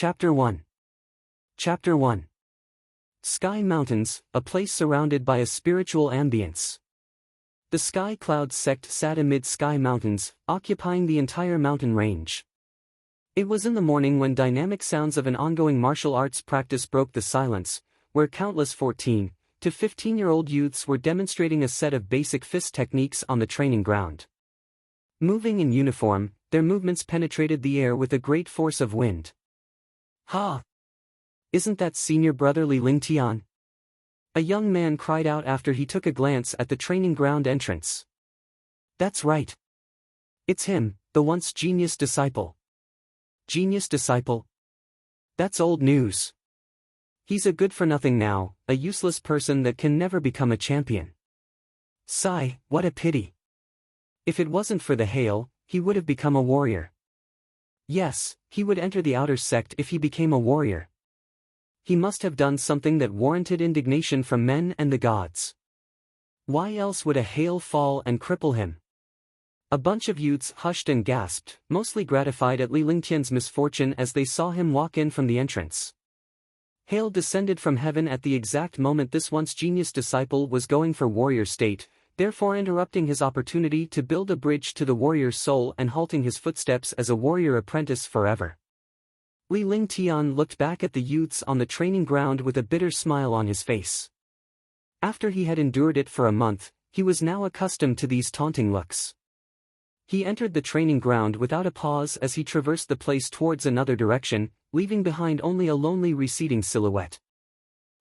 Chapter 1. Chapter 1. Sky Mountains, a place surrounded by a spiritual ambience. The Sky Cloud sect sat amid Sky Mountains, occupying the entire mountain range. It was in the morning when dynamic sounds of an ongoing martial arts practice broke the silence, where countless 14 to 15-year-old youths were demonstrating a set of basic fist techniques on the training ground. Moving in uniform, their movements penetrated the air with a great force of wind. "Ha! Isn't that senior brother Li Lingtian?" A young man cried out after he took a glance at the training ground entrance. "That's right. It's him, the once genius disciple." "Genius disciple? That's old news. He's a good-for-nothing now, a useless person that can never become a champion. Sigh, what a pity. If it wasn't for the hail, he would have become a warrior. Yes, he would enter the outer sect if he became a warrior. He must have done something that warranted indignation from men and the gods. Why else would a hail fall and cripple him?" A bunch of youths hushed and gasped, mostly gratified at Li Lingtian's misfortune as they saw him walk in from the entrance. Hail descended from heaven at the exact moment this once genius disciple was going for warrior state, therefore interrupting his opportunity to build a bridge to the warrior's soul and halting his footsteps as a warrior apprentice forever. Li Lingtian looked back at the youths on the training ground with a bitter smile on his face. After he had endured it for a month, he was now accustomed to these taunting looks. He entered the training ground without a pause as he traversed the place towards another direction, leaving behind only a lonely receding silhouette.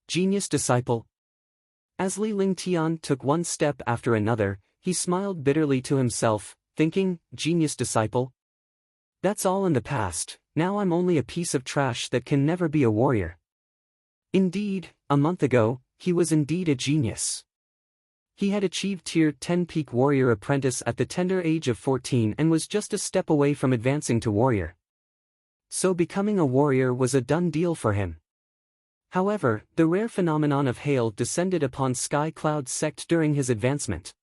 Genius disciple. As Li Lingtian took one step after another, he smiled bitterly to himself, thinking, genius disciple? That's all in the past, now I'm only a piece of trash that can never be a warrior. Indeed, a month ago, he was indeed a genius. He had achieved Tier 10 Peak Warrior Apprentice at the tender age of 14 and was just a step away from advancing to warrior. So becoming a warrior was a done deal for him. However, the rare phenomenon of hail descended upon Sky Cloud sect during his advancement.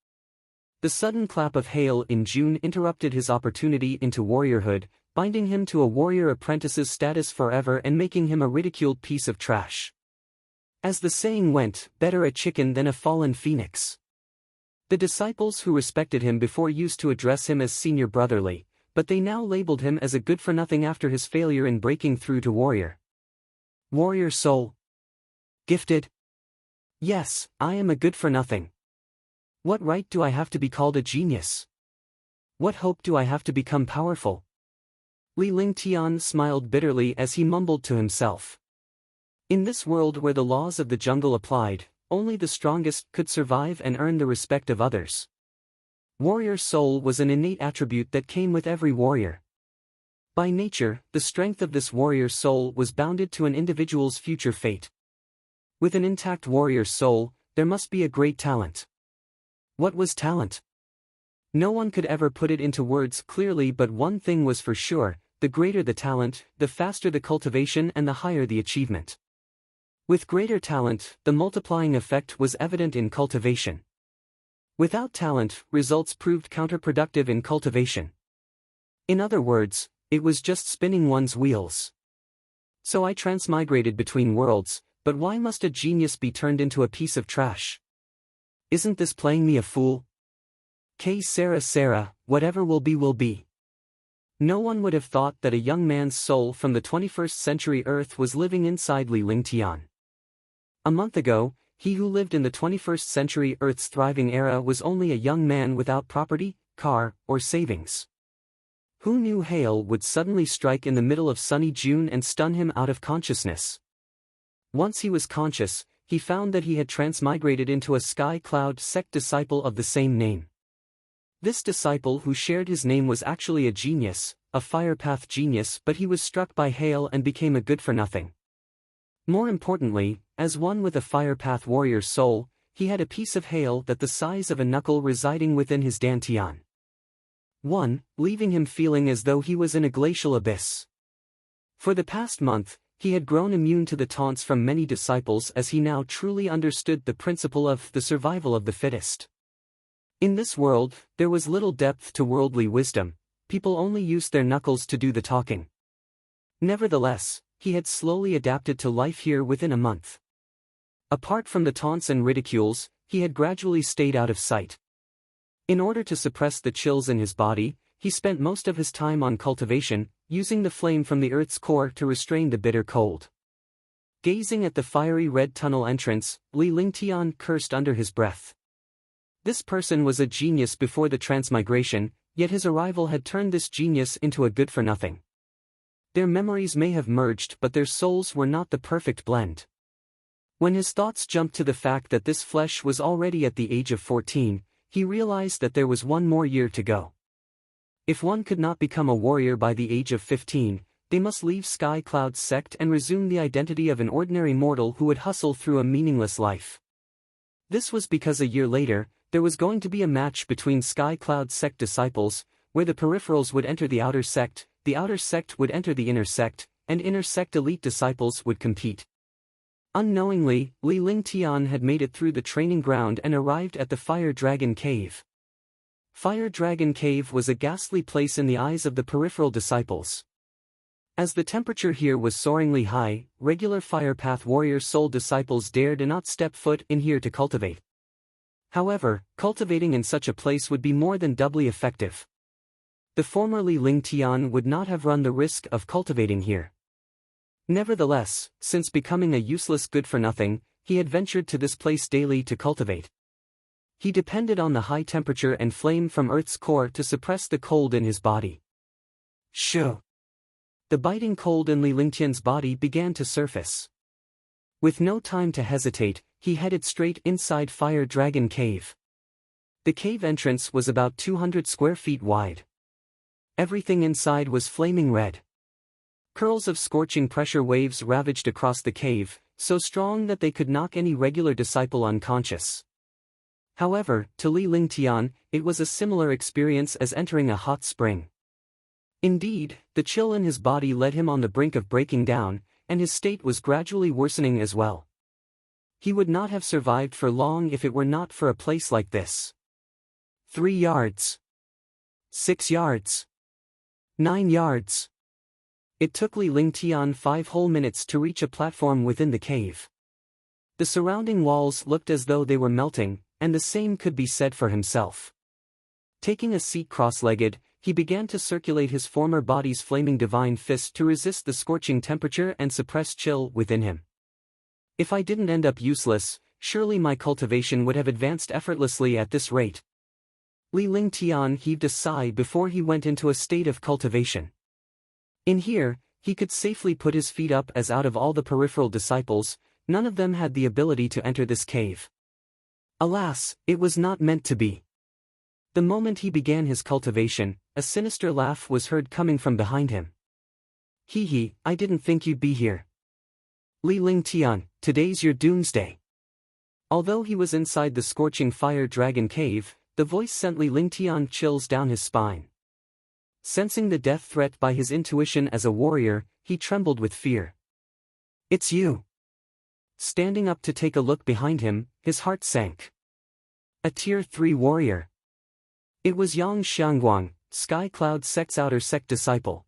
The sudden clap of hail in June interrupted his opportunity into warriorhood, binding him to a warrior apprentice's status forever and making him a ridiculed piece of trash. As the saying went, better a chicken than a fallen phoenix. The disciples who respected him before used to address him as senior brotherly, but they now labeled him as a good-for-nothing after his failure in breaking through to warrior. Warrior soul. Gifted? Yes, I am a good-for-nothing. What right do I have to be called a genius? What hope do I have to become powerful? Li Lingtian smiled bitterly as he mumbled to himself. In this world where the laws of the jungle applied, only the strongest could survive and earn the respect of others. Warrior soul was an innate attribute that came with every warrior. By nature, the strength of this warrior soul was bounded to an individual's future fate. With an intact warrior soul, there must be a great talent. What was talent? No one could ever put it into words clearly, but one thing was for sure, the greater the talent, the faster the cultivation and the higher the achievement. With greater talent, the multiplying effect was evident in cultivation. Without talent, results proved counterproductive in cultivation. In other words, it was just spinning one's wheels. So I transmigrated between worlds, but why must a genius be turned into a piece of trash? Isn't this playing me a fool? Que sera, whatever will be will be. No one would have thought that a young man's soul from the 21st century Earth was living inside Li Lingtian. A month ago, he who lived in the 21st century Earth's thriving era was only a young man without property, car, or savings. Who knew hail would suddenly strike in the middle of sunny June and stun him out of consciousness? Once he was conscious, he found that he had transmigrated into a Sky Cloud sect disciple of the same name. This disciple who shared his name was actually a genius, a firepath genius, but he was struck by hail and became a good-for-nothing. More importantly, as one with a firepath warrior soul, he had a piece of hail that the size of a knuckle residing within his dantian. Leaving him feeling as though he was in a glacial abyss. For the past month, he had grown immune to the taunts from many disciples as he now truly understood the principle of the survival of the fittest. In this world, there was little depth to worldly wisdom, people only used their knuckles to do the talking. Nevertheless, he had slowly adapted to life here within a month. Apart from the taunts and ridicules, he had gradually stayed out of sight. In order to suppress the chills in his body, he spent most of his time on cultivation, using the flame from the earth's core to restrain the bitter cold. Gazing at the fiery red tunnel entrance, Li Lingtian cursed under his breath. This person was a genius before the transmigration, yet his arrival had turned this genius into a good-for-nothing. Their memories may have merged, but their souls were not the perfect blend. When his thoughts jumped to the fact that this flesh was already at the age of 14, he realized that there was one more year to go. If one could not become a warrior by the age of 15, they must leave Sky Cloud's sect and resume the identity of an ordinary mortal who would hustle through a meaningless life. This was because a year later, there was going to be a match between Sky Cloud sect disciples, where the peripherals would enter the outer sect would enter the inner sect, and inner sect elite disciples would compete. Unknowingly, Li Lingtian had made it through the training ground and arrived at the Fire Dragon Cave. Fire Dragon Cave was a ghastly place in the eyes of the peripheral disciples. As the temperature here was soaringly high, regular Fire Path warrior soul disciples dared not step foot in here to cultivate. However, cultivating in such a place would be more than doubly effective. The former Li Lingtian would not have run the risk of cultivating here. Nevertheless, since becoming a useless good-for-nothing, he had ventured to this place daily to cultivate. He depended on the high temperature and flame from Earth's core to suppress the cold in his body. Shoo! The biting cold in Li Lingtian's body began to surface. With no time to hesitate, he headed straight inside Fire Dragon Cave. The cave entrance was about 200 square feet wide. Everything inside was flaming red. Curls of scorching pressure waves ravaged across the cave, so strong that they could knock any regular disciple unconscious. However, to Li Lingtian, it was a similar experience as entering a hot spring. Indeed, the chill in his body led him on the brink of breaking down, and his state was gradually worsening as well. He would not have survived for long if it were not for a place like this. 3 yards. 6 yards. 9 yards. It took Li Lingtian 5 whole minutes to reach a platform within the cave. The surrounding walls looked as though they were melting, and the same could be said for himself. Taking a seat cross-legged, he began to circulate his former body's flaming divine fist to resist the scorching temperature and suppress chill within him. If I didn't end up useless, surely my cultivation would have advanced effortlessly at this rate. Li Lingtian heaved a sigh before he went into a state of cultivation. In here, he could safely put his feet up as out of all the peripheral disciples, none of them had the ability to enter this cave. Alas, it was not meant to be. The moment he began his cultivation, a sinister laugh was heard coming from behind him. Hee hee, I didn't think you'd be here. Li Lingtian, today's your doomsday. Although he was inside the scorching Fire Dragon Cave, the voice sent Li Lingtian chills down his spine. Sensing the death threat by his intuition as a warrior, he trembled with fear. It's you. Standing up to take a look behind him, his heart sank. A Tier 3 warrior. It was Yang Xiangguang, Sky Cloud Sect's outer sect disciple.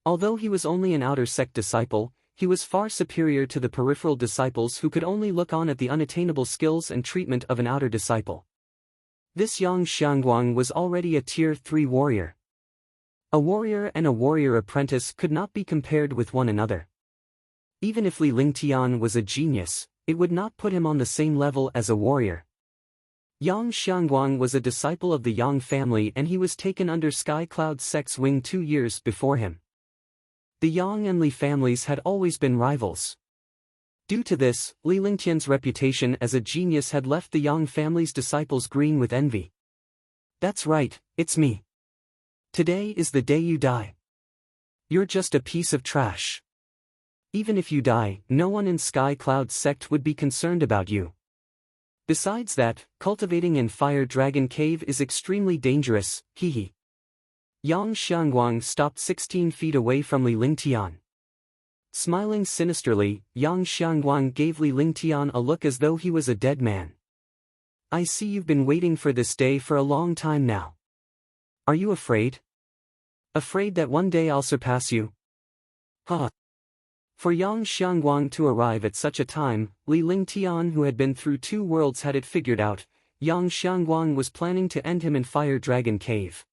Although he was only an outer sect disciple, he was far superior to the peripheral disciples who could only look on at the unattainable skills and treatment of an outer disciple. This Yang Xiangguang was already a Tier 3 warrior. A warrior and a warrior apprentice could not be compared with one another. Even if Li Lingtian was a genius, it would not put him on the same level as a warrior. Yang Xiangguang was a disciple of the Yang family and he was taken under Sky Cloud Sect's wing 2 years before him. The Yang and Li families had always been rivals. Due to this, Li Lingtian's reputation as a genius had left the Yang family's disciples green with envy. That's right, it's me. Today is the day you die. You're just a piece of trash. Even if you die, no one in Sky Cloud Sect would be concerned about you. Besides that, cultivating in Fire Dragon Cave is extremely dangerous, hee hee. Yang Xiangguang stopped 16 feet away from Li Lingtian. Smiling sinisterly, Yang Xiangguang gave Li Lingtian a look as though he was a dead man. I see you've been waiting for this day for a long time now. Are you afraid? Afraid that one day I'll surpass you? Huh. For Yang Xiangguang to arrive at such a time, Li Lingtian, who had been through 2 worlds, had it figured out. Yang Xiangguang was planning to end him in Fire Dragon Cave.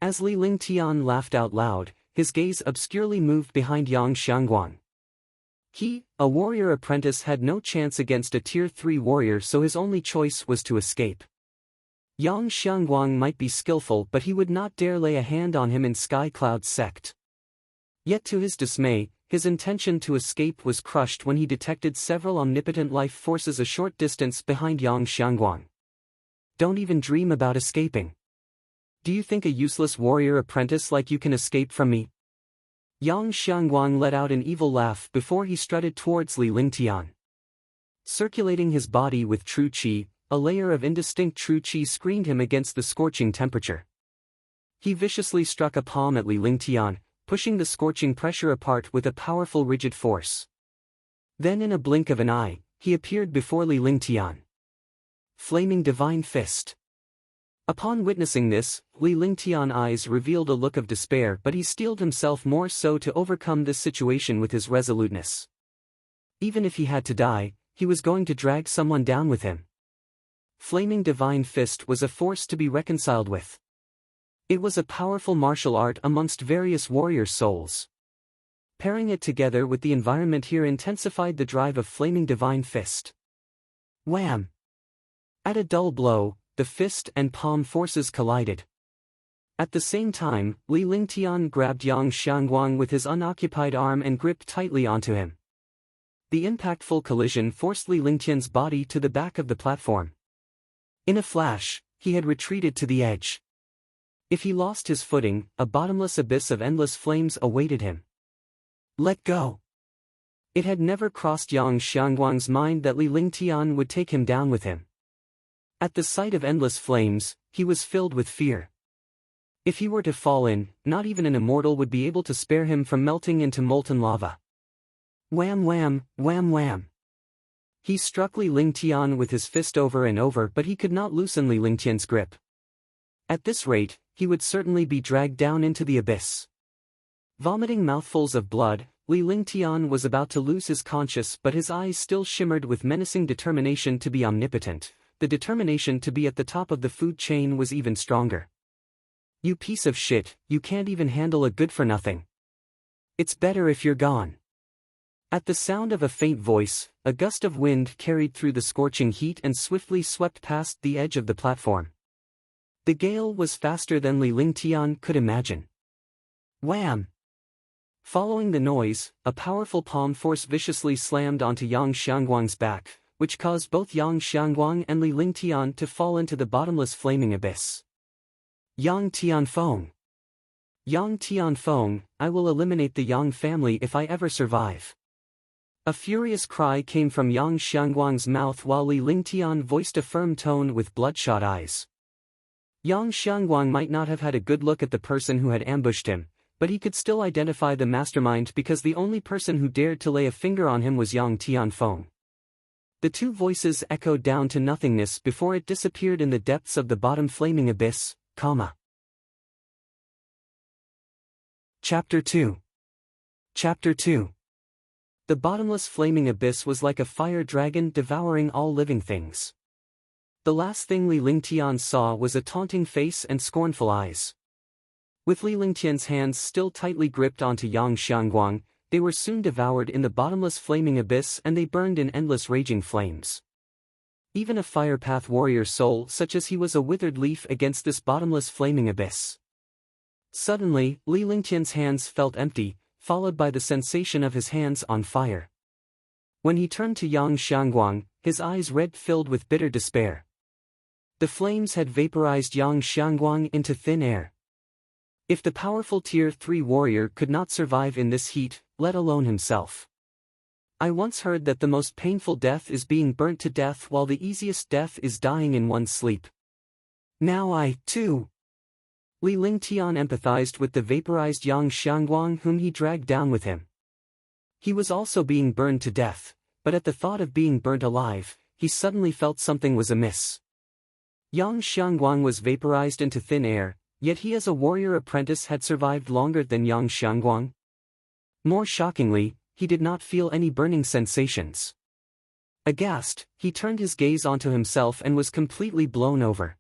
As Li Lingtian laughed out loud, his gaze obscurely moved behind Yang Xiangguang. He, a warrior apprentice, had no chance against a Tier 3 warrior, so his only choice was to escape. Yang Xiangguang might be skillful, but he would not dare lay a hand on him in Sky Cloud's sect. Yet to his dismay, his intention to escape was crushed when he detected several omnipotent life forces a short distance behind Yang Xiangguang. Don't even dream about escaping. Do you think a useless warrior apprentice like you can escape from me? Yang Xiangguang let out an evil laugh before he strutted towards Li Lingtian. Circulating his body with true qi, a layer of indistinct true qi screened him against the scorching temperature. He viciously struck a palm at Li Lingtian, pushing the scorching pressure apart with a powerful rigid force. Then in a blink of an eye, he appeared before Li Lingtian. Flaming Divine Fist. Upon witnessing this, Li Lingtian's eyes revealed a look of despair, but he steeled himself more so to overcome this situation with his resoluteness. Even if he had to die, he was going to drag someone down with him. Flaming Divine Fist was a force to be reconciled with. It was a powerful martial art amongst various warrior souls. Pairing it together with the environment here intensified the drive of Flaming Divine Fist. Wham! At a dull blow, the fist and palm forces collided. At the same time, Li Lingtian grabbed Yang Xiangguang with his unoccupied arm and gripped tightly onto him. The impactful collision forced Li Lingtian's body to the back of the platform. In a flash, he had retreated to the edge. If he lost his footing, a bottomless abyss of endless flames awaited him. Let go! It had never crossed Yang Xiangguang's mind that Li Lingtian would take him down with him. At the sight of endless flames, he was filled with fear. If he were to fall in, not even an immortal would be able to spare him from melting into molten lava. Wham wham, wham wham. He struck Li Lingtian with his fist over and over, but he could not loosen Li Lingtian's grip. At this rate, he would certainly be dragged down into the abyss. Vomiting mouthfuls of blood, Li Lingtian was about to lose his conscience, but his eyes still shimmered with menacing determination to be omnipotent. The determination to be at the top of the food chain was even stronger. You piece of shit, you can't even handle a good-for-nothing. It's better if you're gone. At the sound of a faint voice, a gust of wind carried through the scorching heat and swiftly swept past the edge of the platform. The gale was faster than Li Lingtian could imagine. Wham! Following the noise, a powerful palm force viciously slammed onto Yang Xiangguang's back, which caused both Yang Xiangguang and Li Lingtian to fall into the bottomless flaming abyss. Yang Tianfeng. Yang Tianfeng, I will eliminate the Yang family if I ever survive. A furious cry came from Yang Xiangguang's mouth while Li Lingtian voiced a firm tone with bloodshot eyes. Yang Xiangguang might not have had a good look at the person who had ambushed him, but he could still identify the mastermind because the only person who dared to lay a finger on him was Yang Tianfeng. The two voices echoed down to nothingness before it disappeared in the depths of the bottom flaming abyss, Chapter 2. Chapter 2. The bottomless flaming abyss was like a fire dragon devouring all living things. The last thing Li Lingtian saw was a taunting face and scornful eyes. With Li Lingtian's hands still tightly gripped onto Yang Xiangguang, they were soon devoured in the bottomless flaming abyss and they burned in endless raging flames. Even a firepath warrior soul such as he was a withered leaf against this bottomless flaming abyss. Suddenly, Li Lingtian's hands felt empty, followed by the sensation of his hands on fire. When he turned to Yang Xiangguang, his eyes red-filled with bitter despair. The flames had vaporized Yang Xiangguang into thin air. If the powerful Tier 3 warrior could not survive in this heat, let alone himself. I once heard that the most painful death is being burnt to death while the easiest death is dying in one's sleep. Now I, too. Li Lingtian empathized with the vaporized Yang Xiangguang whom he dragged down with him. He was also being burned to death, but at the thought of being burnt alive, he suddenly felt something was amiss. Yang Xiangguang was vaporized into thin air, yet he as a warrior apprentice had survived longer than Yang Xiangguang. More shockingly, he did not feel any burning sensations. Aghast, he turned his gaze onto himself and was completely blown over.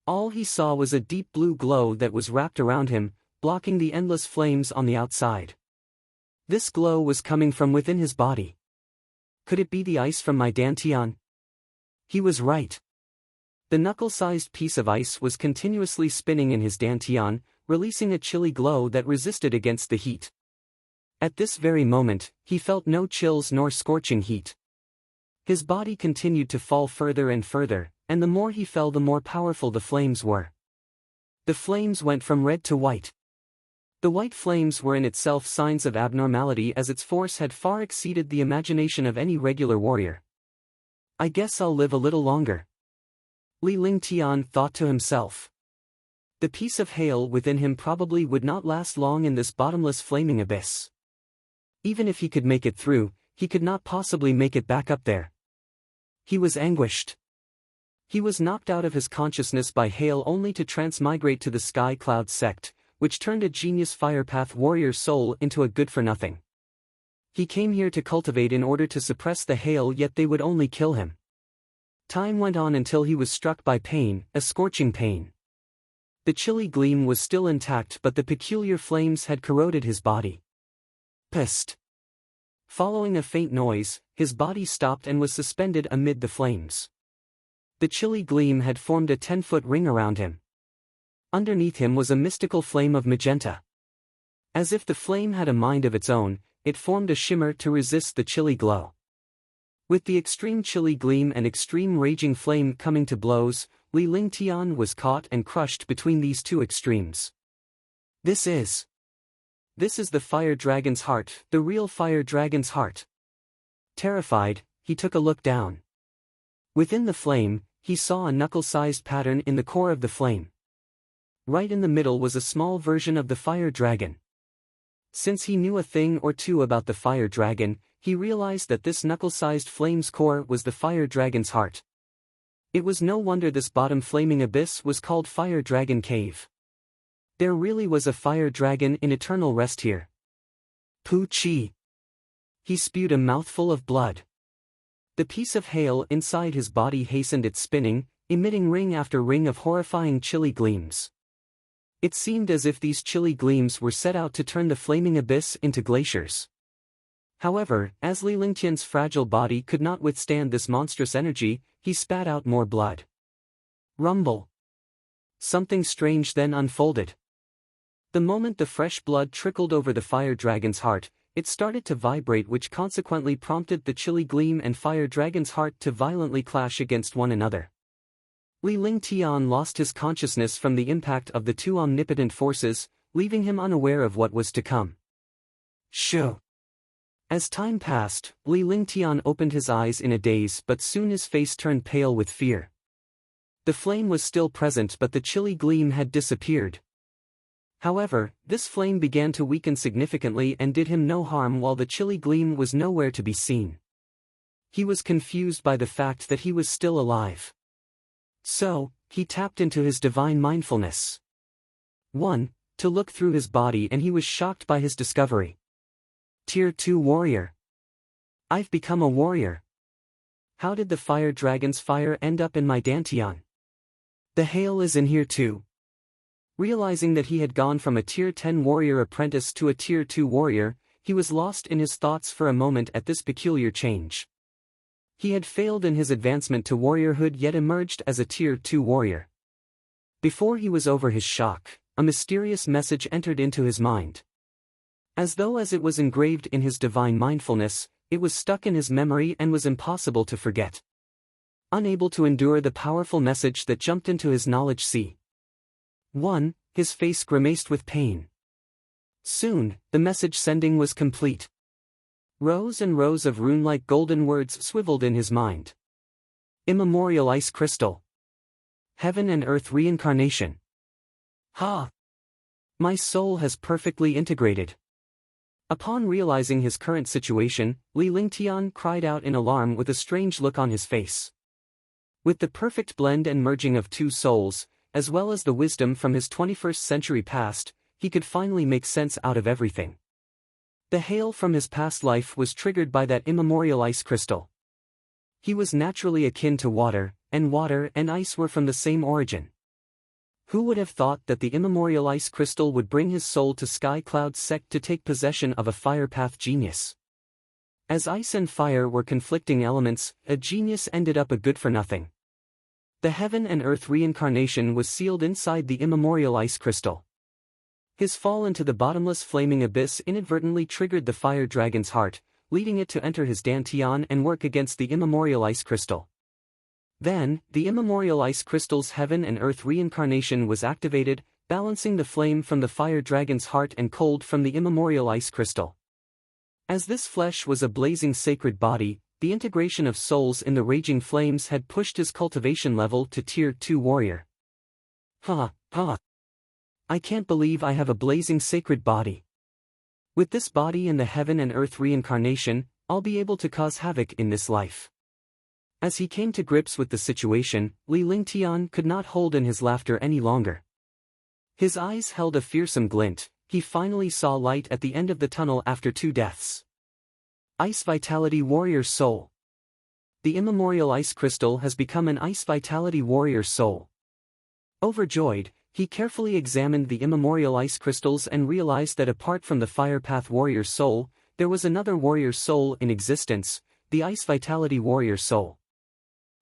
All he saw was a deep blue glow that was wrapped around him, blocking the endless flames on the outside. This glow was coming from within his body. Could it be the ice from my dantian? He was right. The knuckle-sized piece of ice was continuously spinning in his dantian, releasing a chilly glow that resisted against the heat. At this very moment, he felt no chills nor scorching heat. His body continued to fall further and further, and the more he fell the more powerful the flames were. The flames went from red to white. The white flames were in itself signs of abnormality, as its force had far exceeded the imagination of any regular warrior. I guess I'll live a little longer, Li Lingtian thought to himself. The piece of hail within him probably would not last long in this bottomless flaming abyss. Even if he could make it through, he could not possibly make it back up there. He was anguished. He was knocked out of his consciousness by hail only to transmigrate to the Sky Cloud sect, which turned a genius firepath warrior's soul into a good-for-nothing. He came here to cultivate in order to suppress the hail, yet they would only kill him. Time went on until he was struck by pain, a scorching pain. The chilly gleam was still intact, but the peculiar flames had corroded his body. Psst. Following a faint noise, his body stopped and was suspended amid the flames. The chilly gleam had formed a 10-foot ring around him. Underneath him was a mystical flame of magenta. As if the flame had a mind of its own, it formed a shimmer to resist the chilly glow. With the extreme chilly gleam and extreme raging flame coming to blows, Li Lingtian was caught and crushed between these two extremes. This is the fire dragon's heart, the real fire dragon's heart. Terrified, he took a look down. Within the flame, he saw a knuckle-sized pattern in the core of the flame. Right in the middle was a small version of the fire dragon. Since he knew a thing or two about the fire dragon, he realized that this knuckle-sized flame's core was the fire dragon's heart. It was no wonder this bottom flaming abyss was called Fire Dragon Cave. There really was a fire dragon in eternal rest here. Pooh-chee! He spewed a mouthful of blood. The piece of hail inside his body hastened its spinning, emitting ring after ring of horrifying chilly gleams. It seemed as if these chilly gleams were set out to turn the flaming abyss into glaciers. However, as Li Lingtian's fragile body could not withstand this monstrous energy, he spat out more blood. Rumble. Something strange then unfolded. The moment the fresh blood trickled over the fire dragon's heart, it started to vibrate, which consequently prompted the chilly gleam and fire dragon's heart to violently clash against one another. Li Lingtian lost his consciousness from the impact of the two omnipotent forces, leaving him unaware of what was to come. Shoo! As time passed, Li Lingtian opened his eyes in a daze, but soon his face turned pale with fear. The flame was still present, but the chilly gleam had disappeared. However, this flame began to weaken significantly and did him no harm, while the chilly gleam was nowhere to be seen. He was confused by the fact that he was still alive. So, he tapped into his divine mindfulness. 1. To look through his body, and he was shocked by his discovery. Tier 2 warrior. I've become a warrior. How did the fire dragon's fire end up in my dantian? The hail is in here too. Realizing that he had gone from a tier 10 warrior apprentice to a tier 2 warrior, he was lost in his thoughts for a moment at this peculiar change. He had failed in his advancement to warriorhood, yet emerged as a tier 2 warrior. Before he was over his shock, a mysterious message entered into his mind. As it was engraved in his divine mindfulness, it was stuck in his memory and was impossible to forget. Unable to endure the powerful message that jumped into his knowledge sea. 1. His face grimaced with pain. Soon, the message sending was complete. Rows and rows of rune-like golden words swiveled in his mind. Immemorial ice crystal. Heaven and earth reincarnation. Ha! My soul has perfectly integrated. Upon realizing his current situation, Li Lingtian cried out in alarm with a strange look on his face. With the perfect blend and merging of two souls, as well as the wisdom from his 21st century past, he could finally make sense out of everything. The hail from his past life was triggered by that immemorial ice crystal. He was naturally akin to water and ice were from the same origin. Who would have thought that the immemorial ice crystal would bring his soul to Sky Cloud's sect to take possession of a fire path genius? As ice and fire were conflicting elements, a genius ended up a good-for-nothing. The heaven and earth reincarnation was sealed inside the immemorial ice crystal. His fall into the bottomless flaming abyss inadvertently triggered the fire dragon's heart, leading it to enter his dantian and work against the immemorial ice crystal. Then, the immemorial ice crystal's heaven and earth reincarnation was activated, balancing the flame from the fire dragon's heart and cold from the immemorial ice crystal. As this flesh was a blazing sacred body, the integration of souls in the raging flames had pushed his cultivation level to Tier 2 warrior. I can't believe I have a blazing sacred body. With this body and the heaven and earth reincarnation, I'll be able to cause havoc in this life. As he came to grips with the situation, Li Lingtian could not hold in his laughter any longer. His eyes held a fearsome glint. He finally saw light at the end of the tunnel after 2 deaths. Ice Vitality Warrior Soul. The immemorial ice crystal has become an Ice Vitality Warrior Soul. Overjoyed, he carefully examined the immemorial ice crystals and realized that apart from the Fire Path Warrior Soul, there was another warrior soul in existence, the Ice Vitality Warrior Soul.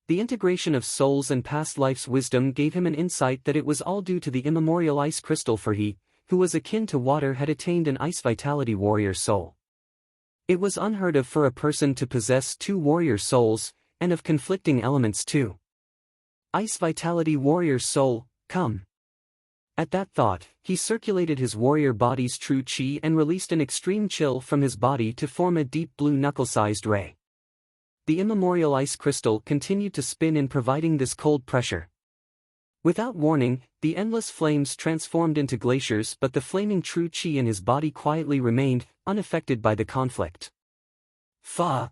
The integration of souls and past life's wisdom gave him an insight that it was all due to the immemorial ice crystal, for he, who was akin to water, had attained an Ice Vitality Warrior Soul. It was unheard of for a person to possess 2 warrior souls, and of conflicting elements too. Ice Vitality Warrior Soul, come. At that thought, he circulated his warrior body's true chi and released an extreme chill from his body to form a deep blue knuckle-sized ray. The immemorial ice crystal continued to spin in providing this cold pressure. Without warning, the endless flames transformed into glaciers, but the flaming true chi in his body quietly remained, unaffected by the conflict. Fa!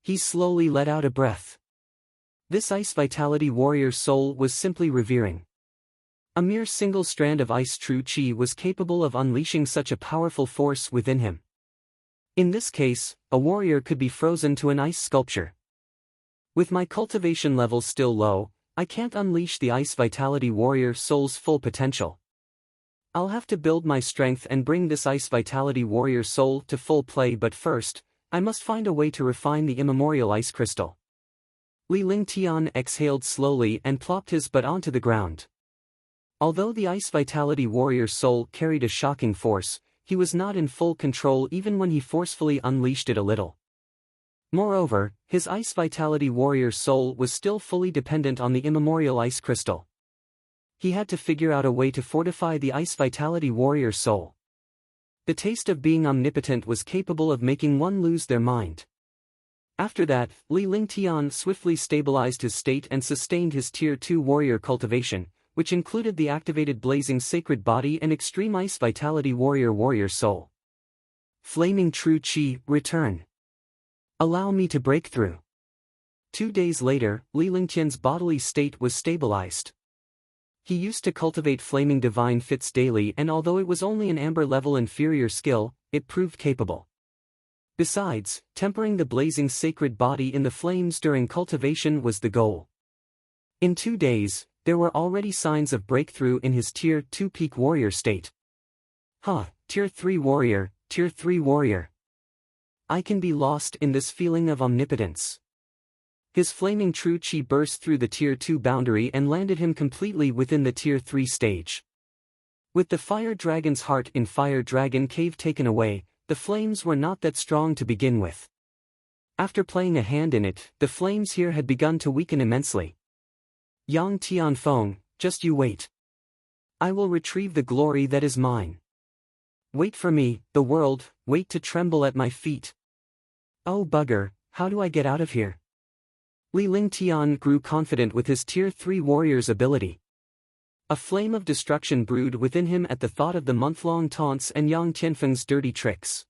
He slowly let out a breath. This Ice Vitality Warrior Soul was simply revering. A mere single strand of ice true chi was capable of unleashing such a powerful force within him. In this case, a warrior could be frozen to an ice sculpture. With my cultivation level still low, I can't unleash the Ice Vitality Warrior Soul's full potential. I'll have to build my strength and bring this Ice Vitality Warrior Soul to full play, but first, I must find a way to refine the immemorial ice crystal. Li Lingtian exhaled slowly and plopped his butt onto the ground. Although the Ice Vitality Warrior Soul carried a shocking force, he was not in full control even when he forcefully unleashed it a little. Moreover, his Ice Vitality Warrior Soul was still fully dependent on the immemorial ice crystal. He had to figure out a way to fortify the Ice Vitality Warrior Soul. The taste of being omnipotent was capable of making one lose their mind. After that, Li Lingtian swiftly stabilized his state and sustained his Tier 2 warrior cultivation, which included the activated blazing sacred body and extreme Ice Vitality Warrior Soul. Flaming True Chi, return. Allow me to break through. 2 days later, Li Lingtian's bodily state was stabilized. He used to cultivate Flaming Divine Fits daily, and although it was only an amber level inferior skill, it proved capable. Besides, tempering the blazing sacred body in the flames during cultivation was the goal. In 2 days, there were already signs of breakthrough in his Tier 2 peak warrior state. Tier 3 warrior, Tier 3 warrior. I can be lost in this feeling of omnipotence. His flaming true chi burst through the Tier 2 boundary and landed him completely within the Tier 3 stage. With the Fire Dragon's heart in Fire Dragon Cave taken away, the flames were not that strong to begin with. After playing a hand in it, the flames here had begun to weaken immensely. Yang Tianfeng, just you wait. I will retrieve the glory that is mine. Wait for me, the world, wait to tremble at my feet. Oh bugger, how do I get out of here? Li Lingtian grew confident with his Tier 3 warrior's ability. A flame of destruction brewed within him at the thought of the month-long taunts and Yang Tianfeng's dirty tricks.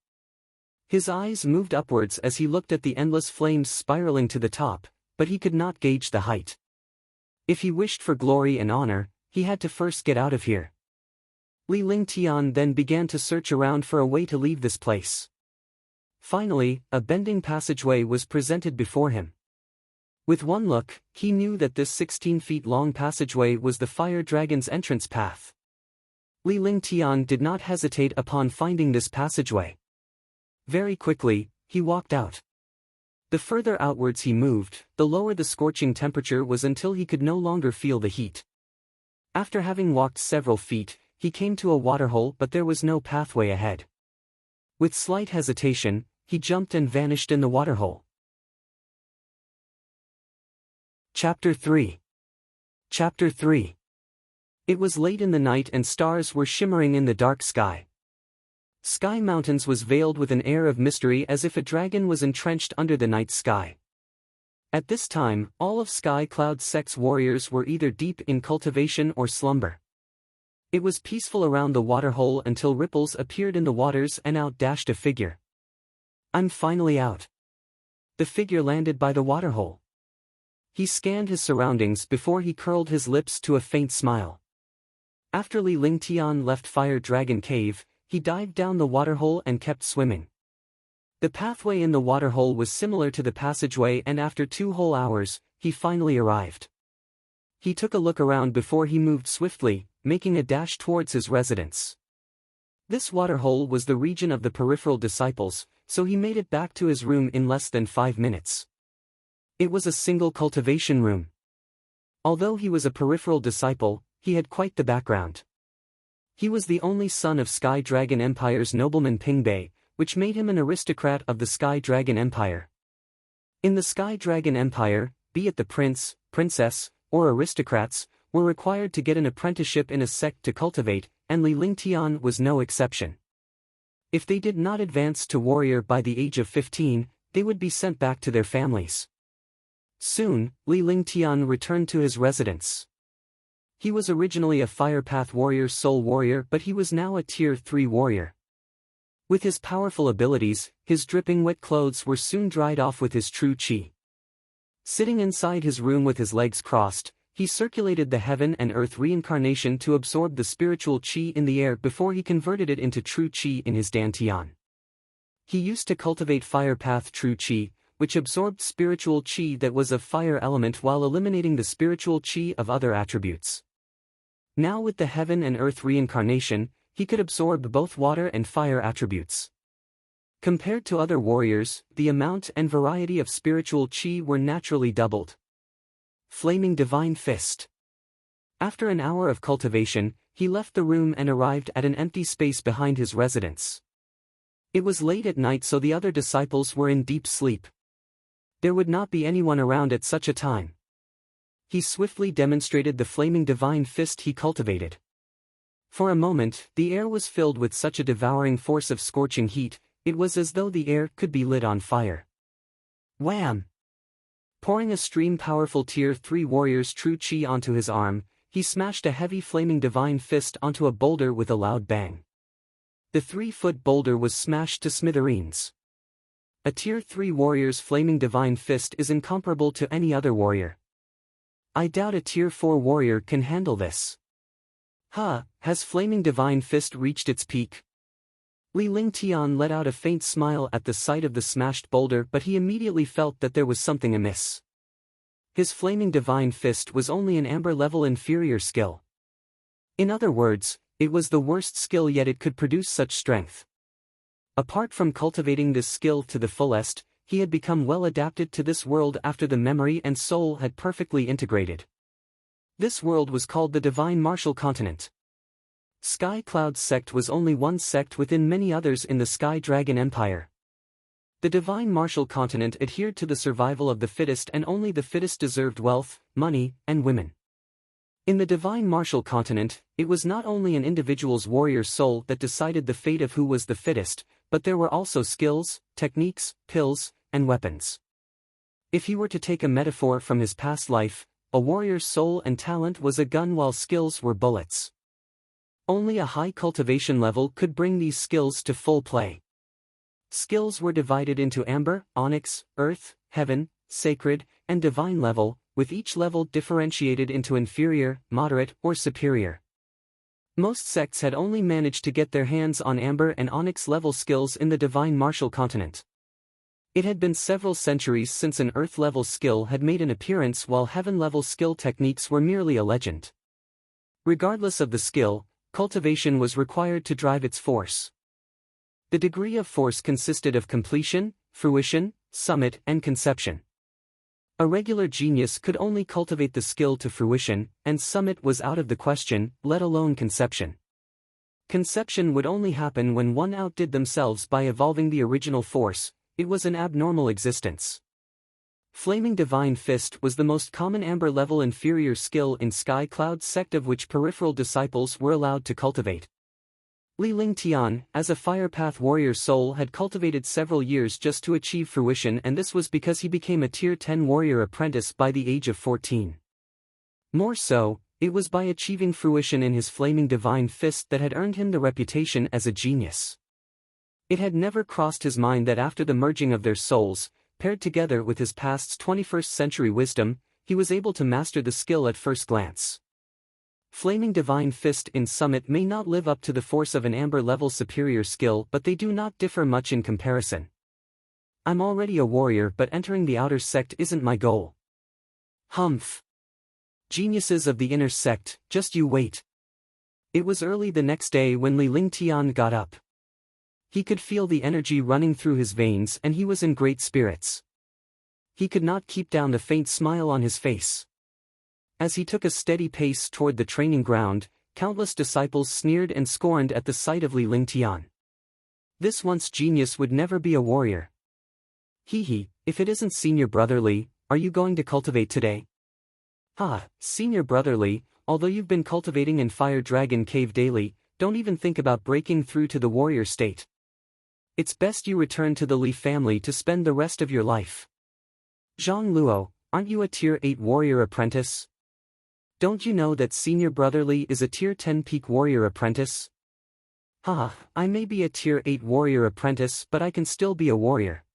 His eyes moved upwards as he looked at the endless flames spiraling to the top, but he could not gauge the height. If he wished for glory and honor, he had to first get out of here. Li Lingtian then began to search around for a way to leave this place. Finally, a bending passageway was presented before him. With one look, he knew that this 16 feet long passageway was the fire dragon's entrance path. Li Lingtian did not hesitate upon finding this passageway. Very quickly, he walked out. The further outwards he moved, the lower the scorching temperature was until he could no longer feel the heat. After having walked several feet, he came to a waterhole, but there was no pathway ahead. With slight hesitation, he jumped and vanished in the waterhole. Chapter 3. Chapter 3. It was late in the night and stars were shimmering in the dark sky. Sky Mountains was veiled with an air of mystery as if a dragon was entrenched under the night sky. At this time, all of Sky Cloud Sect's warriors were either deep in cultivation or slumber. It was peaceful around the waterhole until ripples appeared in the waters and out dashed a figure. "I'm finally out." The figure landed by the waterhole. He scanned his surroundings before he curled his lips to a faint smile. After Li Lingtian left Fire Dragon Cave, he dived down the waterhole and kept swimming. The pathway in the waterhole was similar to the passageway, and after 2 whole hours, he finally arrived. He took a look around before he moved swiftly, making a dash towards his residence. This waterhole was the region of the peripheral disciples, so he made it back to his room in less than 5 minutes. It was a single cultivation room. Although he was a peripheral disciple, he had quite the background. He was the only son of Sky Dragon Empire's nobleman Pingbei, which made him an aristocrat of the Sky Dragon Empire. In the Sky Dragon Empire, be it the prince, princess, or aristocrats, were required to get an apprenticeship in a sect to cultivate, and Li Lingtian was no exception. If they did not advance to warrior by the age of 15, they would be sent back to their families. Soon, Li Lingtian returned to his residence. He was originally a Fire Path Warrior Soul Warrior, but he was now a Tier 3 warrior. With his powerful abilities, his dripping wet clothes were soon dried off with his true chi. Sitting inside his room with his legs crossed, he circulated the heaven and earth reincarnation to absorb the spiritual chi in the air before he converted it into true chi in his dantian. He used to cultivate Fire Path True Chi, which absorbed spiritual chi that was of fire element while eliminating the spiritual chi of other attributes. Now with the heaven and earth reincarnation, he could absorb both water and fire attributes. Compared to other warriors, the amount and variety of spiritual chi were naturally doubled. Flaming Divine Fist. After an hour of cultivation, he left the room and arrived at an empty space behind his residence. It was late at night, so the other disciples were in deep sleep. There would not be anyone around at such a time. He swiftly demonstrated the Flaming Divine Fist he cultivated. For a moment, the air was filled with such a devouring force of scorching heat, it was as though the air could be lit on fire. Wham! Pouring a stream powerful Tier 3 warrior's true chi onto his arm, he smashed a heavy Flaming Divine Fist onto a boulder with a loud bang. The 3-foot boulder was smashed to smithereens. A Tier 3 warrior's Flaming Divine Fist is incomparable to any other warrior. I doubt a Tier 4 warrior can handle this. Has Flaming Divine Fist reached its peak? Li Lingtian let out a faint smile at the sight of the smashed boulder, but he immediately felt that there was something amiss. His Flaming Divine Fist was only an amber-level inferior skill. In other words, it was the worst skill, yet it could produce such strength. Apart from cultivating this skill to the fullest, he had become well adapted to this world after the memory and soul had perfectly integrated. This world was called the Divine Martial Continent. Sky Cloud Sect was only one sect within many others in the Sky Dragon Empire. The Divine Martial Continent adhered to the survival of the fittest, and only the fittest deserved wealth, money, and women. In the Divine Martial Continent, it was not only an individual's warrior soul that decided the fate of who was the fittest, but there were also skills, techniques, pills, and weapons. If he were to take a metaphor from his past life, a warrior's soul and talent was a gun while skills were bullets. Only a high cultivation level could bring these skills to full play. Skills were divided into amber, onyx, earth, heaven, sacred, and divine level, with each level differentiated into inferior, moderate, or superior. Most sects had only managed to get their hands on amber and onyx level skills in the divine martial continent. It had been several centuries since an earth level skill had made an appearance, while heaven level skill techniques were merely a legend. Regardless of the skill, cultivation was required to drive its force. The degree of force consisted of completion, fruition, summit, and conception. A regular genius could only cultivate the skill to fruition, and summit was out of the question, let alone conception. Conception would only happen when one outdid themselves by evolving the original force. It was an abnormal existence. Flaming Divine Fist was the most common amber level inferior skill in Sky Cloud's sect, of which peripheral disciples were allowed to cultivate. Li Lingtian, as a Firepath warrior soul, had cultivated several years just to achieve fruition, and this was because he became a Tier 10 warrior apprentice by the age of 14. More so, it was by achieving fruition in his Flaming Divine Fist that had earned him the reputation as a genius. It had never crossed his mind that after the merging of their souls, paired together with his past's 21st century wisdom, he was able to master the skill at first glance. Flaming Divine Fist in Summit may not live up to the force of an amber level superior skill, but they do not differ much in comparison. I'm already a warrior, but entering the outer sect isn't my goal. Humph. Geniuses of the inner sect, just you wait. It was early the next day when Li Lingtian got up. He could feel the energy running through his veins, and he was in great spirits. He could not keep down the faint smile on his face. As he took a steady pace toward the training ground, countless disciples sneered and scorned at the sight of Li Lingtian. This once genius would never be a warrior. Hee, if it isn't Senior Brother Li, are you going to cultivate today? Senior Brother Li, although you've been cultivating in Fire Dragon Cave daily, don't even think about breaking through to the warrior state. It's best you return to the Li family to spend the rest of your life. Zhang Luo, aren't you a Tier 8 warrior apprentice? Don't you know that Senior Brother Li is a Tier 10 peak warrior apprentice? I may be a Tier 8 warrior apprentice, but I can still be a warrior.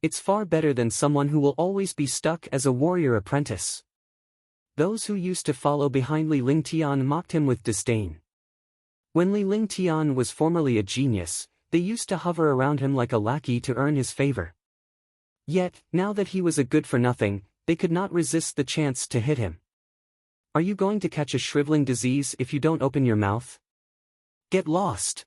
It's far better than someone who will always be stuck as a warrior apprentice. Those who used to follow behind Li Lingtian mocked him with disdain. When Li Lingtian was formerly a genius, they used to hover around him like a lackey to earn his favor. Yet, now that he was a good-for-nothing, they could not resist the chance to hit him. Are you going to catch a shriveling disease if you don't open your mouth? Get lost!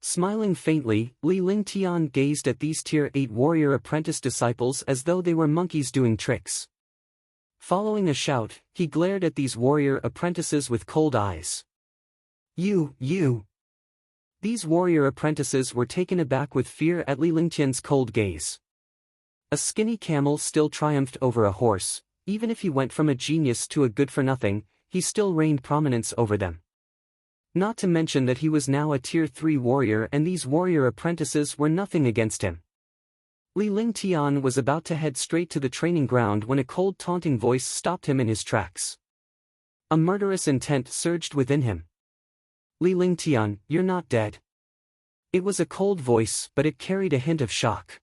Smiling faintly, Li Lingtian gazed at these Tier 8 warrior apprentice disciples as though they were monkeys doing tricks. Following a shout, he glared at these warrior apprentices with cold eyes. You! These warrior apprentices were taken aback with fear at Li Lingtian's cold gaze. A skinny camel still triumphed over a horse. Even if he went from a genius to a good-for-nothing, he still reigned prominence over them. Not to mention that he was now a Tier 3 warrior, and these warrior apprentices were nothing against him. Li Lingtian was about to head straight to the training ground when a cold taunting voice stopped him in his tracks. A murderous intent surged within him. Li Lingtian, you're not dead. It was a cold voice, but it carried a hint of shock.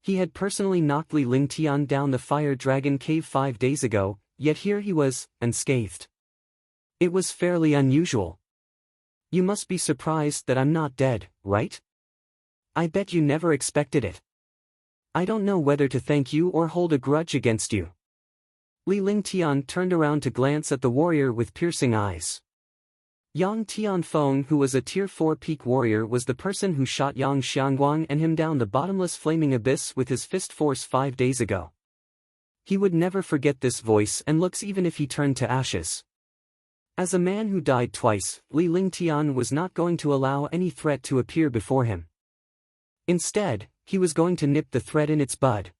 He had personally knocked Li Lingtian down the Fire Dragon Cave 5 days ago, yet here he was, unscathed. It was fairly unusual. You must be surprised that I'm not dead, right? I bet you never expected it. I don't know whether to thank you or hold a grudge against you. Li Lingtian turned around to glance at the warrior with piercing eyes. Yang Tianfeng, who was a Tier 4 peak warrior, was the person who shot Yang Xiangguang and him down the bottomless flaming abyss with his fist force 5 days ago. He would never forget this voice and looks even if he turned to ashes. As a man who died twice, Li Lingtian was not going to allow any threat to appear before him. Instead, he was going to nip the threat in its bud.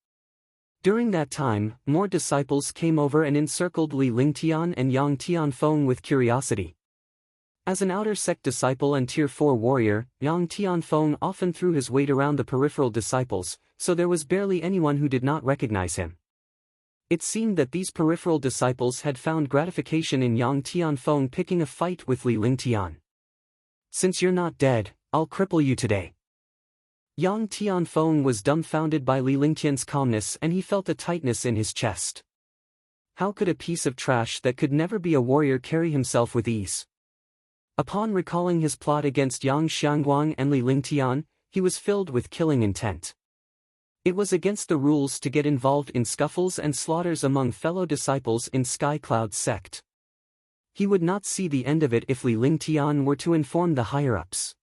During that time, more disciples came over and encircled Li Lingtian and Yang Tianfeng with curiosity. As an outer sect disciple and Tier 4 warrior, Yang Tianfeng often threw his weight around the peripheral disciples, so there was barely anyone who did not recognize him. It seemed that these peripheral disciples had found gratification in Yang Tianfeng picking a fight with Li Lingtian. Since you're not dead, I'll cripple you today. Yang Tianfeng was dumbfounded by Li Lingtian's calmness, and he felt a tightness in his chest. How could a piece of trash that could never be a warrior carry himself with ease? Upon recalling his plot against Yang Xiangguang and Li Lingtian, he was filled with killing intent. It was against the rules to get involved in scuffles and slaughters among fellow disciples in Sky Cloud's sect. He would not see the end of it if Li Lingtian were to inform the higher-ups.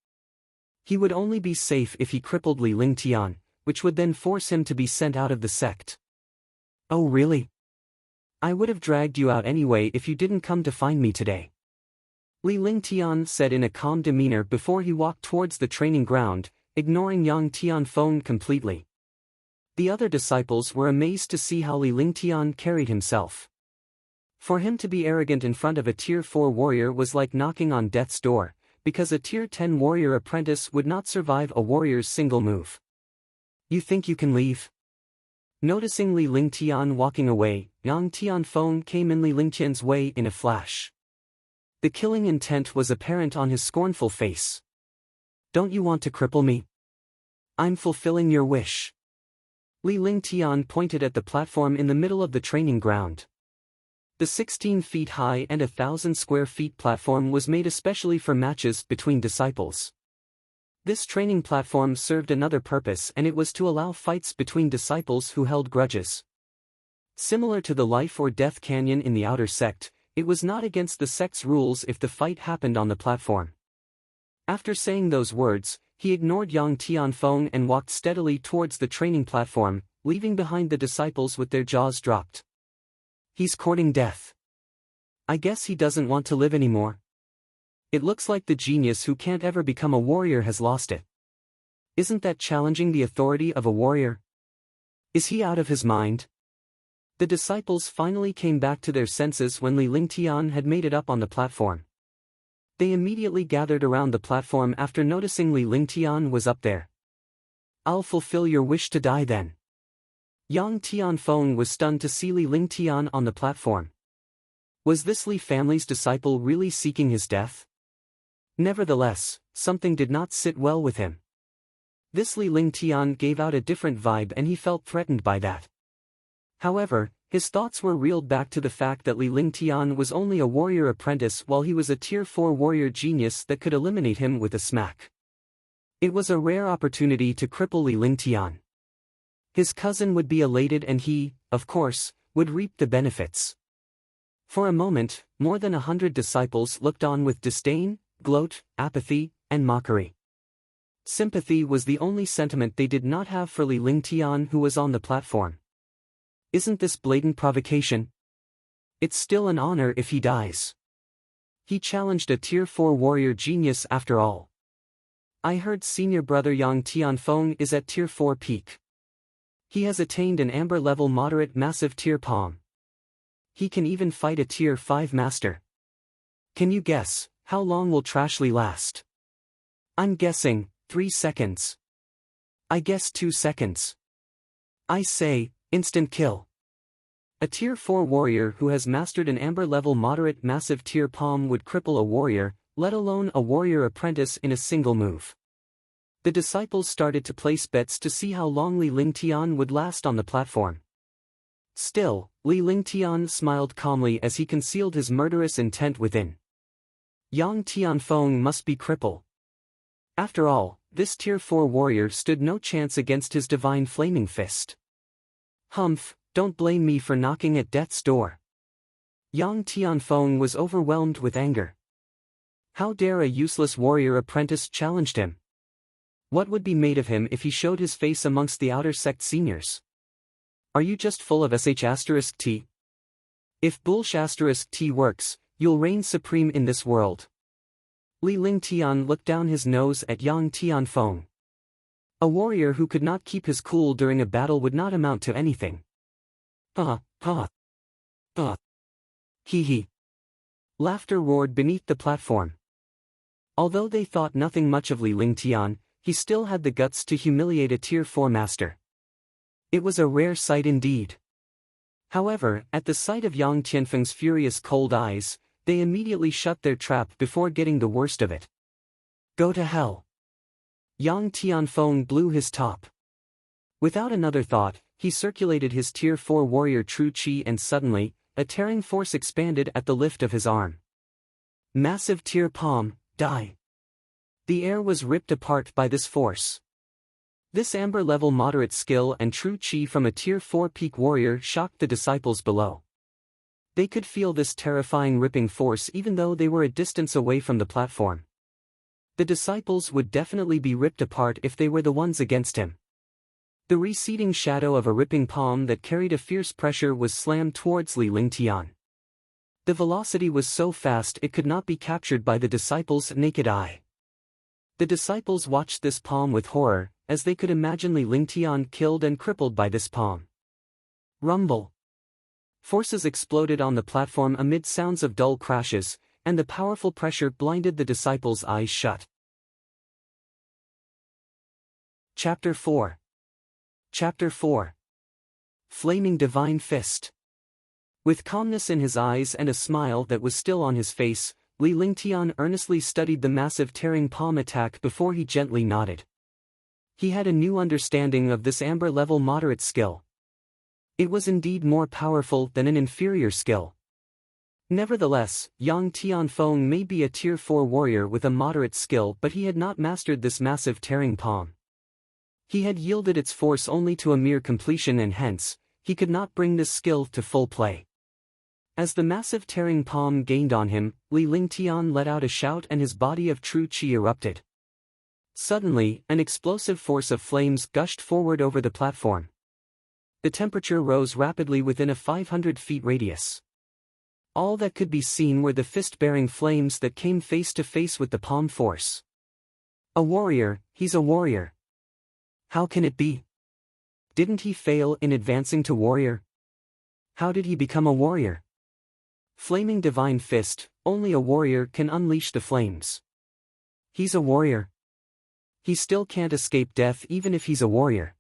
He would only be safe if he crippled Li Lingtian, which would then force him to be sent out of the sect. Oh really? I would have dragged you out anyway if you didn't come to find me today. Li Lingtian said in a calm demeanor before he walked towards the training ground, ignoring Yang Tianfeng completely. The other disciples were amazed to see how Li Lingtian carried himself. For him to be arrogant in front of a Tier 4 warrior was like knocking on death's door, because a Tier 10 warrior apprentice would not survive a warrior's single move. You think you can leave? Noticing Li Lingtian walking away, Yang Tianfeng came in Li Lingtian's way in a flash. The killing intent was apparent on his scornful face. Don't you want to cripple me? I'm fulfilling your wish. Li Lingtian pointed at the platform in the middle of the training ground. The 16 feet high and 1,000 square feet platform was made especially for matches between disciples. This training platform served another purpose, and it was to allow fights between disciples who held grudges. Similar to the life or death canyon in the outer sect, it was not against the sect's rules if the fight happened on the platform. After saying those words, he ignored Yang Tianfeng and walked steadily towards the training platform, leaving behind the disciples with their jaws dropped. He's courting death. I guess he doesn't want to live anymore. It looks like the genius who can't ever become a warrior has lost it. Isn't that challenging the authority of a warrior? Is he out of his mind? The disciples finally came back to their senses when Li Lingtian had made it up on the platform. They immediately gathered around the platform after noticing Li Lingtian was up there. I'll fulfill your wish to die then. Yang Tianfeng was stunned to see Li Lingtian on the platform. Was this Li family's disciple really seeking his death? Nevertheless, something did not sit well with him. This Li Lingtian gave out a different vibe and he felt threatened by that. However, his thoughts were reeled back to the fact that Li Lingtian was only a warrior apprentice while he was a Tier 4 warrior genius that could eliminate him with a smack. It was a rare opportunity to cripple Li Lingtian. His cousin would be elated and he, of course, would reap the benefits. For a moment, more than 100 disciples looked on with disdain, gloat, apathy, and mockery. Sympathy was the only sentiment they did not have for Li Lingtian, who was on the platform. Isn't this blatant provocation? It's still an honor if he dies. He challenged a Tier 4 warrior genius after all. I heard senior brother Yang Tianfeng is at Tier 4 peak. He has attained an amber level moderate massive tier palm. He can even fight a Tier 5 master. Can you guess, how long will Trashly last? I'm guessing, 3 seconds. I guess 2 seconds. I say, instant kill. A Tier 4 warrior who has mastered an amber level moderate massive tier palm would cripple a warrior, let alone a warrior apprentice, in a single move. The disciples started to place bets to see how long Li Lingtian would last on the platform. Still, Li Lingtian smiled calmly as he concealed his murderous intent within. Yang Tianfeng must be crippled. After all, this Tier 4 warrior stood no chance against his divine flaming fist. Humph, don't blame me for knocking at death's door. Yang Tianfeng was overwhelmed with anger. How dare a useless warrior apprentice challenge him? What would be made of him if he showed his face amongst the outer sect seniors? Are you just full of sh*t? If bullsh*t works, you'll reign supreme in this world. Li Lingtian looked down his nose at Yang Tianfeng. A warrior who could not keep his cool during a battle would not amount to anything. Hee hee. Laughter roared beneath the platform. Although they thought nothing much of Li Lingtian, he still had the guts to humiliate a Tier 4 master. It was a rare sight indeed. However, at the sight of Yang Tianfeng's furious cold eyes, they immediately shut their trap before getting the worst of it. Go to hell. Yang Tianfeng blew his top. Without another thought, he circulated his Tier 4 warrior true chi and suddenly, a tearing force expanded at the lift of his arm. Massive tier palm, Die. The air was ripped apart by this force. This amber-level moderate skill and true chi from a Tier 4 peak warrior shocked the disciples below. They could feel this terrifying ripping force even though they were a distance away from the platform. The disciples would definitely be ripped apart if they were the ones against him. The receding shadow of a ripping palm that carried a fierce pressure was slammed towards Li Lingtian. The velocity was so fast it could not be captured by the disciples' naked eye. The disciples watched this palm with horror, as they could imagine Li Lingtian killed and crippled by this palm. Rumble. Forces exploded on the platform amid sounds of dull crashes, and the powerful pressure blinded the disciples' eyes shut. Chapter 4. Chapter 4. Flaming Divine Fist. With calmness in his eyes and a smile that was still on his face, Li Lingtian earnestly studied the massive tearing palm attack before he gently nodded. He had a new understanding of this amber-level moderate skill. It was indeed more powerful than an inferior skill. Nevertheless, Yang Tianfeng may be a Tier 4 warrior with a moderate skill, but he had not mastered this massive tearing palm. He had yielded its force only to a mere completion, and hence, he could not bring this skill to full play. As the massive tearing palm gained on him, Li Lingtian let out a shout and his body of true qi erupted. Suddenly, an explosive force of flames gushed forward over the platform. The temperature rose rapidly within a 500 feet radius. All that could be seen were the fist-bearing flames that came face to face with the palm force. A warrior, he's a warrior. How can it be? Didn't he fail in advancing to warrior? How did he become a warrior? Flaming Divine Fist, only a warrior can unleash the flames. He's a warrior. He still can't escape death even if he's a warrior.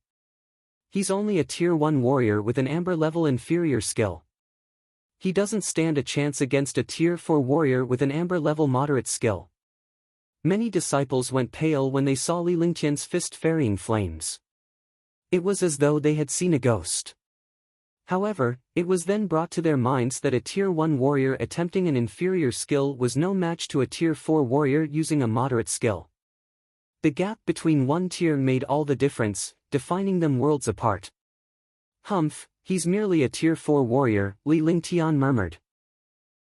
He's only a Tier 1 warrior with an amber-level inferior skill. He doesn't stand a chance against a Tier 4 warrior with an amber-level moderate skill. Many disciples went pale when they saw Li Lingtian's fist ferrying flames. It was as though they had seen a ghost. However, it was then brought to their minds that a Tier 1 warrior attempting an inferior skill was no match to a Tier 4 warrior using a moderate skill. The gap between one tier made all the difference, defining them worlds apart. Humph, he's merely a Tier 4 warrior, Li Lingtian murmured.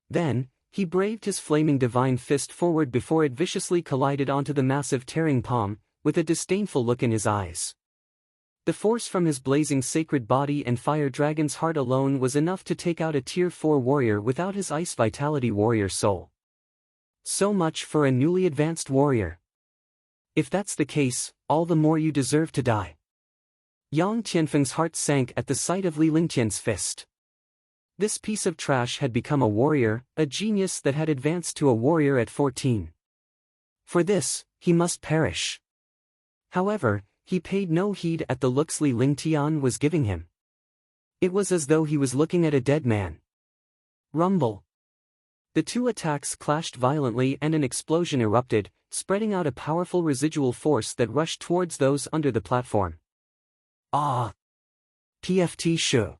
Then, he braved his flaming divine fist forward before it viciously collided onto the massive tearing palm, with a disdainful look in his eyes. The force from his blazing sacred body and fire dragon's heart alone was enough to take out a Tier 4 warrior without his ice vitality warrior soul. So much for a newly advanced warrior. If that's the case, all the more you deserve to die. Yang Tianfeng's heart sank at the sight of Li Lingtian's fist. This piece of trash had become a warrior, a genius that had advanced to a warrior at 14. For this, he must perish. However, he paid no heed at the looks Li Lingtian was giving him. It was as though he was looking at a dead man. Rumble. The two attacks clashed violently and an explosion erupted, spreading out a powerful residual force that rushed towards those under the platform. Ah! PFT Shu.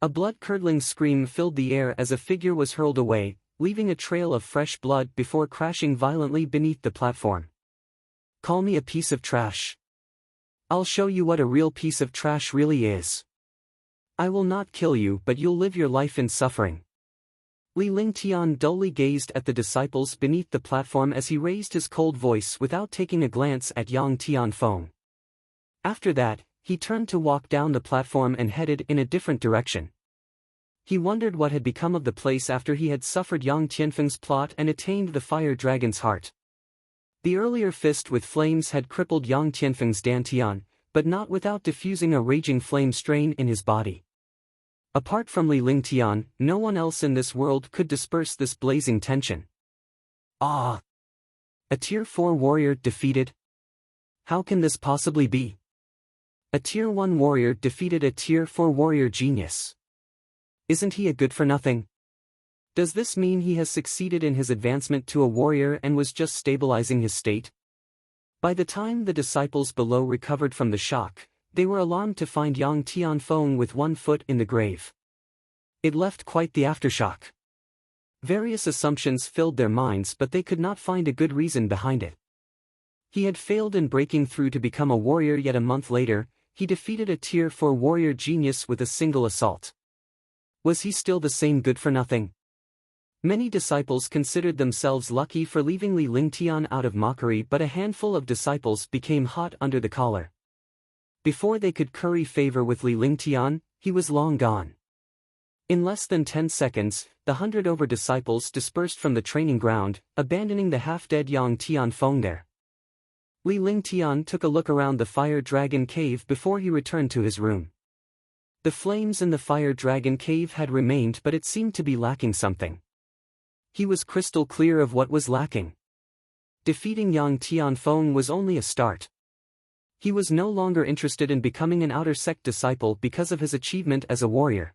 A blood-curdling scream filled the air as a figure was hurled away, leaving a trail of fresh blood before crashing violently beneath the platform. Call me a piece of trash. I'll show you what a real piece of trash really is. I will not kill you, but you'll live your life in suffering. Li Lingtian dully gazed at the disciples beneath the platform as he raised his cold voice without taking a glance at Yang Tianfeng. After that, he turned to walk down the platform and headed in a different direction. He wondered what had become of the place after he had suffered Yang Tianfeng's plot and attained the fire dragon's heart. The earlier fist with flames had crippled Yang Tianfeng's dantian, but not without diffusing a raging flame strain in his body. Apart from Li Lingtian, no one else in this world could disperse this blazing tension. Ah! A Tier 4 warrior defeated? How can this possibly be? A Tier 1 warrior defeated a Tier 4 warrior genius. Isn't he a good-for-nothing? Does this mean he has succeeded in his advancement to a warrior and was just stabilizing his state? By the time the disciples below recovered from the shock, they were alarmed to find Yang Tianfeng with one foot in the grave. It left quite the aftershock. Various assumptions filled their minds, but they could not find a good reason behind it. He had failed in breaking through to become a warrior, yet a month later, he defeated a tier 4 warrior genius with a single assault. Was he still the same good-for-nothing? Many disciples considered themselves lucky for leaving Li Lingtian out of mockery, but a handful of disciples became hot under the collar. Before they could curry favor with Li Lingtian, he was long gone. In less than 10 seconds, the 100 over disciples dispersed from the training ground, abandoning the half-dead Yang Tianfeng there. Li Lingtian took a look around the fire dragon cave before he returned to his room. The flames in the fire dragon cave had remained, but it seemed to be lacking something. He was crystal clear of what was lacking. Defeating Yang Tianfeng was only a start. He was no longer interested in becoming an outer sect disciple because of his achievement as a warrior.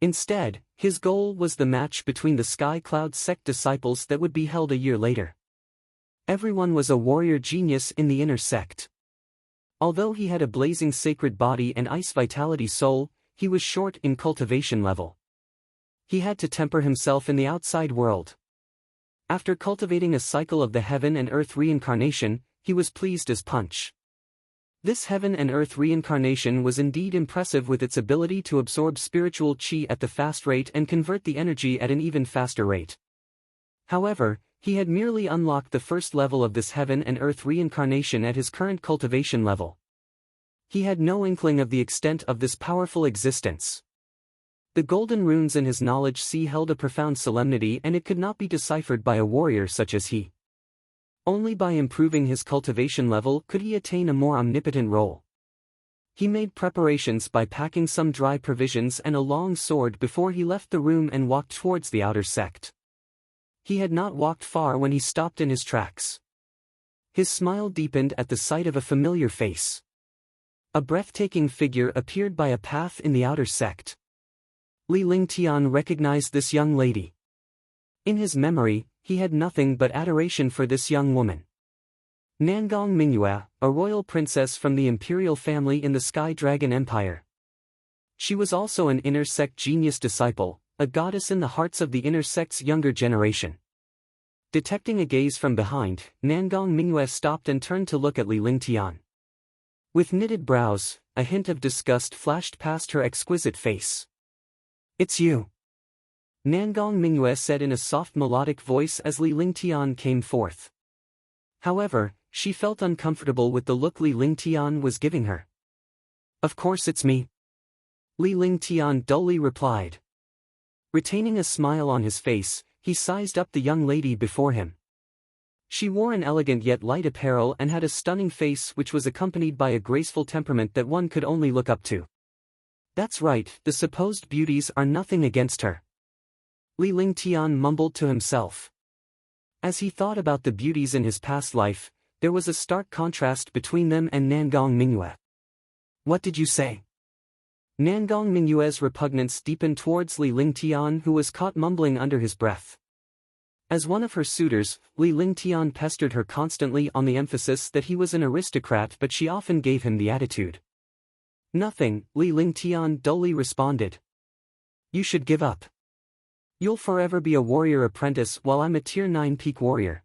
Instead, his goal was the match between the Sky Cloud sect disciples that would be held a year later. Everyone was a warrior genius in the inner sect. Although he had a blazing sacred body and ice vitality soul, he was short in cultivation level. He had to temper himself in the outside world. After cultivating a cycle of the heaven and earth reincarnation, he was pleased as punch. This heaven and earth reincarnation was indeed impressive, with its ability to absorb spiritual chi at the fast rate and convert the energy at an even faster rate. However, he had merely unlocked the first level of this heaven and earth reincarnation at his current cultivation level. He had no inkling of the extent of this powerful existence. The golden runes in his knowledge sea held a profound solemnity, and it could not be deciphered by a warrior such as he. Only by improving his cultivation level could he attain a more omnipotent role. He made preparations by packing some dry provisions and a long sword before he left the room and walked towards the outer sect. He had not walked far when he stopped in his tracks. His smile deepened at the sight of a familiar face. A breathtaking figure appeared by a path in the outer sect. Li Lingtian recognized this young lady. In his memory, he had nothing but adoration for this young woman. Nangong Mingyue, a royal princess from the imperial family in the Sky Dragon Empire. She was also an inner sect genius disciple, a goddess in the hearts of the inner sect's younger generation. Detecting a gaze from behind, Nangong Mingyue stopped and turned to look at Li Lingtian. With knitted brows, a hint of disgust flashed past her exquisite face. "It's you," Nangong Mingyue said in a soft melodic voice as Li Lingtian came forth. However, she felt uncomfortable with the look Li Lingtian was giving her. "Of course it's me," Li Lingtian dully replied. Retaining a smile on his face, he sized up the young lady before him. She wore an elegant yet light apparel and had a stunning face which was accompanied by a graceful temperament that one could only look up to. "That's right, the supposed beauties are nothing against her," Li Lingtian mumbled to himself. As he thought about the beauties in his past life, there was a stark contrast between them and Nangong Mingyue. "What did you say?" Nangong Mingyue's repugnance deepened towards Li Lingtian, who was caught mumbling under his breath. As one of her suitors, Li Lingtian pestered her constantly on the emphasis that he was an aristocrat, but she often gave him the attitude. "Nothing," Li Lingtian dully responded. "You should give up. You'll forever be a warrior apprentice while I'm a tier 9 peak warrior.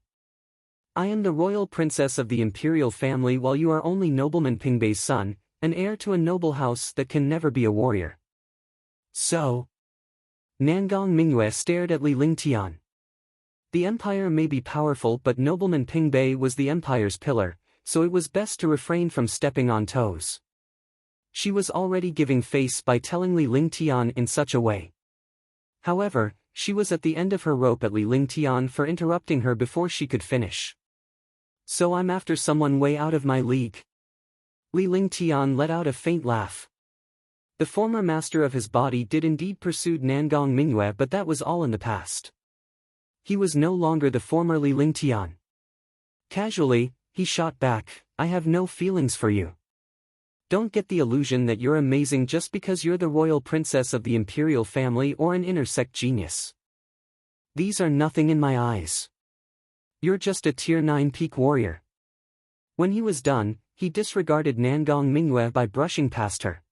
I am the royal princess of the imperial family while you are only nobleman Pingbei's son, an heir to a noble house that can never be a warrior." "So?" Nangong Mingyue stared at Li Lingtian. The empire may be powerful, but nobleman Pingbei was the empire's pillar, so it was best to refrain from stepping on toes. She was already giving face by telling Li Lingtian in such a way. However, she was at the end of her rope at Li Lingtian for interrupting her before she could finish. "So I'm after someone way out of my league." Li Lingtian let out a faint laugh. The former master of his body did indeed pursue Nangong Mingyue, but that was all in the past. He was no longer the former Li Lingtian. Casually, he shot back, "I have no feelings for you. Don't get the illusion that you're amazing just because you're the royal princess of the imperial family or an inner sect genius. These are nothing in my eyes. You're just a tier 9 peak warrior." When he was done, he disregarded Nangong Mingyue by brushing past her.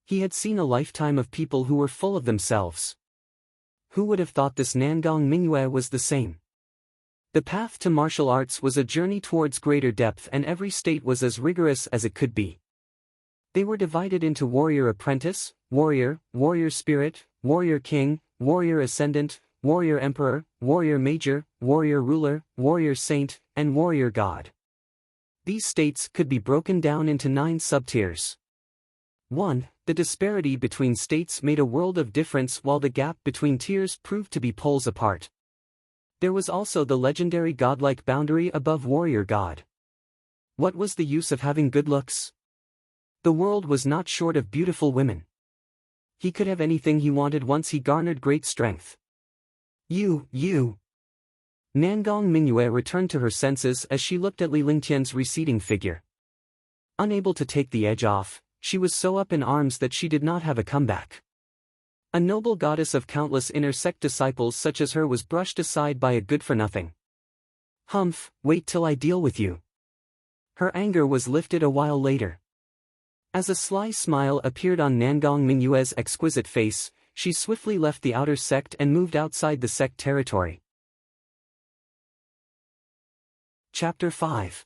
He had seen a lifetime of people who were full of themselves. Who would have thought this Nangong Mingyue was the same? The path to martial arts was a journey towards greater depth, and every state was as rigorous as it could be. They were divided into warrior apprentice, warrior, warrior spirit, warrior king, warrior ascendant, warrior emperor, warrior major, warrior ruler, warrior saint, and warrior god. These states could be broken down into 9 subtiers. 1. The disparity between states made a world of difference, while the gap between tiers proved to be poles apart. There was also the legendary godlike boundary above warrior god. What was the use of having good looks? The world was not short of beautiful women. He could have anything he wanted once he garnered great strength. You. Nangong Mingyue returned to her senses as she looked at Li Lingtian's receding figure. Unable to take the edge off, she was so up in arms that she did not have a comeback. A noble goddess of countless inner sect disciples such as her was brushed aside by a good-for-nothing. Humph, wait till I deal with you. Her anger was lifted a while later. As a sly smile appeared on Nangong Mingyue's exquisite face, she swiftly left the outer sect and moved outside the sect territory. Chapter 5.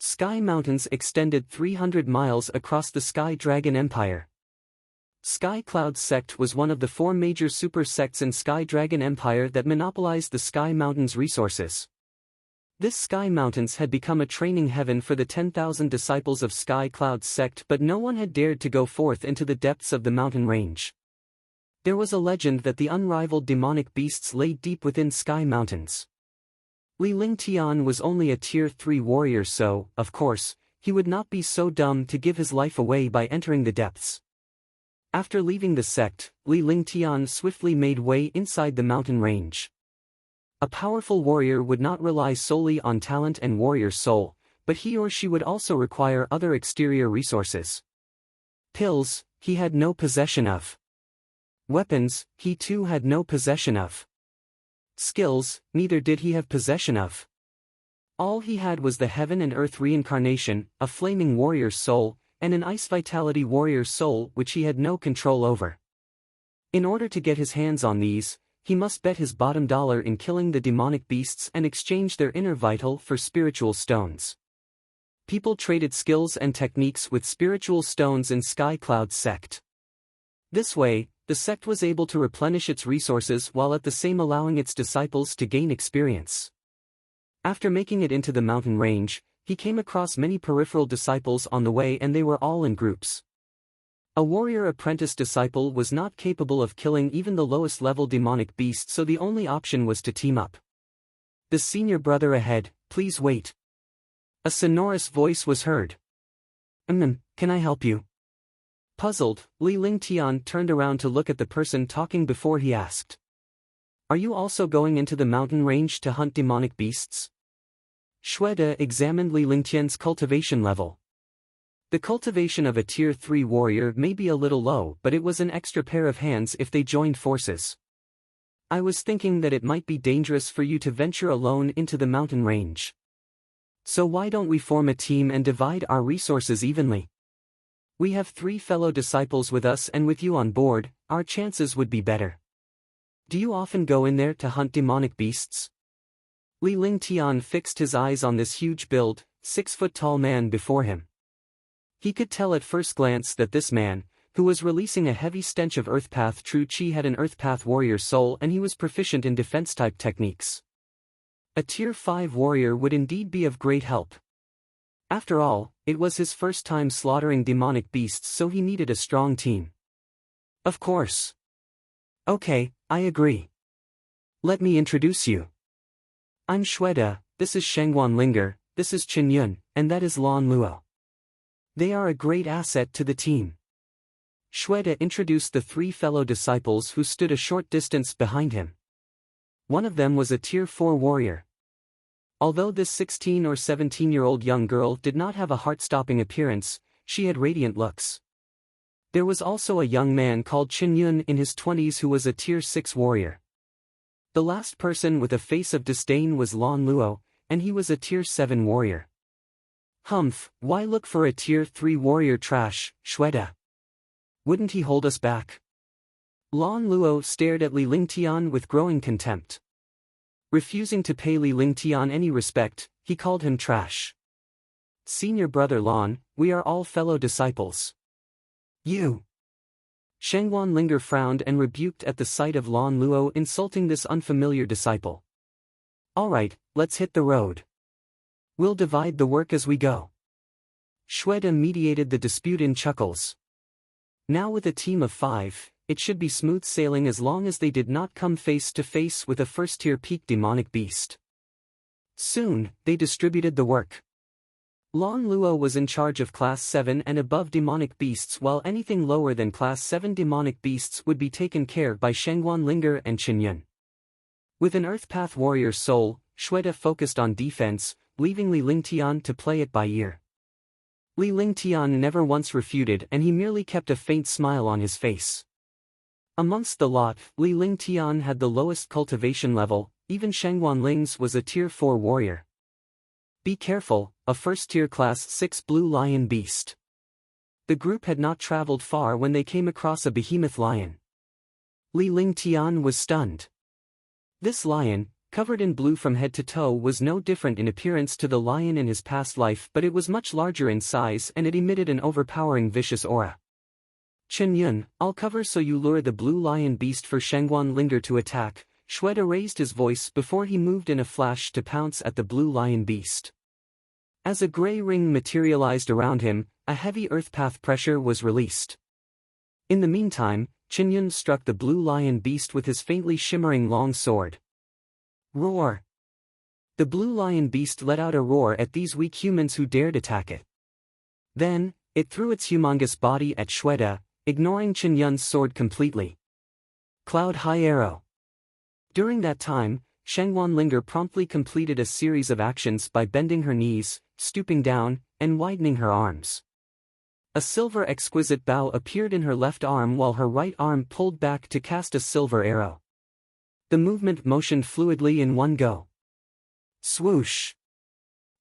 Sky Mountains extended 300 miles across the Sky Dragon Empire. Sky Cloud Sect was one of the 4 major super sects in Sky Dragon Empire that monopolized the Sky Mountains resources. This Sky Mountains had become a training heaven for the 10,000 disciples of Sky Cloud Sect, but no one had dared to go forth into the depths of the mountain range. There was a legend that the unrivaled demonic beasts lay deep within Sky Mountains. Li Lingtian was only a Tier 3 warrior, so, of course, he would not be so dumb to give his life away by entering the depths. After leaving the sect, Li Lingtian swiftly made way inside the mountain range. A powerful warrior would not rely solely on talent and warrior soul, but he or she would also require other exterior resources. Pills, he had no possession of. Weapons, he too had no possession of. Skills, neither did he have possession of. All he had was the heaven and earth reincarnation, a flaming warrior's soul, and an ice vitality warrior's soul which he had no control over. In order to get his hands on these, he must bet his bottom dollar in killing the demonic beasts and exchange their inner vital for spiritual stones. People traded skills and techniques with spiritual stones in Sky Cloud Sect. This way, the sect was able to replenish its resources while at the same allowing its disciples to gain experience. After making it into the mountain range, he came across many peripheral disciples on the way, and they were all in groups. A warrior apprentice disciple was not capable of killing even the lowest level demonic beast, so the only option was to team up. The senior brother ahead, please wait. A sonorous voice was heard. Can I help you? Puzzled, Li Lingtian turned around to look at the person talking before he asked. Are you also going into the mountain range to hunt demonic beasts? Shweta examined Li Lingtian's cultivation level. The cultivation of a Tier 3 warrior may be a little low, but it was an extra pair of hands if they joined forces. I was thinking that it might be dangerous for you to venture alone into the mountain range. So why don't we form a team and divide our resources evenly? We have 3 fellow disciples with us, and with you on board, our chances would be better. Do you often go in there to hunt demonic beasts? Li Lingtian fixed his eyes on this huge-built, 6-foot-tall man before him. He could tell at first glance that this man, who was releasing a heavy stench of Earthpath true chi, had an Earthpath warrior soul, and he was proficient in defense-type techniques. A Tier 5 warrior would indeed be of great help. After all, it was his first time slaughtering demonic beasts, so he needed a strong team. Of course. Okay, I agree. Let me introduce you. I'm Shweta, this is Shengwan Linger, this is Chen Yun, and that is Lan Luo. They are a great asset to the team. Shweta introduced the 3 fellow disciples who stood a short distance behind him. One of them was a Tier 4 warrior. Although this 16 or 17-year-old young girl did not have a heart-stopping appearance, she had radiant looks. There was also a young man called Chen Yun in his 20s who was a Tier 6 warrior. The last person with a face of disdain was Lan Luo, and he was a Tier 7 warrior. Humph, why look for a Tier 3 warrior trash, Shweta? Wouldn't he hold us back? Lan Luo stared at Li Lingtian with growing contempt. Refusing to pay Li Lingtian any respect, he called him trash. Senior brother Lan, we are all fellow disciples. You. Shangwan Linger frowned and rebuked at the sight of Lan Luo insulting this unfamiliar disciple. Alright, let's hit the road. We'll divide the work as we go. Shweta mediated the dispute in chuckles. Now with a team of 5, it should be smooth sailing as long as they did not come face to face with a first-tier peak demonic beast. Soon, they distributed the work. Lan Luo was in charge of Class 7 and above demonic beasts, while anything lower than Class 7 demonic beasts would be taken care of by Shangwan Linger and Qinyun. With an Earth Path warrior soul, Shweta focused on defense, leaving Li Lingtian to play it by ear. Li Lingtian never once refuted, and he merely kept a faint smile on his face. Amongst the lot, Li Lingtian had the lowest cultivation level, even Shangwan Ling's was a Tier 4 warrior. Be careful, a first-tier Class 6 blue lion beast. The group had not traveled far when they came across a behemoth lion. Li Lingtian was stunned. This lion, covered in blue from head to toe, was no different in appearance to the lion in his past life, but it was much larger in size and it emitted an overpowering vicious aura. Qinyun, I'll cover so you lure the blue lion beast for Shangwan Linger to attack. Shweta raised his voice before he moved in a flash to pounce at the blue lion beast. As a grey ring materialized around him, a heavy earth path pressure was released. In the meantime, Qinyun struck the blue lion beast with his faintly shimmering long sword. Roar! The blue lion beast let out a roar at these weak humans who dared attack it. Then, it threw its humongous body at Shweta, ignoring Qinyun's sword completely. Cloud High Arrow. During that time, Shangwan Linger promptly completed a series of actions by bending her knees, stooping down, and widening her arms. A silver exquisite bow appeared in her left arm while her right arm pulled back to cast a silver arrow. The movement motioned fluidly in one go. Swoosh!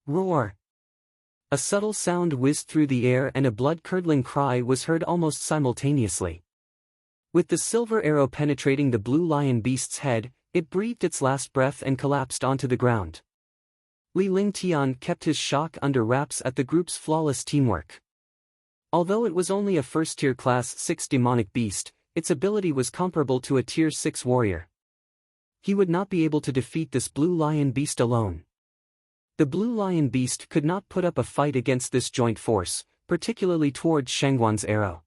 Roar! A subtle sound whizzed through the air and a blood-curdling cry was heard almost simultaneously. With the silver arrow penetrating the blue lion beast's head, it breathed its last breath and collapsed onto the ground. Li Lingtian kept his shock under wraps at the group's flawless teamwork. Although it was only a first-tier Class 6 demonic beast, its ability was comparable to a Tier 6 warrior. He would not be able to defeat this blue lion beast alone. The blue lion beast could not put up a fight against this joint force, particularly towards Shangwan's arrow.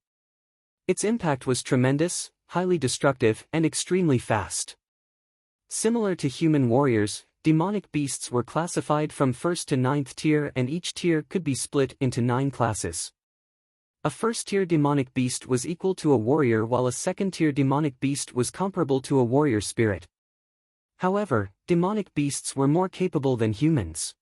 Its impact was tremendous, highly destructive, and extremely fast. Similar to human warriors, demonic beasts were classified from 1st to 9th tier, and each tier could be split into 9 classes. A first-tier demonic beast was equal to a warrior, while a second-tier demonic beast was comparable to a warrior spirit. However, demonic beasts were more capable than humans.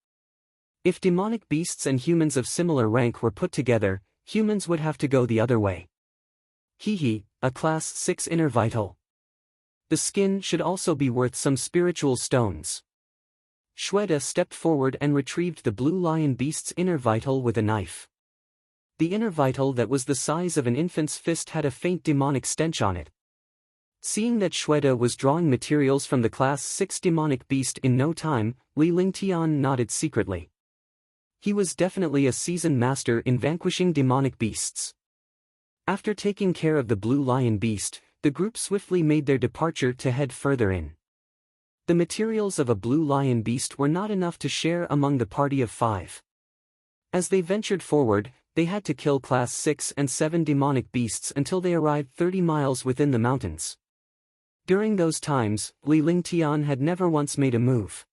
If demonic beasts and humans of similar rank were put together, humans would have to go the other way. Hehe, a Class 6 inner vital. The skin should also be worth some spiritual stones. Shweta stepped forward and retrieved the blue lion beast's inner vital with a knife. The inner vital that was the size of an infant's fist had a faint demonic stench on it. Seeing that Shweta was drawing materials from the Class 6 demonic beast in no time, Li Lingtian nodded secretly. He was definitely a seasoned master in vanquishing demonic beasts. After taking care of the blue lion beast, the group swiftly made their departure to head further in. The materials of a blue lion beast were not enough to share among the party of 5. As they ventured forward, they had to kill Class 6 and 7 demonic beasts until they arrived 30 miles within the mountains. During those times, Li Lingtian had never once made a move.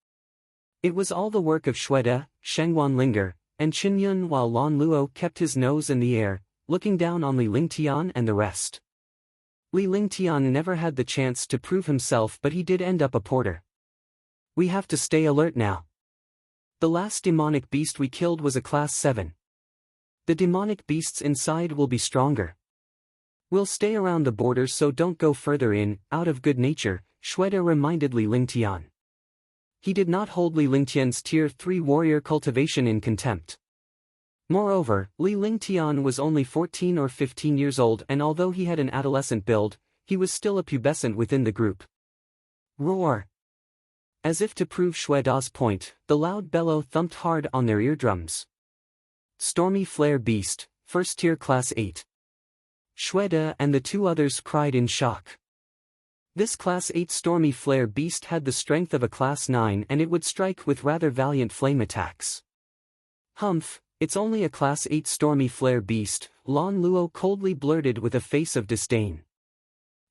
It was all the work of Shweta, Shangwan Linger, and Qinyun, while Lan Luo kept his nose in the air, looking down on Li Lingtian and the rest. Li Lingtian never had the chance to prove himself, but he did end up a porter. We have to stay alert now. The last demonic beast we killed was a Class 7. The demonic beasts inside will be stronger. We'll stay around the borders, so don't go further in. Out of good nature, Shweta reminded Li Lingtian. He did not hold Li Lingtian's Tier 3 warrior cultivation in contempt. Moreover, Li Lingtian was only 14 or 15 years old, and although he had an adolescent build, he was still a pubescent within the group. Roar! As if to prove Shueda's point, the loud bellow thumped hard on their eardrums. Stormy Flare Beast, First Tier Class 8. Shueda and the two others cried in shock. This Class 8 Stormy Flare Beast had the strength of a Class 9 and it would strike with rather valiant flame attacks. Humph, it's only a Class 8 Stormy Flare Beast, Lan Luo coldly blurted with a face of disdain.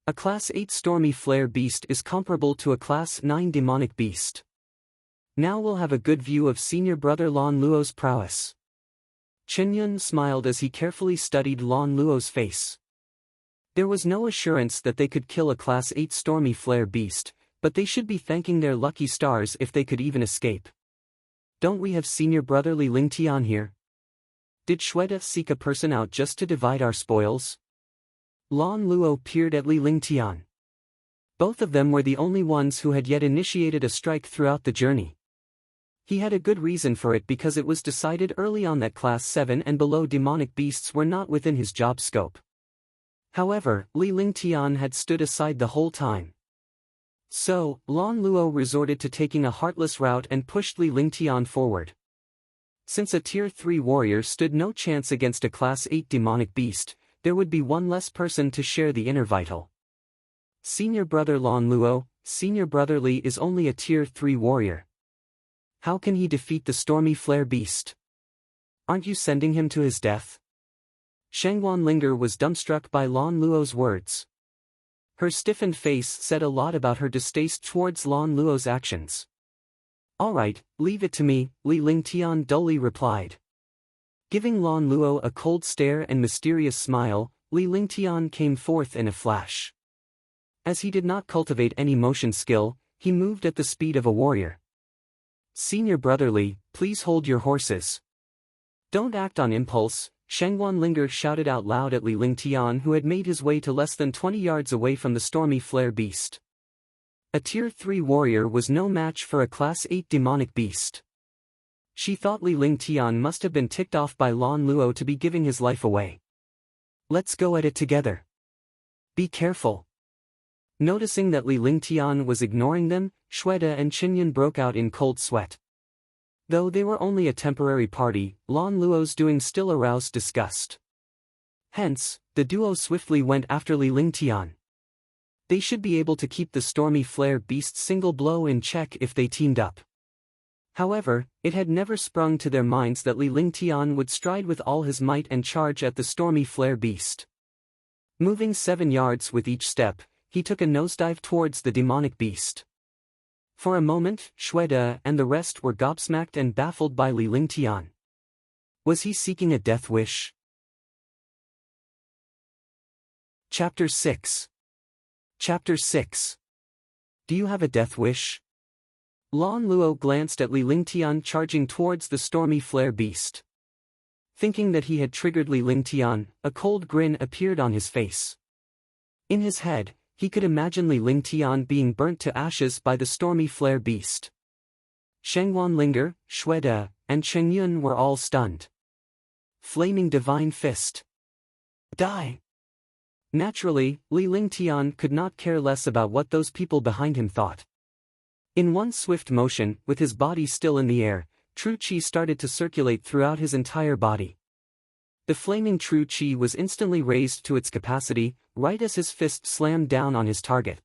A Class 8 Stormy Flare Beast is comparable to a Class 9 Demonic Beast. Now we'll have a good view of senior brother Lan Luo's prowess. Chen smiled as he carefully studied Lan Luo's face. There was no assurance that they could kill a Class 8 Stormy Flare Beast, but they should be thanking their lucky stars if they could even escape. Don't we have senior brother Li Lingtian here? Did Shueda seek a person out just to divide our spoils? Lan Luo peered at Li Lingtian. Both of them were the only ones who had yet initiated a strike throughout the journey. He had a good reason for it because it was decided early on that Class 7 and below demonic beasts were not within his job scope. However, Li Lingtian had stood aside the whole time. So, Lan Luo resorted to taking a heartless route and pushed Li Lingtian forward. Since a Tier 3 warrior stood no chance against a Class 8 demonic beast, there would be one less person to share the inner vital. Senior brother Lan Luo, senior brother Li is only a Tier 3 warrior. How can he defeat the Stormy Flare Beast? Aren't you sending him to his death? Shangwan Linger was dumbstruck by Lan Luo's words. Her stiffened face said a lot about her distaste towards Lan Luo's actions. All right, leave it to me, Li Lingtian dully replied. Giving Lan Luo a cold stare and mysterious smile, Li Lingtian came forth in a flash. As he did not cultivate any motion skill, he moved at the speed of a warrior. Senior brother Li, please hold your horses. Don't act on impulse, Shangwan Linger shouted out loud at Li Lingtian, who had made his way to less than 20 yards away from the Stormy Flare Beast. A Tier 3 warrior was no match for a Class 8 demonic beast. She thought Li Lingtian must have been ticked off by Lan Luo to be giving his life away. Let's go at it together. Be careful. Noticing that Li Lingtian was ignoring them, Shueda and Qinyan broke out in cold sweat. Though they were only a temporary party, Lan Luo's doing still aroused disgust. Hence, the duo swiftly went after Li Lingtian. They should be able to keep the Stormy Flare Beast's single blow in check if they teamed up. However, it had never sprung to their minds that Li Lingtian would stride with all his might and charge at the Stormy Flare Beast. Moving 7 yards with each step, he took a nosedive towards the demonic beast. For a moment, Shueda and the rest were gobsmacked and baffled by Li Lingtian. Was he seeking a death wish? Chapter 6. Chapter 6. Do you have a death wish? Lan Luo glanced at Li Lingtian charging towards the Stormy Flare Beast. Thinking that he had triggered Li Lingtian, a cold grin appeared on his face. In his head, he could imagine Li Lingtian being burnt to ashes by the Stormy Flare Beast. Shangwan Linger, Shueda, and Chengyun were all stunned. Flaming Divine Fist. Die! Naturally, Li Lingtian could not care less about what those people behind him thought. In one swift motion, with his body still in the air, true qi started to circulate throughout his entire body. The flaming true qi was instantly raised to its capacity, right as his fist slammed down on his target.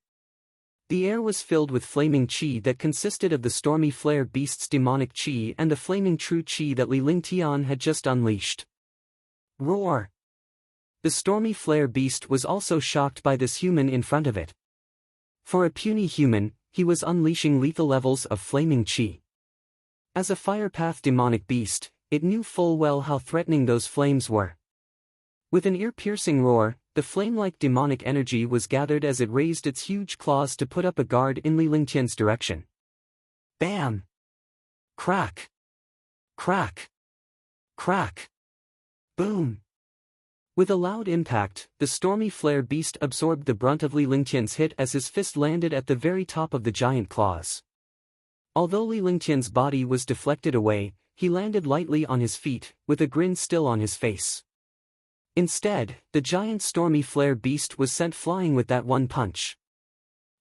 The air was filled with flaming qi that consisted of the Stormy Flare Beast's demonic qi and the flaming true qi that Li Lingtian had just unleashed. Roar! The Stormy Flare Beast was also shocked by this human in front of it. For a puny human, he was unleashing lethal levels of flaming qi. As a firepath demonic beast, it knew full well how threatening those flames were. With an ear-piercing roar, the flame-like demonic energy was gathered as it raised its huge claws to put up a guard in Li Lingtian's direction. Bam! Crack! Crack! Crack! Boom! With a loud impact, the Stormy Flare Beast absorbed the brunt of Li Lingtian's hit as his fist landed at the very top of the giant claws. Although Li Lingtian's body was deflected away, he landed lightly on his feet, with a grin still on his face. Instead, the giant stormy flare beast was sent flying with that one punch.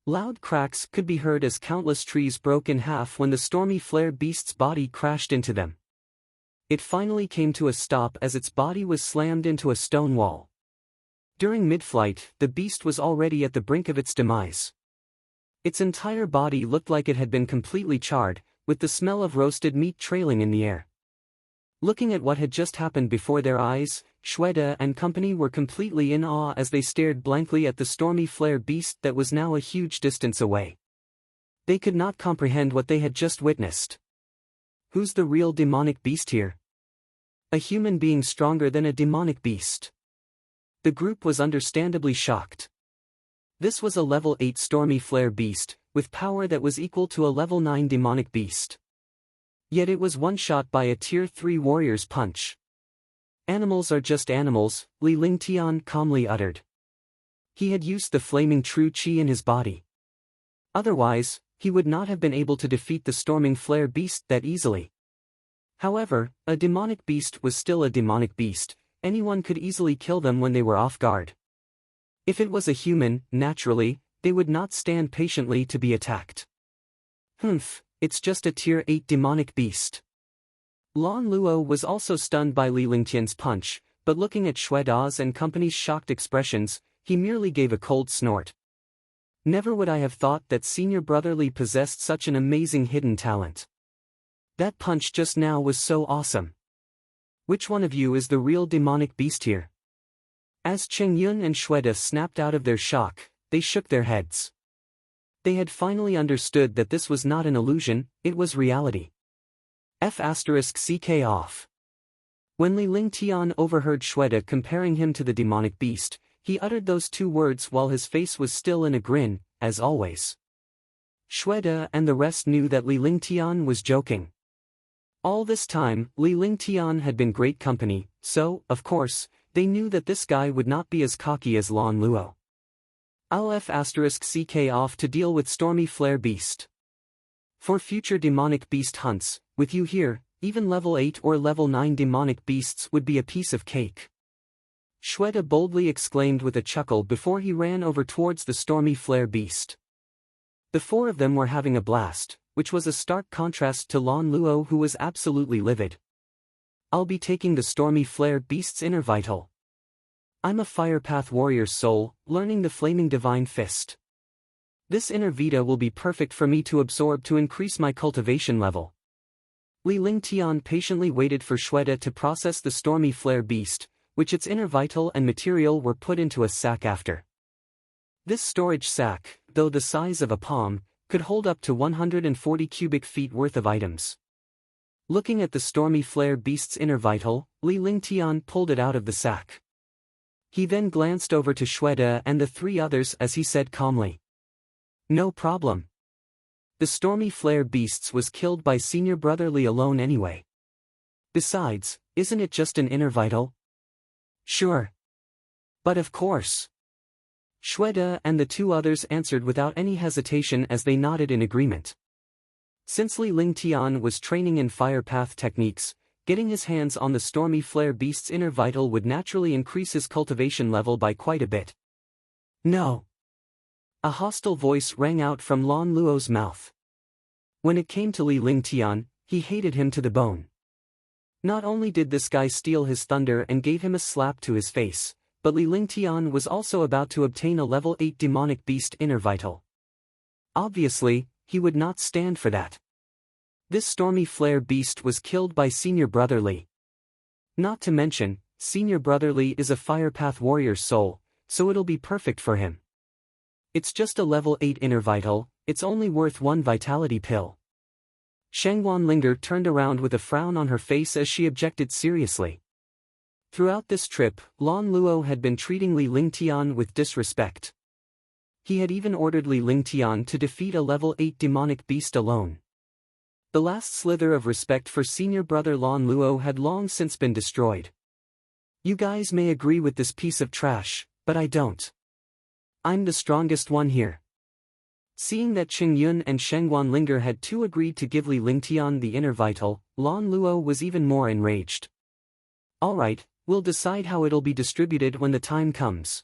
Loud cracks could be heard as countless trees broke in half when the stormy flare beast's body crashed into them. It finally came to a stop as its body was slammed into a stone wall. During mid-flight, the beast was already at the brink of its demise. Its entire body looked like it had been completely charred, with the smell of roasted meat trailing in the air. Looking at what had just happened before their eyes, Shweta and company were completely in awe as they stared blankly at the stormy flare beast that was now a huge distance away. They could not comprehend what they had just witnessed. Who's the real demonic beast here? A human being stronger than a demonic beast. The group was understandably shocked. This was a level 8 stormy flare beast, with power that was equal to a level 9 demonic beast. Yet it was one-shot by a tier 3 warrior's punch. Animals are just animals, Li Lingtian calmly uttered. He had used the flaming true qi in his body. Otherwise, he would not have been able to defeat the storming flare beast that easily. However, a demonic beast was still a demonic beast. Anyone could easily kill them when they were off guard. If it was a human, naturally, they would not stand patiently to be attacked. It's just a tier 8 demonic beast. Lan Luo was also stunned by Li Lingtian's punch, but looking at Shweda's and company's shocked expressions, he merely gave a cold snort. Never would I have thought that senior brother Li possessed such an amazing hidden talent. That punch just now was so awesome. Which one of you is the real demonic beast here? As Cheng Yun and Shweta snapped out of their shock, they shook their heads. They had finally understood that this was not an illusion, it was reality. F***ck off. When Li Lingtian overheard Shweta comparing him to the demonic beast, he uttered those two words while his face was still in a grin, as always. Shweta and the rest knew that Li Lingtian was joking. All this time, Li Lingtian had been great company, so, of course, they knew that this guy would not be as cocky as Lan Luo. I'll F***ck off to deal with Stormy Flare Beast. For future demonic beast hunts, with you here, even level 8 or level 9 demonic beasts would be a piece of cake. Shweta boldly exclaimed with a chuckle before he ran over towards the Stormy Flare Beast. The four of them were having a blast, which was a stark contrast to Lan Luo, who was absolutely livid. I'll be taking the Stormy Flare Beast's inner vital. I'm a Fire Path warrior's soul, learning the Flaming Divine Fist. This inner Vita will be perfect for me to absorb to increase my cultivation level. Li Lingtian patiently waited for Shweta to process the Stormy Flare Beast, which its inner vital and material were put into a sack after. This storage sack, though the size of a palm, could hold up to 140 cubic feet worth of items. Looking at the Stormy Flare Beast's inner vital, Li Lingtian pulled it out of the sack. He then glanced over to Shweta and the three others as he said calmly. No problem. The Stormy Flare Beasts was killed by senior brother Li alone anyway. Besides, isn't it just an inner vital? Sure. But of course. Shweta and the two others answered without any hesitation as they nodded in agreement. Since Li Lingtian was training in fire path techniques, getting his hands on the Stormy Flare Beast's inner vital would naturally increase his cultivation level by quite a bit. No. A hostile voice rang out from Lan Luo's mouth. When it came to Li Lingtian, he hated him to the bone. Not only did this guy steal his thunder and gave him a slap to his face, but Li Lingtian was also about to obtain a level 8 demonic beast inner vital. Obviously, he would not stand for that. This Stormy Flare Beast was killed by senior brother Li. Not to mention, senior brother Li is a Fire Path warrior's soul, so it'll be perfect for him. It's just a level 8 inner vital, it's only worth one vitality pill. Shangwan Linger turned around with a frown on her face as she objected seriously. Throughout this trip, Lan Luo had been treating Li Lingtian with disrespect. He had even ordered Li Lingtian to defeat a level 8 demonic beast alone. The last slither of respect for senior brother Lan Luo had long since been destroyed. You guys may agree with this piece of trash, but I don't. I'm the strongest one here. Seeing that Cheng Yun and Shangwan Linger had too agreed to give Li Lingtian the inner vital, Lan Luo was even more enraged. Alright, We'll decide how it'll be distributed when the time comes.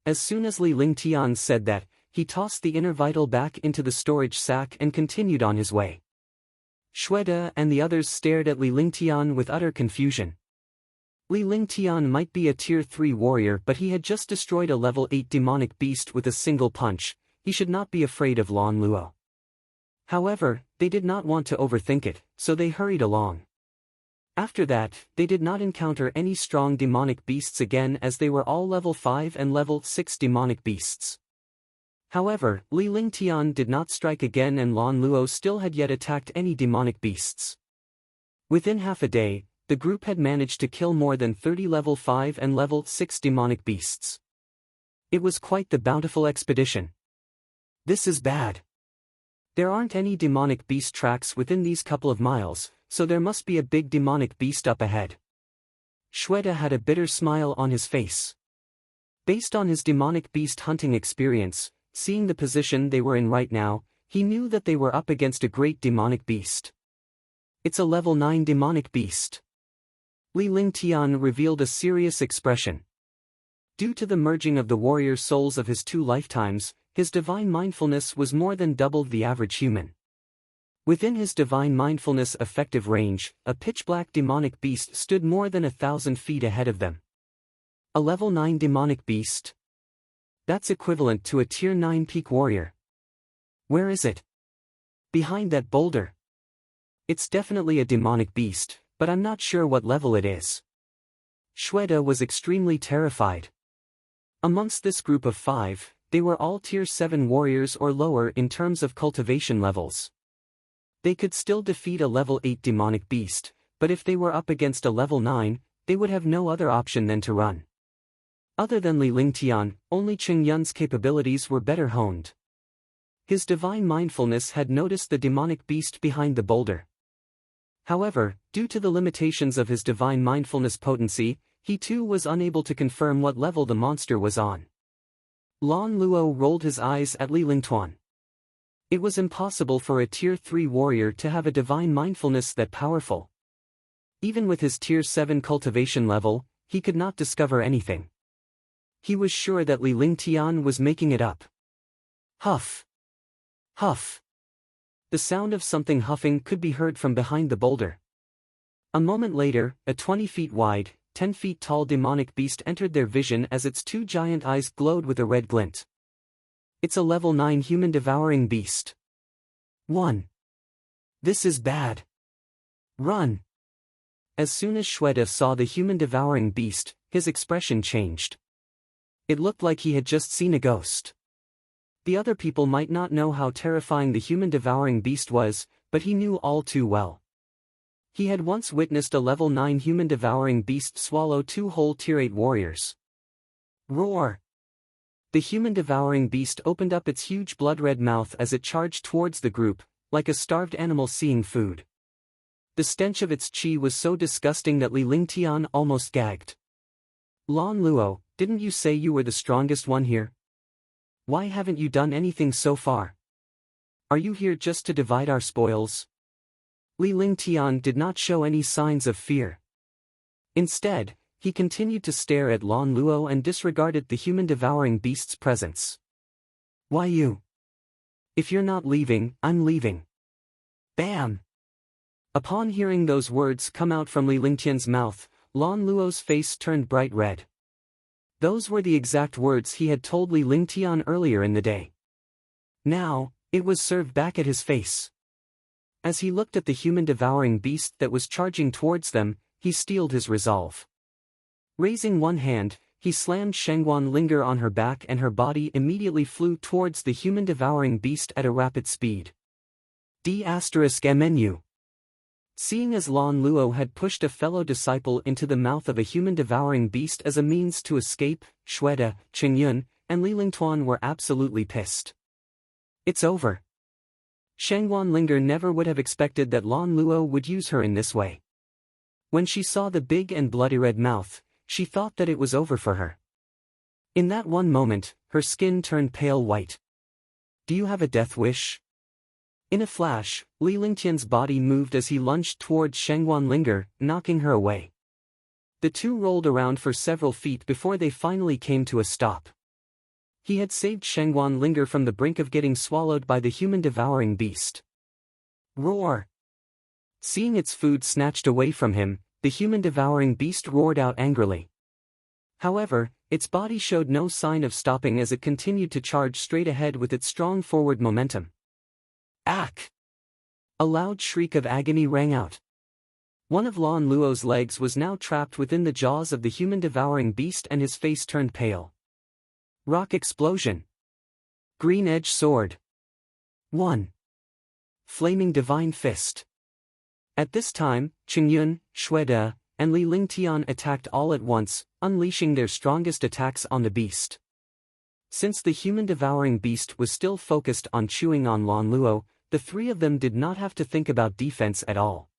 As soon as Li Lingtian said that, he tossed the inner vital back into the storage sack and continued on his way. Shweta and the others stared at Li Lingtian with utter confusion. Li Lingtian might be a tier 3 warrior, but he had just destroyed a level 8 demonic beast with a single punch. He should not be afraid of Lan Luo. However, they did not want to overthink it, so they hurried along. After that, they did not encounter any strong demonic beasts again, as they were all level 5 and level 6 demonic beasts. However, Li Lingtian did not strike again, and Lan Luo still had yet attacked any demonic beasts. Within half a day, the group had managed to kill more than 30 level 5 and level 6 demonic beasts. It was quite the bountiful expedition. This is bad. There aren't any demonic beast tracks within these couple of miles, so there must be a big demonic beast up ahead. Shweta had a bitter smile on his face. Based on his demonic beast hunting experience, seeing the position they were in right now, he knew that they were up against a great demonic beast. It's a level 9 demonic beast. Li Lingtian revealed a serious expression. Due to the merging of the warrior souls of his 2 lifetimes, his divine mindfulness was more than double the average human. Within his divine mindfulness effective range, a pitch-black demonic beast stood more than 1,000 feet ahead of them. A level 9 demonic beast? That's equivalent to a tier 9 peak warrior. Where is it? Behind that boulder. It's definitely a demonic beast, but I'm not sure what level it is. Shweta was extremely terrified. Amongst this group of 5, they were all tier 7 warriors or lower in terms of cultivation levels. They could still defeat a level 8 demonic beast, but if they were up against a level 9, they would have no other option than to run. Other than Li Lingtian, only Qingyun's capabilities were better honed. His divine mindfulness had noticed the demonic beast behind the boulder. However, due to the limitations of his divine mindfulness potency, he too was unable to confirm what level the monster was on. Lan Luo rolled his eyes at Li Lingtuan. It was impossible for a tier 3 warrior to have a divine mindfulness that powerful. Even with his tier 7 cultivation level, he could not discover anything. He was sure that Li Lingtian was making it up. Huff! Huff! The sound of something huffing could be heard from behind the boulder. A moment later, a 20 feet wide, 10 feet tall demonic beast entered their vision as its 2 giant eyes glowed with a red glint. It's a level 9 human devouring beast. 1. This is bad. Run! As soon as Shweta saw the human devouring beast, his expression changed. It looked like he had just seen a ghost. The other people might not know how terrifying the human devouring beast was, but he knew all too well. He had once witnessed a level 9 human devouring beast swallow 2 whole tier 8 warriors. Roar! The human devouring beast opened up its huge blood-red mouth as it charged towards the group, like a starved animal seeing food. The stench of its qi was so disgusting that Li Lingtian almost gagged. Lan Luo, didn't you say you were the strongest one here? Why haven't you done anything so far? Are you here just to divide our spoils? Li Lingtian did not show any signs of fear. Instead, he continued to stare at Lan Luo and disregarded the human devouring beast's presence. Why you? If you're not leaving, I'm leaving. Bam! Upon hearing those words come out from Li Lingtian's mouth, Lan Luo's face turned bright red. Those were the exact words he had told Li Lingtian earlier in the day. Now, it was served back at his face. As he looked at the human devouring beast that was charging towards them, he steeled his resolve. Raising one hand, he slammed Shengguan Linger on her back and her body immediately flew towards the human devouring beast at a rapid speed. D*MNU. Seeing as Lan Luo had pushed a fellow disciple into the mouth of a human devouring beast as a means to escape, Shweta, Qingyun, and Li Lingtuan were absolutely pissed. It's over. Shengguan Linger never would have expected that Lan Luo would use her in this way. When she saw the big and bloody red mouth, she thought that it was over for her. In that one moment, her skin turned pale white. Do you have a death wish? In a flash, Li Lingtian's body moved as he lunged towards Shengguan Linger, knocking her away. The two rolled around for several feet before they finally came to a stop. He had saved Shengguan Linger from the brink of getting swallowed by the human-devouring beast. Roar! Seeing its food snatched away from him, the human-devouring beast roared out angrily. However, its body showed no sign of stopping as it continued to charge straight ahead with its strong forward momentum. Ack! A loud shriek of agony rang out. One of Lan Luo's legs was now trapped within the jaws of the human-devouring beast and his face turned pale. Rock explosion. Green Edge Sword. 1. Flaming Divine Fist. At this time, Qingyun, Xuede, and Li Lingtian attacked all at once, unleashing their strongest attacks on the beast. Since the human-devouring beast was still focused on chewing on Lan Luo, the three of them did not have to think about defense at all.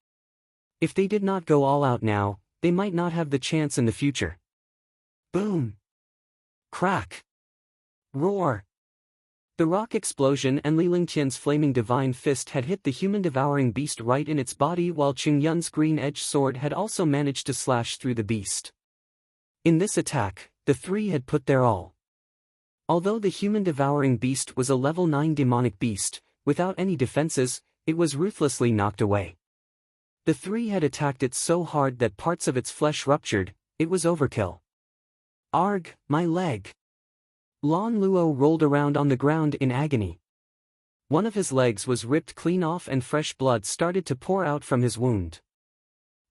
If they did not go all out now, they might not have the chance in the future. Boom! Crack! Roar! The rock explosion and Li Lingtian's flaming divine fist had hit the human-devouring beast right in its body, while Qingyun's green-edged sword had also managed to slash through the beast. In this attack, the three had put their all. Although the human-devouring beast was a level 9 demonic beast, without any defenses, it was ruthlessly knocked away. The three had attacked it so hard that parts of its flesh ruptured. It was overkill. Arg, my leg! Lan Luo rolled around on the ground in agony. One of his legs was ripped clean off and fresh blood started to pour out from his wound.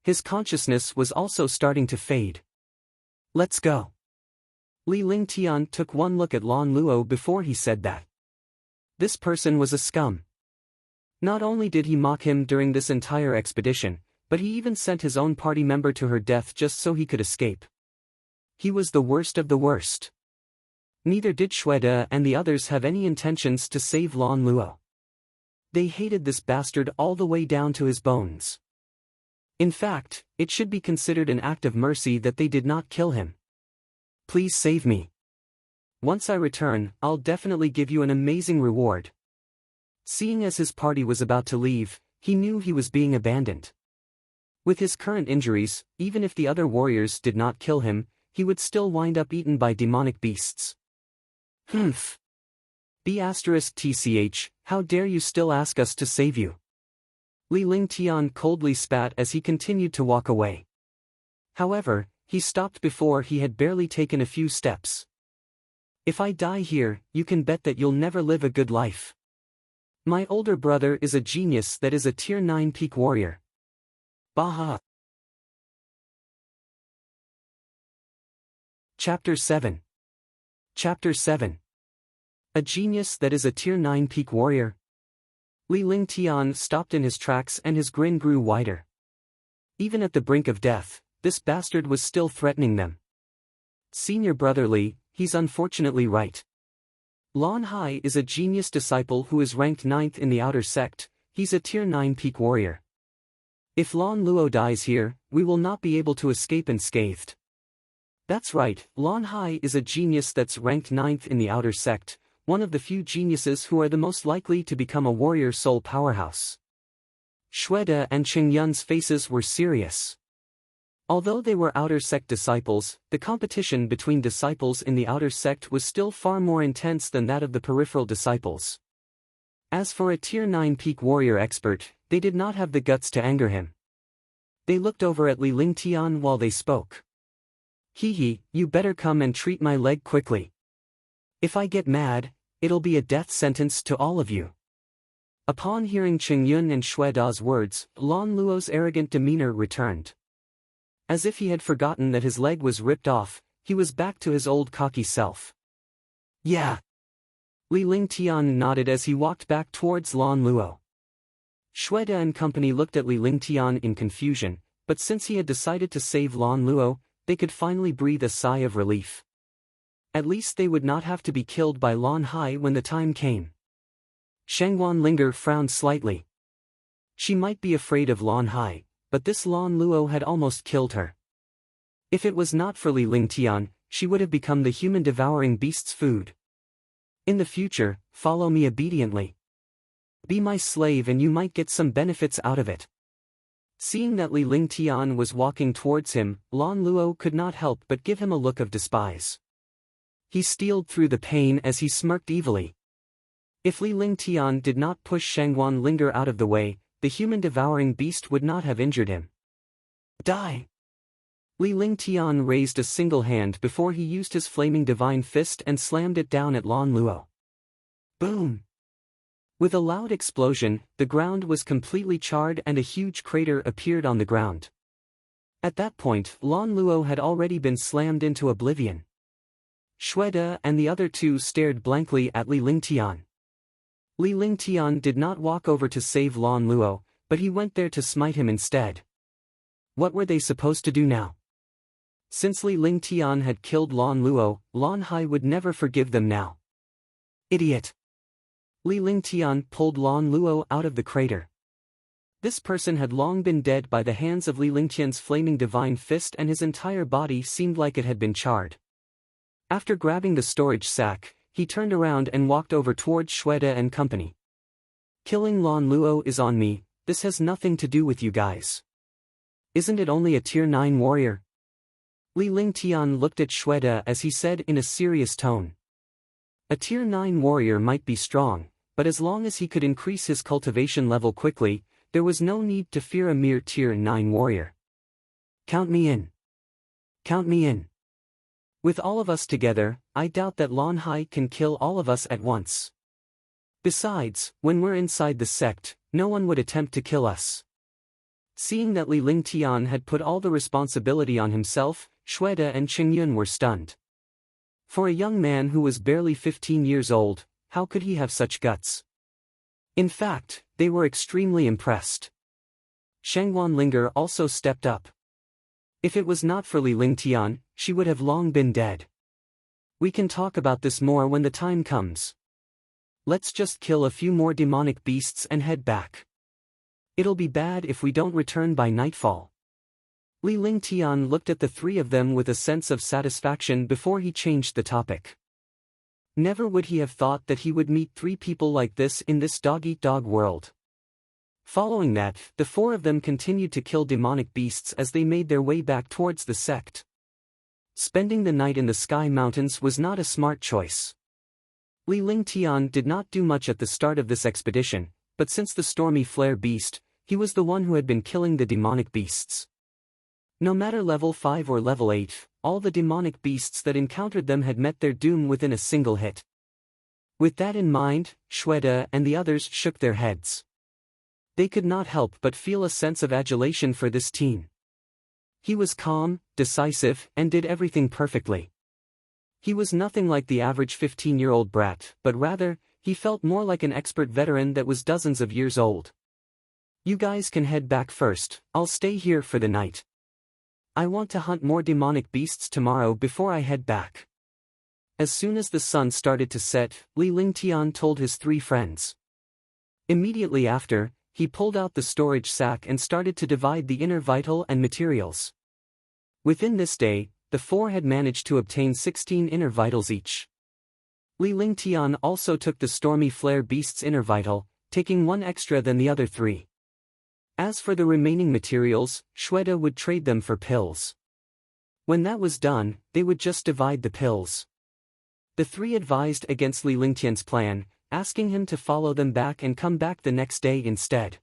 His consciousness was also starting to fade. Let's go. Li Lingtian took one look at Lan Luo before he said that. This person was a scum. Not only did he mock him during this entire expedition, but he even sent his own party member to her death just so he could escape. He was the worst of the worst. Neither did Xuede and the others have any intentions to save Lan Luo. They hated this bastard all the way down to his bones. In fact, it should be considered an act of mercy that they did not kill him. Please save me. Once I return, I'll definitely give you an amazing reward. Seeing as his party was about to leave, he knew he was being abandoned. With his current injuries, even if the other warriors did not kill him, he would still wind up eaten by demonic beasts. Humph. B*TCH, how dare you still ask us to save you? Li Lingtian coldly spat as he continued to walk away. However, he stopped before he had barely taken a few steps. If I die here, you can bet that you'll never live a good life. My older brother is a genius that is a tier 9 peak warrior. Baha. Chapter 7. Chapter 7. A genius that is a tier 9 peak warrior. Li Lingtian stopped in his tracks and his grin grew wider. Even at the brink of death, this bastard was still threatening them. Senior brother Li, he's unfortunately right. Lan Hai is a genius disciple who is ranked 9th in the outer sect. He's a tier 9 peak warrior. If Lan Luo dies here, we will not be able to escape unscathed. That's right, Lan Hai is a genius that's ranked 9th in the outer sect, one of the few geniuses who are the most likely to become a warrior soul powerhouse. Xuede and Qingyun's faces were serious. Although they were outer sect disciples, the competition between disciples in the outer sect was still far more intense than that of the peripheral disciples. As for a tier 9 peak warrior expert, they did not have the guts to anger him. They looked over at Li Lingtian while they spoke. Hee, you better come and treat my leg quickly. If I get mad, it'll be a death sentence to all of you. Upon hearing Qingyun and Xueda's words, Lan Luo's arrogant demeanor returned. As if he had forgotten that his leg was ripped off, he was back to his old cocky self. Yeah. Li Lingtian nodded as he walked back towards Lan Luo. Xuede and company looked at Li Lingtian in confusion, but since he had decided to save Lan Luo, they could finally breathe a sigh of relief. At least they would not have to be killed by Lan Hai when the time came. Shengguan Linger frowned slightly. She might be afraid of Lan Hai, but this Lan Luo had almost killed her. If it was not for Li Lingtian, she would have become the human-devouring beast's food. In the future, follow me obediently. Be my slave and you might get some benefits out of it. Seeing that Li Lingtian was walking towards him, Lan Luo could not help but give him a look of despise. He steeled through the pain as he smirked evilly. If Li Lingtian did not push Shangguan Linger out of the way, the human-devouring beast would not have injured him. Die! Li Lingtian raised a single hand before he used his flaming divine fist and slammed it down at Lan Luo. Boom! With a loud explosion, the ground was completely charred and a huge crater appeared on the ground. At that point, Lan Luo had already been slammed into oblivion. Xuede and the other two stared blankly at Li Lingtian. Li Lingtian did not walk over to save Lan Luo, but he went there to smite him instead. What were they supposed to do now? Since Li Lingtian had killed Lan Luo, Lan Hai would never forgive them now. Idiot! Li Lingtian pulled Lan Luo out of the crater. This person had long been dead by the hands of Li Lingtian's flaming divine fist, and his entire body seemed like it had been charred. After grabbing the storage sack, he turned around and walked over towards Xuede and company. Killing Lan Luo is on me, this has nothing to do with you guys. Isn't it only a tier 9 warrior? Li Lingtian looked at Xuede as he said in a serious tone. A tier 9 warrior might be strong, but as long as he could increase his cultivation level quickly, there was no need to fear a mere tier 9 warrior. Count me in. Count me in. With all of us together, I doubt that Lan Hai can kill all of us at once. Besides, when we're inside the sect, no one would attempt to kill us. Seeing that Li Lingtian had put all the responsibility on himself, Xuede and Qingyun were stunned. For a young man who was barely 15 years old, how could he have such guts? In fact, they were extremely impressed. Shangguan Linger also stepped up. If it was not for Li Lingtian, she would have long been dead. We can talk about this more when the time comes. Let's just kill a few more demonic beasts and head back. It'll be bad if we don't return by nightfall. Li Lingtian looked at the three of them with a sense of satisfaction before he changed the topic. Never would he have thought that he would meet three people like this in this dog-eat-dog world. Following that, the four of them continued to kill demonic beasts as they made their way back towards the sect. Spending the night in the Sky Mountains was not a smart choice. Li Lingtian did not do much at the start of this expedition, but since the stormy flare beast, he was the one who had been killing the demonic beasts. No matter level 5 or level 8, all the demonic beasts that encountered them had met their doom within a single hit. With that in mind, Xuede and the others shook their heads. They could not help but feel a sense of adulation for this team. He was calm, decisive, and did everything perfectly. He was nothing like the average 15-year-old brat, but rather, he felt more like an expert veteran that was dozens of years old. You guys can head back first, I'll stay here for the night. I want to hunt more demonic beasts tomorrow before I head back. As soon as the sun started to set, Li Lingtian told his three friends. Immediately after, he pulled out the storage sack and started to divide the inner vital and materials. Within this day, the four had managed to obtain 16 inner vitals each. Li Lingtian also took the stormy flare beast's inner vital, taking one extra than the other three. As for the remaining materials, Xuede would trade them for pills. When that was done, they would just divide the pills. The three advised against Li Lingtian's plan, asking him to follow them back and come back the next day instead.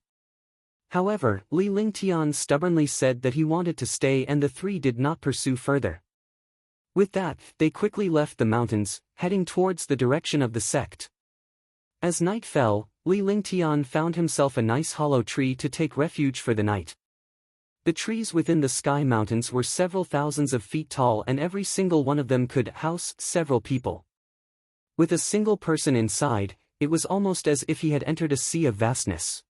However, Li Lingtian stubbornly said that he wanted to stay, and the three did not pursue further. With that, they quickly left the mountains, heading towards the direction of the sect. As night fell, Li Lingtian found himself a nice hollow tree to take refuge for the night. The trees within the Sky Mountains were several thousands of feet tall, and every single one of them could house several people. With a single person inside, it was almost as if he had entered a sea of vastness.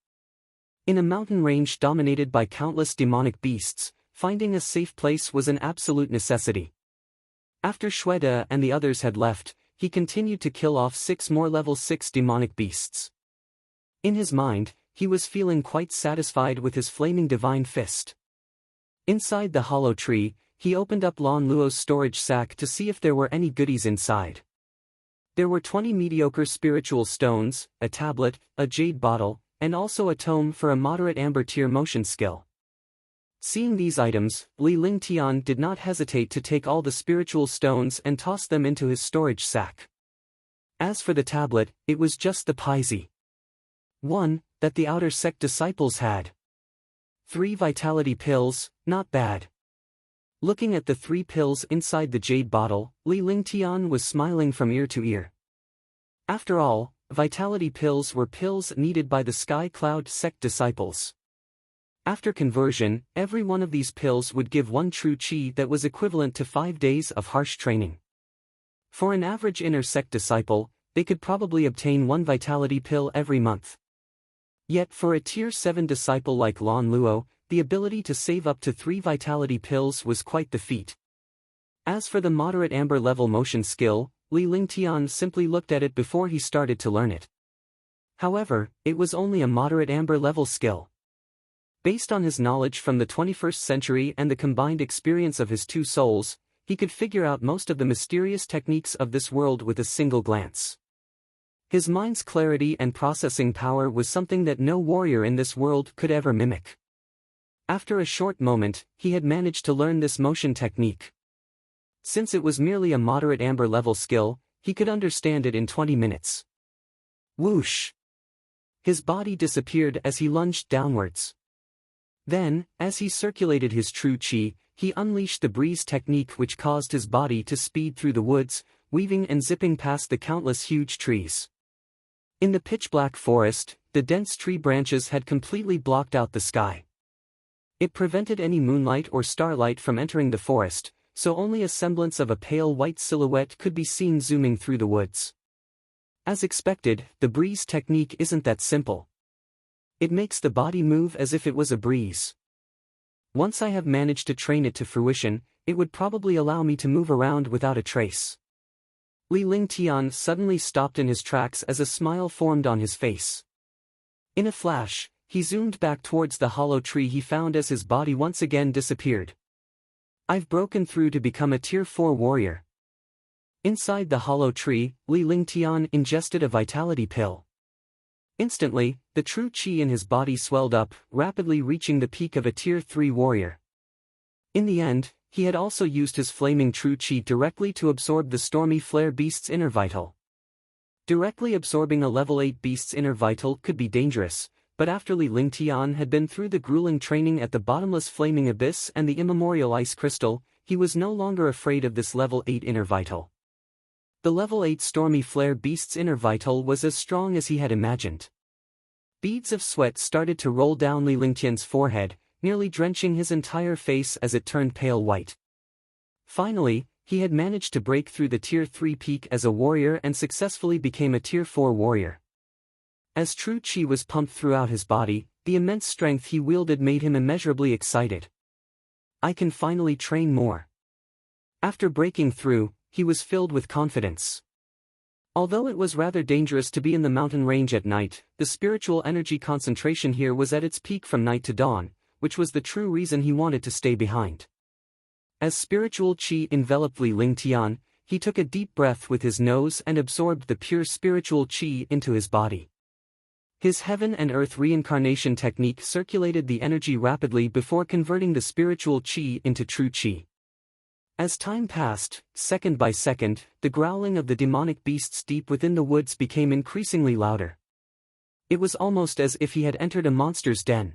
In a mountain range dominated by countless demonic beasts, finding a safe place was an absolute necessity. After Xuede and the others had left, he continued to kill off 6 more level 6 demonic beasts. In his mind, he was feeling quite satisfied with his flaming divine fist. Inside the hollow tree, he opened up Lan Luo's storage sack to see if there were any goodies inside. There were 20 mediocre spiritual stones, a tablet, a jade bottle, and also a tome for a moderate amber tier motion skill. Seeing these items, Li Lingtian did not hesitate to take all the spiritual stones and toss them into his storage sack. As for the tablet, it was just the Paisi one that the outer sect disciples had. 3 vitality pills, not bad. Looking at the 3 pills inside the jade bottle, Li Lingtian was smiling from ear to ear. After all, vitality pills were pills needed by the Sky Cloud sect disciples. After conversion, every one of these pills would give 1 true chi that was equivalent to 5 days of harsh training. For an average inner sect disciple, they could probably obtain 1 vitality pill every month. Yet for a tier 7 disciple like Lan Luo, the ability to save up to 3 vitality pills was quite the feat. As for the moderate amber level motion skill, Li Lingtian simply looked at it before he started to learn it. However, it was only a moderate amber level skill. Based on his knowledge from the 21st century and the combined experience of his 2 souls, he could figure out most of the mysterious techniques of this world with a single glance. His mind's clarity and processing power was something that no warrior in this world could ever mimic. After a short moment, he had managed to learn this motion technique. Since it was merely a moderate amber level skill, he could understand it in 20 minutes. Whoosh! His body disappeared as he lunged downwards. Then, as he circulated his true chi, he unleashed the breeze technique which caused his body to speed through the woods, weaving and zipping past the countless huge trees. In the pitch-black forest, the dense tree branches had completely blocked out the sky. It prevented any moonlight or starlight from entering the forest, so only a semblance of a pale white silhouette could be seen zooming through the woods. As expected, the breeze technique isn't that simple. It makes the body move as if it was a breeze. Once I have managed to train it to fruition, it would probably allow me to move around without a trace. Li Lingtian suddenly stopped in his tracks as a smile formed on his face. In a flash, he zoomed back towards the hollow tree he found as his body once again disappeared. I've broken through to become a tier 4 warrior. Inside the hollow tree, Li Lingtian ingested a vitality pill. Instantly, the true chi in his body swelled up, rapidly reaching the peak of a tier 3 warrior. In the end, he had also used his flaming true chi directly to absorb the stormy flare beast's inner vital. Directly absorbing a level 8 beast's inner vital could be dangerous, but after Li Lingtian had been through the grueling training at the bottomless flaming abyss and the immemorial ice crystal, he was no longer afraid of this level 8 inner vital. The level 8 stormy flare beast's inner vital was as strong as he had imagined. Beads of sweat started to roll down Li Lingtian's forehead, nearly drenching his entire face as it turned pale white. Finally, he had managed to break through the tier 3 peak as a warrior and successfully became a tier 4 warrior. As true chi was pumped throughout his body, the immense strength he wielded made him immeasurably excited. I can finally train more. After breaking through, he was filled with confidence. Although it was rather dangerous to be in the mountain range at night, the spiritual energy concentration here was at its peak from night to dawn, which was the true reason he wanted to stay behind. As spiritual chi enveloped Li Lingtian, he took a deep breath with his nose and absorbed the pure spiritual chi into his body. His heaven and earth reincarnation technique circulated the energy rapidly before converting the spiritual chi into true chi. As time passed, second by second, the growling of the demonic beasts deep within the woods became increasingly louder. It was almost as if he had entered a monster's den.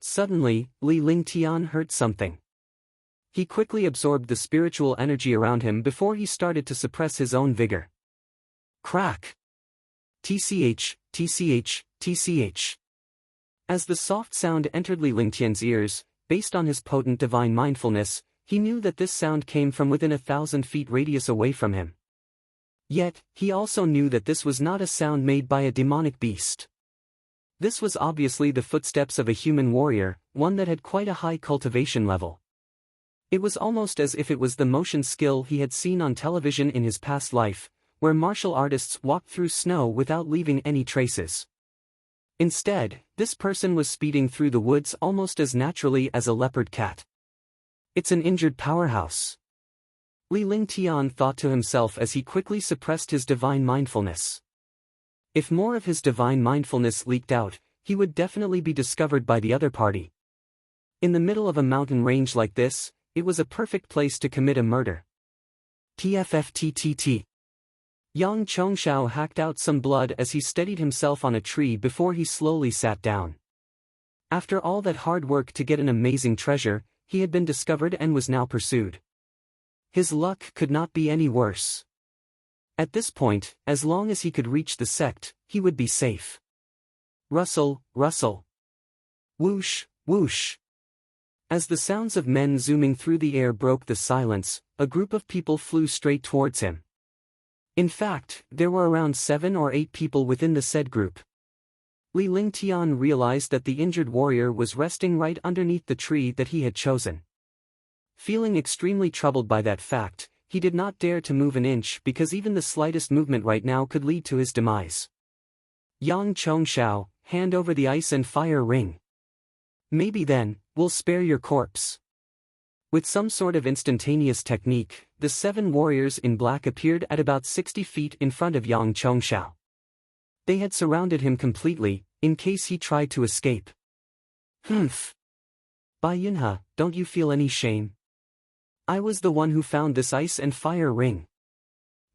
Suddenly, Li Lingtian heard something. He quickly absorbed the spiritual energy around him before he started to suppress his own vigor. Crack! TCH, TCH, TCH. As the soft sound entered Li Lingtian's ears, based on his potent divine mindfulness, he knew that this sound came from within 1,000 feet radius away from him. Yet, he also knew that this was not a sound made by a demonic beast. This was obviously the footsteps of a human warrior, one that had quite a high cultivation level. It was almost as if it was the motion skill he had seen on television in his past life, where martial artists walked through snow without leaving any traces. Instead, this person was speeding through the woods almost as naturally as a leopard cat. It's an injured powerhouse. Li Lingtian thought to himself as he quickly suppressed his divine mindfulness. If more of his divine mindfulness leaked out, he would definitely be discovered by the other party. In the middle of a mountain range like this, it was a perfect place to commit a murder. TFFTTT. Yang Chongshao hacked out some blood as he steadied himself on a tree before he slowly sat down. After all that hard work to get an amazing treasure, he had been discovered and was now pursued. His luck could not be any worse. At this point, as long as he could reach the sect, he would be safe. Rustle, rustle. Whoosh, whoosh. As the sounds of men zooming through the air broke the silence, a group of people flew straight towards him. In fact, there were around 7 or 8 people within the said group. Li Lingtian realized that the injured warrior was resting right underneath the tree that he had chosen. Feeling extremely troubled by that fact, he did not dare to move an inch because even the slightest movement right now could lead to his demise. Yang Chongshao, hand over the ice and fire ring. Maybe then, we'll spare your corpse. With some sort of instantaneous technique, the 7 warriors in black appeared at about 60 feet in front of Yang Chongshao. They had surrounded him completely, in case he tried to escape. Humph. Bai Yunhe, don't you feel any shame? I was the one who found this ice and fire ring.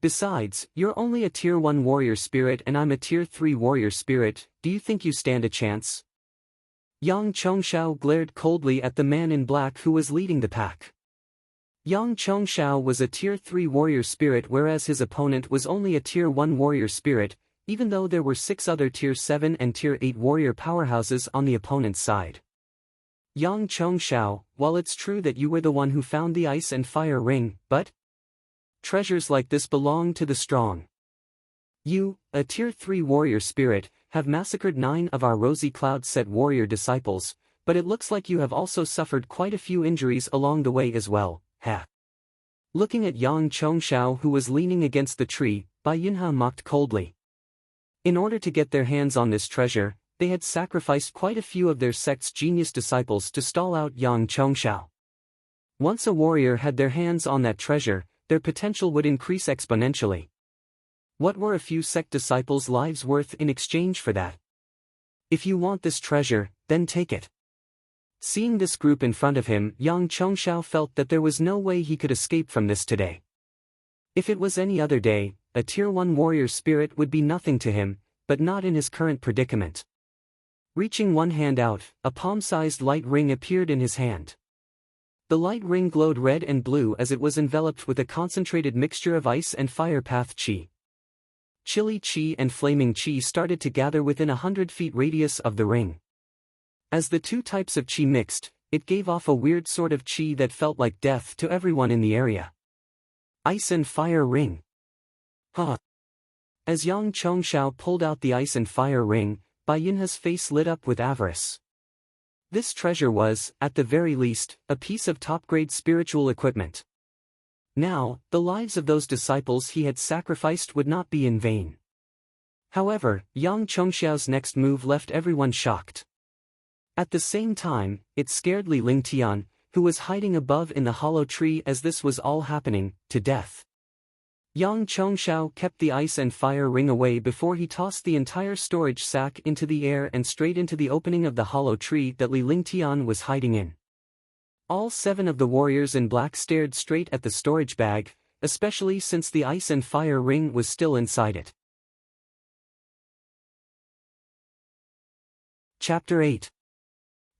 Besides, you're only a tier 1 warrior spirit and I'm a tier 3 warrior spirit, do you think you stand a chance? Yang Chongshao glared coldly at the man in black who was leading the pack. Yang Chongshao was a tier 3 warrior spirit whereas his opponent was only a tier 1 warrior spirit, even though there were 6 other tier 7 and tier 8 warrior powerhouses on the opponent's side. Yang Chongshao, while it's true that you were the one who found the ice and fire ring, but treasures like this belong to the strong. You, a tier 3 warrior spirit, have massacred 9 of our Rosy Cloud set warrior disciples, but it looks like you have also suffered quite a few injuries along the way as well, ha. Looking at Yang Chongshao who was leaning against the tree, Bai Yunhe mocked coldly. In order to get their hands on this treasure, they had sacrificed quite a few of their sect's genius disciples to stall out Yang Chongshao. Once a warrior had their hands on that treasure, their potential would increase exponentially. What were a few sect disciples' lives worth in exchange for that? If you want this treasure, then take it. Seeing this group in front of him, Yang Chongshao felt that there was no way he could escape from this today. If it was any other day, a tier 1 warrior spirit would be nothing to him, but not in his current predicament. Reaching one hand out, a palm-sized light ring appeared in his hand. The light ring glowed red and blue as it was enveloped with a concentrated mixture of ice and fire path chi. Chilly chi and flaming chi started to gather within 100 feet radius of the ring. As the 2 types of chi mixed, it gave off a weird sort of chi that felt like death to everyone in the area. Ice and fire ring. Huh. As Yang Chongshao pulled out the ice and fire ring, Bai Yunhe's face lit up with avarice. This treasure was, at the very least, a piece of top-grade spiritual equipment. Now, the lives of those disciples he had sacrificed would not be in vain. However, Yang Chongxiao's next move left everyone shocked. At the same time, it scared Li Lingtian, who was hiding above in the hollow tree as this was all happening, to death. Yang Chongshao kept the ice and fire ring away before he tossed the entire storage sack into the air and straight into the opening of the hollow tree that Li Lingtian was hiding in. All 7 of the warriors in black stared straight at the storage bag, especially since the ice and fire ring was still inside it. Chapter 8.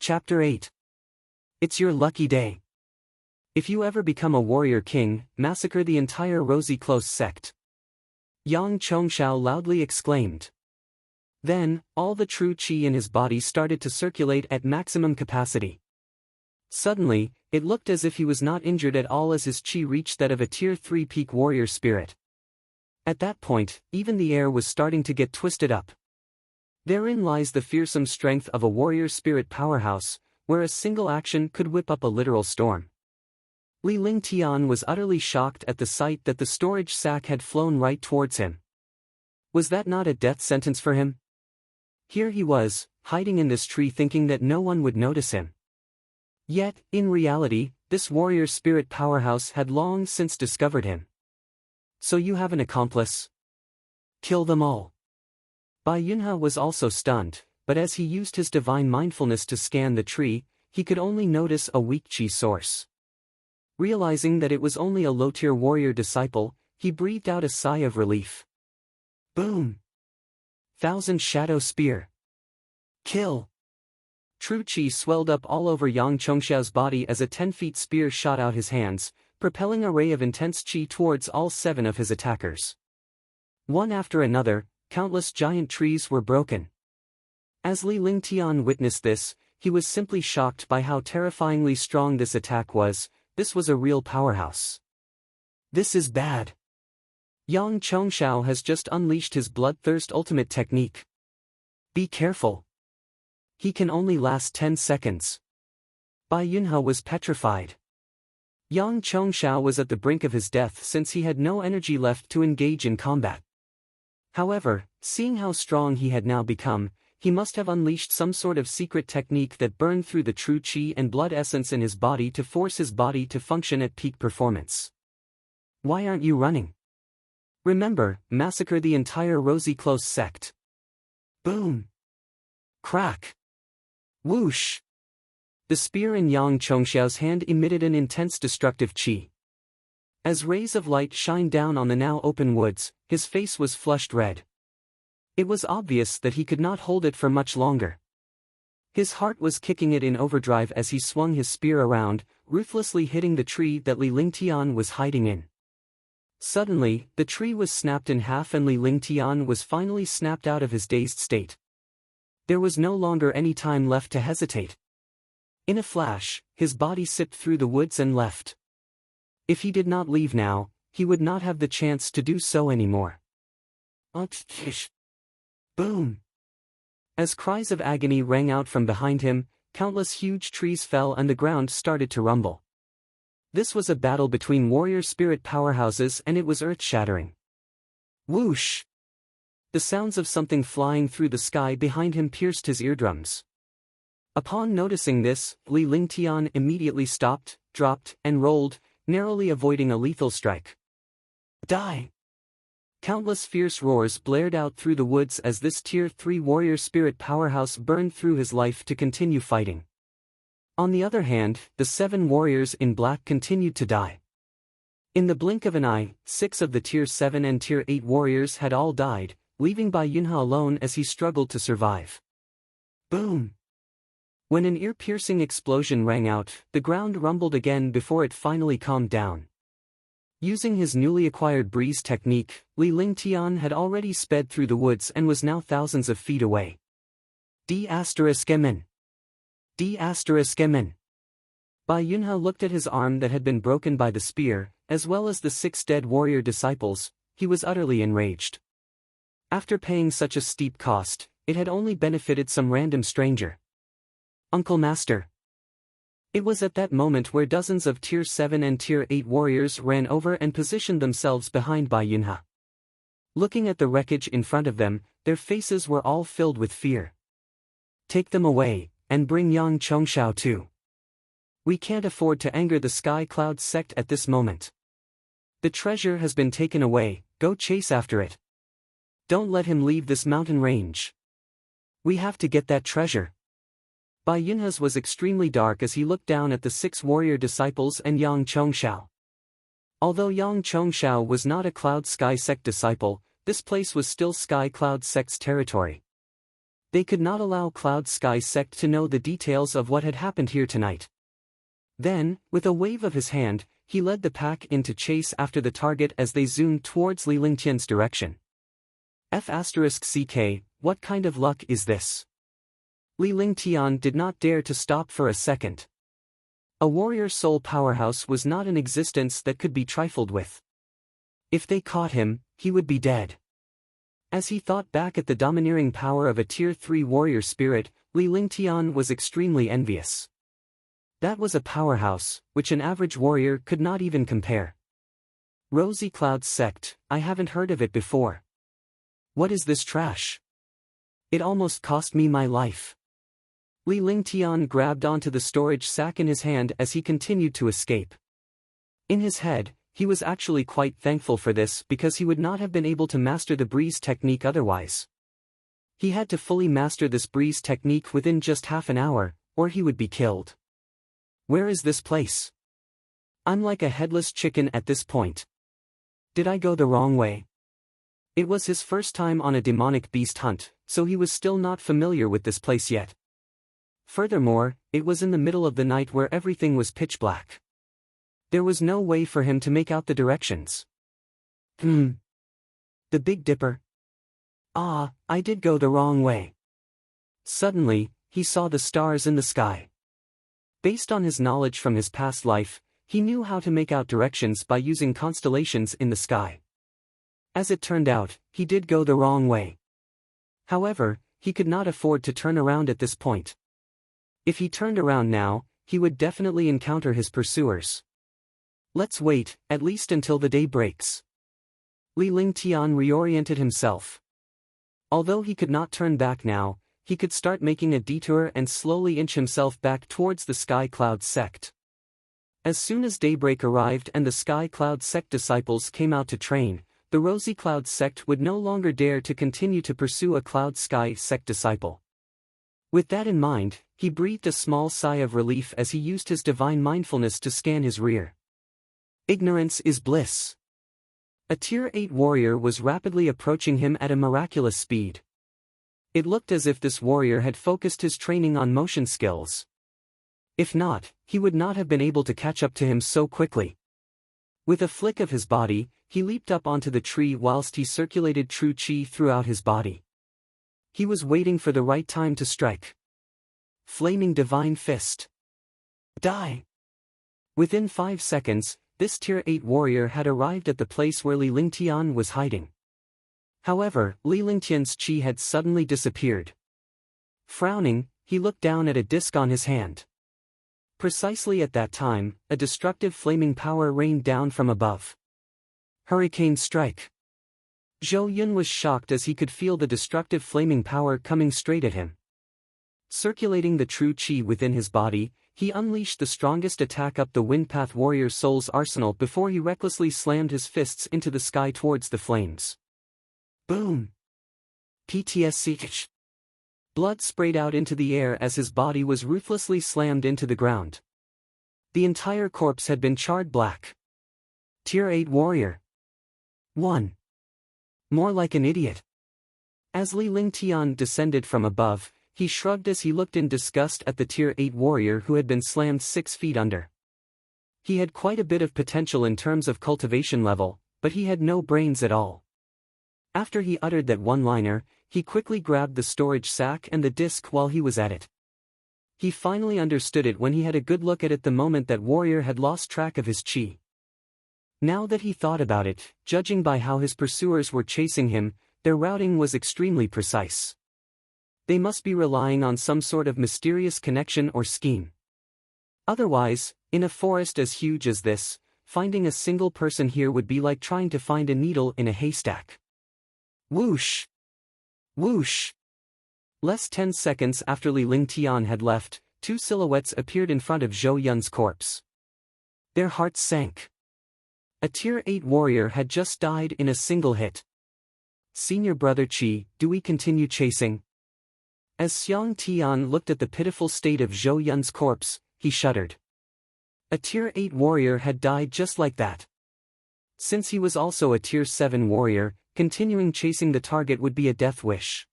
Chapter 8. It's your lucky day. If you ever become a warrior king, massacre the entire Rosy Close sect. Yang Chongshao loudly exclaimed. Then, all the true qi in his body started to circulate at maximum capacity. Suddenly, it looked as if he was not injured at all as his qi reached that of a tier 3 peak warrior spirit. At that point, even the air was starting to get twisted up. Therein lies the fearsome strength of a warrior spirit powerhouse, where a single action could whip up a literal storm. Li Lingtian was utterly shocked at the sight that the storage sack had flown right towards him. Was that not a death sentence for him? Here he was, hiding in this tree thinking that no one would notice him. Yet, in reality, this warrior spirit powerhouse had long since discovered him. So you have an accomplice? Kill them all. Bai Yunhe was also stunned, but as he used his divine mindfulness to scan the tree, he could only notice a weak chi source. Realizing that it was only a low-tier warrior disciple, he breathed out a sigh of relief. Boom! Thousand Shadow Spear. Kill! True chi swelled up all over Yang Chongxiao's body as a 10-feet spear shot out his hands, propelling a ray of intense chi towards all 7 of his attackers. One after another, countless giant trees were broken. As Li Lingtian witnessed this, he was simply shocked by how terrifyingly strong this attack was. This was a real powerhouse. This is bad. Yang Chongxiao has just unleashed his bloodthirst ultimate technique. Be careful. He can only last 10 seconds. Bai Yunhe was petrified. Yang Chongxiao was at the brink of his death since he had no energy left to engage in combat. However, seeing how strong he had now become, he must have unleashed some sort of secret technique that burned through the true chi and blood essence in his body to force his body to function at peak performance. Why aren't you running? Remember, massacre the entire Rosy Close sect. Boom! Crack! Whoosh! The spear in Yang Chongxiao's hand emitted an intense destructive chi. As rays of light shined down on the now open woods, his face was flushed red. It was obvious that he could not hold it for much longer. His heart was kicking it in overdrive as he swung his spear around, ruthlessly hitting the tree that Li Lingtian was hiding in. Suddenly, the tree was snapped in half and Li Lingtian was finally snapped out of his dazed state. There was no longer any time left to hesitate. In a flash, his body sipped through the woods and left. If he did not leave now, he would not have the chance to do so anymore. Boom! As cries of agony rang out from behind him, countless huge trees fell and the ground started to rumble. This was a battle between warrior spirit powerhouses and it was earth-shattering. Whoosh! The sounds of something flying through the sky behind him pierced his eardrums. Upon noticing this, Li Lingtian immediately stopped, dropped, and rolled, narrowly avoiding a lethal strike. Die! Countless fierce roars blared out through the woods as this Tier 3 warrior spirit powerhouse burned through his life to continue fighting. On the other hand, the 7 warriors in black continued to die. In the blink of an eye, 6 of the Tier 7 and Tier 8 warriors had all died, leaving Bai Yunhe alone as he struggled to survive. Boom! When an ear-piercing explosion rang out, the ground rumbled again before it finally calmed down. Using his newly acquired breeze technique, Li Lingtian had already sped through the woods and was now thousands of feet away. D*****. D*****. Bai Yunhe looked at his arm that had been broken by the spear, as well as the 6 dead warrior disciples. He was utterly enraged. After paying such a steep cost, it had only benefited some random stranger. Uncle Master. It was at that moment where dozens of Tier 7 and Tier 8 warriors ran over and positioned themselves behind Bai Yunhe. Looking at the wreckage in front of them, their faces were all filled with fear. Take them away, and bring Yang Chongxiao too. We can't afford to anger the Sky Cloud sect at this moment. The treasure has been taken away, go chase after it. Don't let him leave this mountain range. We have to get that treasure. Bai Yunhe's was extremely dark as he looked down at the 6 warrior disciples and Yang Chongxiao. Although Yang Chongxiao was not a Cloud Sky sect disciple, this place was still Sky Cloud sect's territory. They could not allow Cloud Sky sect to know the details of what had happened here tonight. Then, with a wave of his hand, he led the pack into chase after the target as they zoomed towards Li Lingtian's direction. F***CK, what kind of luck is this? Li Lingtian did not dare to stop for a second. A warrior soul powerhouse was not an existence that could be trifled with. If they caught him, he would be dead. As he thought back at the domineering power of a Tier 3 warrior spirit, Li Lingtian was extremely envious. That was a powerhouse, which an average warrior could not even compare. Rosy Cloud sect, I haven't heard of it before. What is this trash? It almost cost me my life. Li Lingtian grabbed onto the storage sack in his hand as he continued to escape. In his head, he was actually quite thankful for this because he would not have been able to master the breeze technique otherwise. He had to fully master this breeze technique within just half an hour, or he would be killed. Where is this place? I'm like a headless chicken at this point. Did I go the wrong way? It was his first time on a demonic beast hunt, so he was still not familiar with this place yet. Furthermore, it was in the middle of the night where everything was pitch black. There was no way for him to make out the directions. The Big Dipper? Ah, I did go the wrong way. Suddenly, he saw the stars in the sky. Based on his knowledge from his past life, he knew how to make out directions by using constellations in the sky. As it turned out, he did go the wrong way. However, he could not afford to turn around at this point. If he turned around now, he would definitely encounter his pursuers. Let's wait, at least until the day breaks. Li Lingtian reoriented himself. Although he could not turn back now, he could start making a detour and slowly inch himself back towards the Sky Cloud sect. As soon as daybreak arrived and the Sky Cloud sect disciples came out to train, the Rosy Cloud sect would no longer dare to continue to pursue a Cloud Sky sect disciple. With that in mind, he breathed a small sigh of relief as he used his divine mindfulness to scan his rear. Ignorance is bliss. A Tier 8 warrior was rapidly approaching him at a miraculous speed. It looked as if this warrior had focused his training on motion skills. If not, he would not have been able to catch up to him so quickly. With a flick of his body, he leaped up onto the tree whilst he circulated true chi throughout his body. He was waiting for the right time to strike. Flaming Divine Fist. Die! Within 5 seconds, this Tier 8 warrior had arrived at the place where Li Lingtian was hiding. However, Li Lingtian's chi had suddenly disappeared. Frowning, he looked down at a disc on his hand. Precisely at that time, a destructive flaming power rained down from above. Hurricane Strike. Zhou Yun was shocked as he could feel the destructive flaming power coming straight at him. Circulating the true chi within his body, he unleashed the strongest attack up the Windpath Warrior Soul's arsenal before he recklessly slammed his fists into the sky towards the flames. Boom! PTSC. Blood sprayed out into the air as his body was ruthlessly slammed into the ground. The entire corpse had been charred black. Tier 8 warrior. 1. More like an idiot. As Li Lingtian descended from above, he shrugged as he looked in disgust at the Tier 8 warrior who had been slammed 6 feet under. He had quite a bit of potential in terms of cultivation level, but he had no brains at all. After he uttered that one-liner, he quickly grabbed the storage sack and the disc while he was at it. He finally understood it when he had a good look at it the moment that warrior had lost track of his chi. Now that he thought about it, judging by how his pursuers were chasing him, their routing was extremely precise. They must be relying on some sort of mysterious connection or scheme. Otherwise, in a forest as huge as this, finding a single person here would be like trying to find a needle in a haystack. Whoosh! Whoosh! Less 10 seconds after Li Lingtian had left, 2 silhouettes appeared in front of Zhou Yun's corpse. Their hearts sank. A Tier 8 warrior had just died in a single hit. Senior Brother Qi, do we continue chasing? As Xiang Tian looked at the pitiful state of Zhou Yun's corpse, he shuddered. A Tier 8 warrior had died just like that. Since he was also a Tier 7 warrior, continuing chasing the target would be a death wish.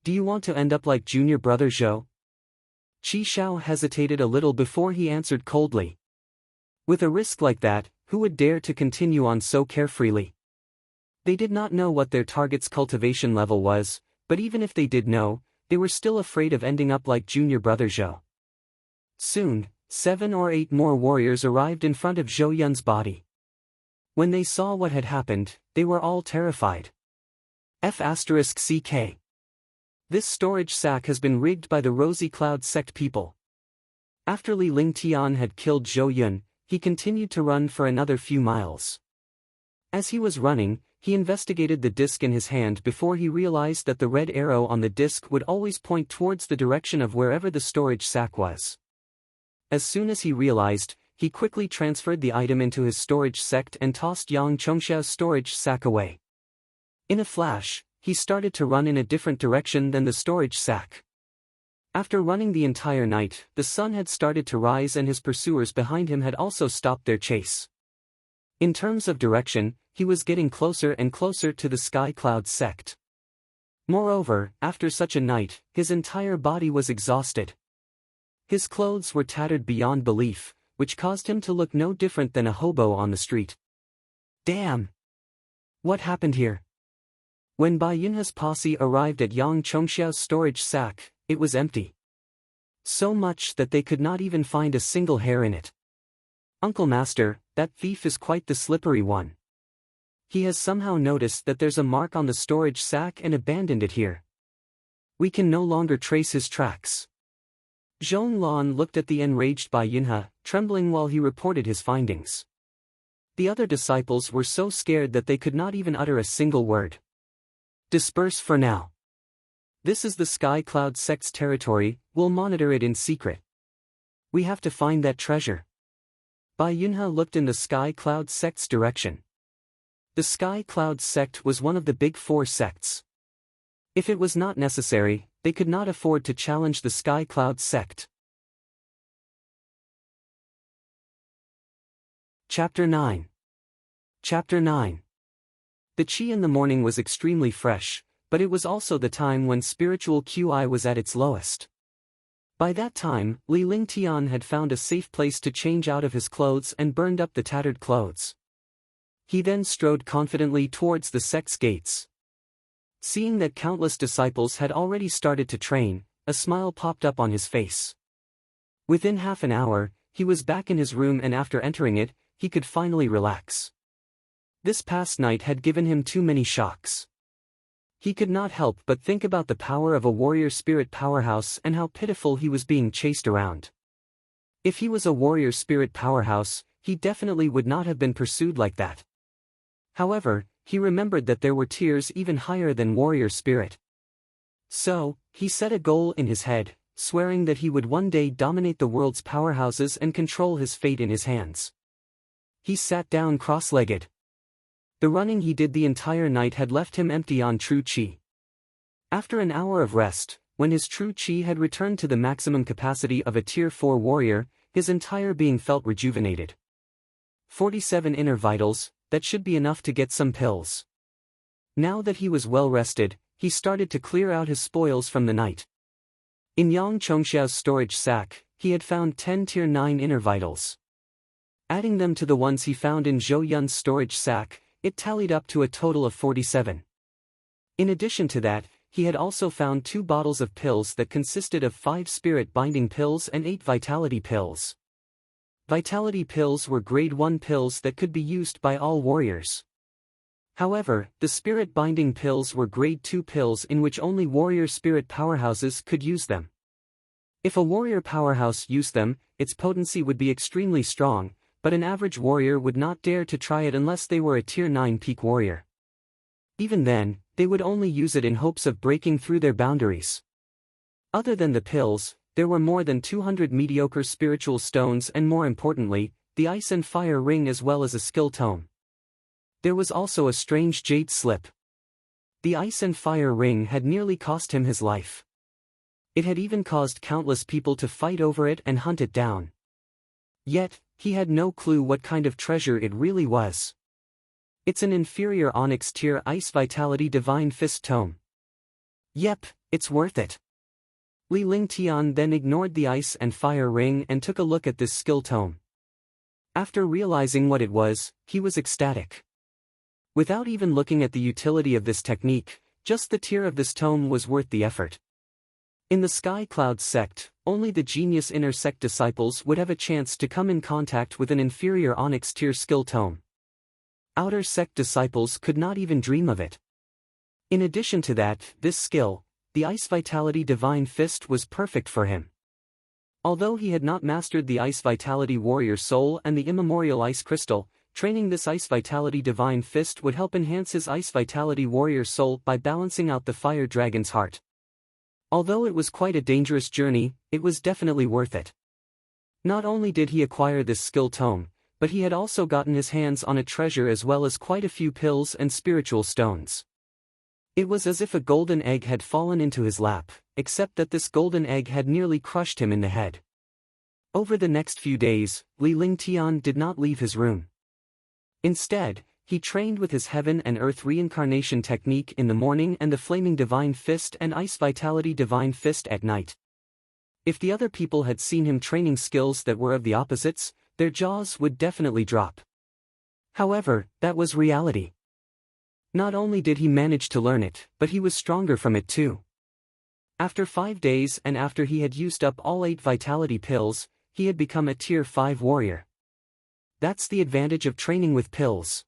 Do you want to end up like Junior Brother Zhou? Qi Shao hesitated a little before he answered coldly. With a risk like that, who would dare to continue on so carefreely? They did not know what their target's cultivation level was, but even if they did know, they were still afraid of ending up like Junior Brother Zhou. Soon, 7 or 8 more warriors arrived in front of Zhou Yun's body. When they saw what had happened, they were all terrified. F***CK. This storage sack has been rigged by the Rosy Cloud sect people. After Li Lingtian had killed Zhou Yun, he continued to run for another few miles. As he was running, he investigated the disc in his hand before he realized that the red arrow on the disc would always point towards the direction of wherever the storage sack was. As soon as he realized, he quickly transferred the item into his storage sect and tossed Yang Chongxiao's storage sack away. In a flash, he started to run in a different direction than the storage sack. After running the entire night, the sun had started to rise and his pursuers behind him had also stopped their chase. In terms of direction, he was getting closer and closer to the Sky Cloud sect. Moreover, after such a night, his entire body was exhausted. His clothes were tattered beyond belief, which caused him to look no different than a hobo on the street. Damn! What happened here? When Bai Yunhe's posse arrived at Yang Chongxiao's storage sack, it was empty. So much that they could not even find a single hair in it. Uncle Master, that thief is quite the slippery one. He has somehow noticed that there's a mark on the storage sack and abandoned it here. We can no longer trace his tracks. Zhong Lan looked at the enraged Bai Yunhe, trembling while he reported his findings. The other disciples were so scared that they could not even utter a single word. Disperse for now. This is the Sky Cloud sect's territory, we'll monitor it in secret. We have to find that treasure. Bai Yunhe looked in the Sky Cloud sect's direction. The Sky Cloud sect was one of the big four sects. If it was not necessary, they could not afford to challenge the Sky Cloud sect. Chapter 9. Chapter 9. The qi in the morning was extremely fresh, but it was also the time when spiritual QI was at its lowest. By that time, Li Lingtian had found a safe place to change out of his clothes and burned up the tattered clothes. He then strode confidently towards the sect's gates. Seeing that countless disciples had already started to train, a smile popped up on his face. Within half an hour, he was back in his room, and after entering it, he could finally relax. This past night had given him too many shocks. He could not help but think about the power of a warrior spirit powerhouse and how pitiful he was being chased around. If he was a warrior spirit powerhouse, he definitely would not have been pursued like that. However, he remembered that there were tiers even higher than warrior spirit. So, he set a goal in his head, swearing that he would one day dominate the world's powerhouses and control his fate in his hands. He sat down cross-legged. The running he did the entire night had left him empty on true qi. After an hour of rest, when his true qi had returned to the maximum capacity of a tier 4 warrior, his entire being felt rejuvenated. 47 inner vitals, that should be enough to get some pills. Now that he was well rested, he started to clear out his spoils from the night. In Yang Chongxiao's storage sack, he had found 10 tier 9 inner vitals. Adding them to the ones he found in Zhou Yun's storage sack, it tallied up to a total of 47. In addition to that, he had also found 2 bottles of pills that consisted of 5 spirit binding pills and 8 vitality pills. Vitality pills were grade 1 pills that could be used by all warriors. However, the spirit binding pills were grade 2 pills in which only warrior spirit powerhouses could use them. If a warrior powerhouse used them, its potency would be extremely strong, but an average warrior would not dare to try it unless they were a tier 9 peak warrior. Even then, they would only use it in hopes of breaking through their boundaries. Other than the pills, there were more than 200 mediocre spiritual stones and, more importantly, the ice and fire ring as well as a skill tome. There was also a strange jade slip. The ice and fire ring had nearly cost him his life. It had even caused countless people to fight over it and hunt it down. Yet, he had no clue what kind of treasure it really was. It's an inferior onyx tier ice vitality divine fist tome. Yep, it's worth it. Li Lingtian then ignored the ice and fire ring and took a look at this skill tome. After realizing what it was, he was ecstatic. Without even looking at the utility of this technique, just the tier of this tome was worth the effort. In the Sky Cloud sect, only the genius inner sect disciples would have a chance to come in contact with an inferior onyx tier skill tome. Outer sect disciples could not even dream of it. In addition to that, this skill, the Ice Vitality Divine Fist, was perfect for him. Although he had not mastered the Ice Vitality Warrior Soul and the Immemorial Ice Crystal, training this Ice Vitality Divine Fist would help enhance his Ice Vitality Warrior Soul by balancing out the Fire Dragon's heart. Although it was quite a dangerous journey, it was definitely worth it. Not only did he acquire this skill tome, but he had also gotten his hands on a treasure as well as quite a few pills and spiritual stones. It was as if a golden egg had fallen into his lap, except that this golden egg had nearly crushed him in the head. Over the next few days, Li Lingtian did not leave his room. Instead, he trained with his Heaven and Earth reincarnation technique in the morning and the Flaming Divine Fist and Ice Vitality Divine Fist at night. If the other people had seen him training skills that were of the opposites, their jaws would definitely drop. However, that was reality. Not only did he manage to learn it, but he was stronger from it too. After 5 days and after he had used up all 8 vitality pills, he had become a Tier 5 warrior. That's the advantage of training with pills.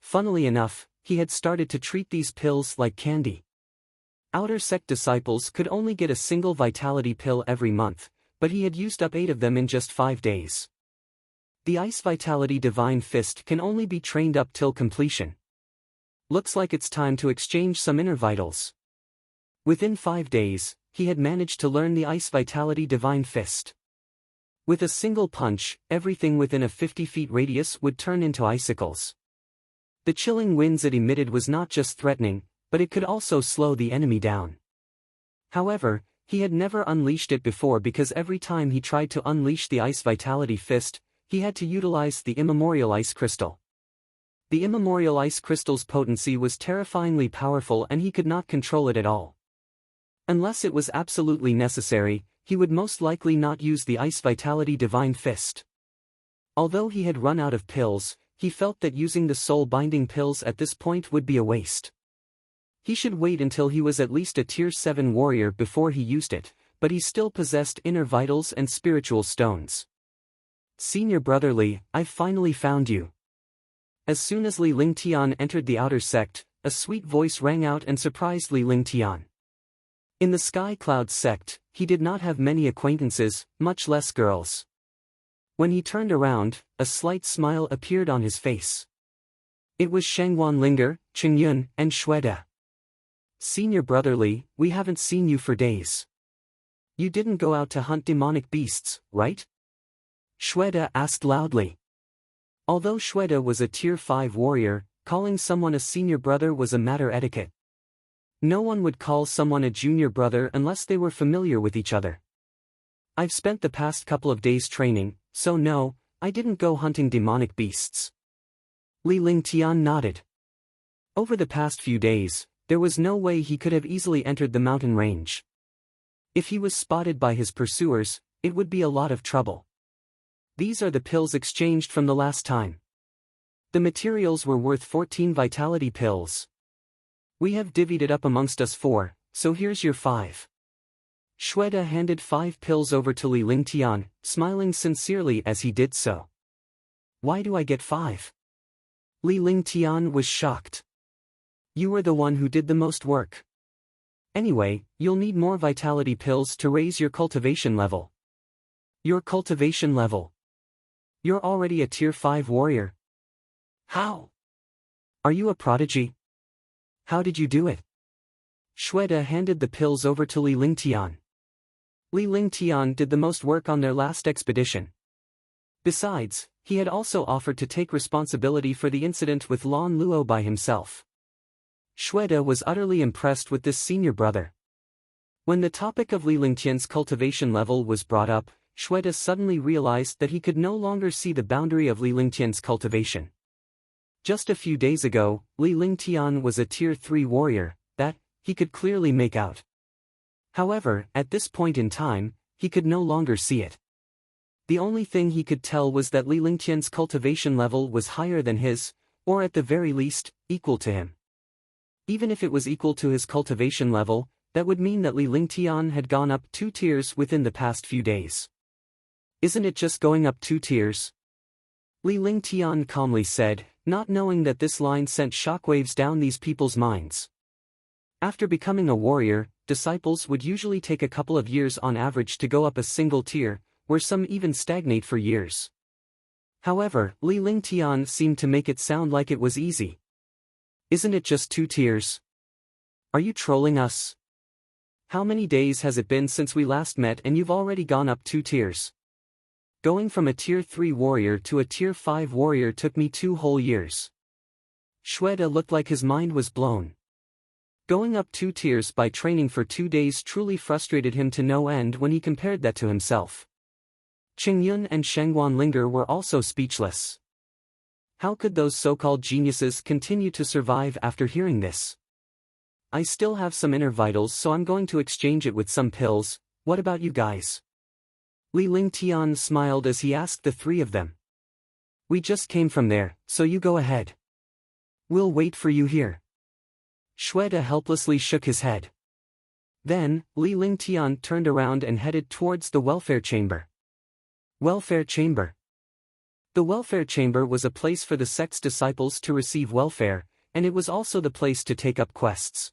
Funnily enough, he had started to treat these pills like candy. Outer sect disciples could only get a single vitality pill every month, but he had used up 8 of them in just 5 days. The Ice Vitality Divine Fist can only be trained up till completion. Looks like it's time to exchange some inner vitals. Within 5 days, he had managed to learn the Ice Vitality Divine Fist. With a single punch, everything within a 50 feet radius would turn into icicles. The chilling winds it emitted was not just threatening, but it could also slow the enemy down. However, he had never unleashed it before because every time he tried to unleash the Ice Vitality Fist, he had to utilize the Immemorial Ice Crystal. The Immemorial Ice Crystal's potency was terrifyingly powerful and he could not control it at all. Unless it was absolutely necessary, he would most likely not use the Ice Vitality Divine Fist. Although he had run out of pills, he felt that using the soul-binding pills at this point would be a waste. He should wait until he was at least a Tier 7 warrior before he used it, but he still possessed inner vitals and spiritual stones. Senior Brother Li, I've finally found you. As soon as Li Lingtian entered the outer sect, a sweet voice rang out and surprised Li Lingtian. In the Sky Cloud sect, he did not have many acquaintances, much less girls. When he turned around, a slight smile appeared on his face. It was Shangwan Linger, Qingyun, and Xuede. Senior Brother Li, we haven't seen you for days. You didn't go out to hunt demonic beasts, right? Xuede asked loudly. Although Xuede was a Tier 5 warrior, calling someone a senior brother was a matter etiquette. No one would call someone a junior brother unless they were familiar with each other. I've spent the past couple of days training, so no, I didn't go hunting demonic beasts. Li Lingtian nodded. Over the past few days, there was no way he could have easily entered the mountain range. If he was spotted by his pursuers, it would be a lot of trouble. These are the pills exchanged from the last time. The materials were worth 14 vitality pills. We have divvied it up amongst us 4, so here's your 5. Xuede handed 5 pills over to Li Lingtian, smiling sincerely as he did so. Why do I get 5? Li Lingtian was shocked. You were the one who did the most work. Anyway, you'll need more vitality pills to raise your cultivation level. Your cultivation level. You're already a Tier 5 warrior. How? Are you a prodigy? How did you do it? Xuede handed the pills over to Li Lingtian. Li Lingtian did the most work on their last expedition. Besides, he had also offered to take responsibility for the incident with Lan Luo by himself. Xuede was utterly impressed with this senior brother. When the topic of Li Lingtian's cultivation level was brought up, Xuede suddenly realized that he could no longer see the boundary of Li Lingtian's cultivation. Just a few days ago, Li Lingtian was a Tier 3 warrior, that, he could clearly make out. However, at this point in time, he could no longer see it. The only thing he could tell was that Li Lingtian's cultivation level was higher than his, or at the very least, equal to him. Even if it was equal to his cultivation level, that would mean that Li Lingtian had gone up 2 tiers within the past few days. Isn't it just going up 2 tiers? Li Lingtian calmly said, not knowing that this line sent shockwaves down these people's minds. After becoming a warrior, disciples would usually take a couple of years on average to go up a single tier, where some even stagnate for years. However, Li Lingtian seemed to make it sound like it was easy. Isn't it just 2 tiers? Are you trolling us? How many days has it been since we last met and you've already gone up 2 tiers? Going from a Tier 3 warrior to a Tier 5 warrior took me 2 whole years. Xuede looked like his mind was blown. Going up 2 tiers by training for 2 days truly frustrated him to no end when he compared that to himself. Qingyun and Shengguan Linger were also speechless. How could those so-called geniuses continue to survive after hearing this? I still have some inner vitals, so I'm going to exchange it with some pills. What about you guys? Li Lingtian smiled as he asked the three of them. We just came from there, so you go ahead. We'll wait for you here. Shweta helplessly shook his head. Then, Li Lingtian turned around and headed towards the welfare chamber. Welfare chamber. The welfare chamber was a place for the sect's disciples to receive welfare, and it was also the place to take up quests.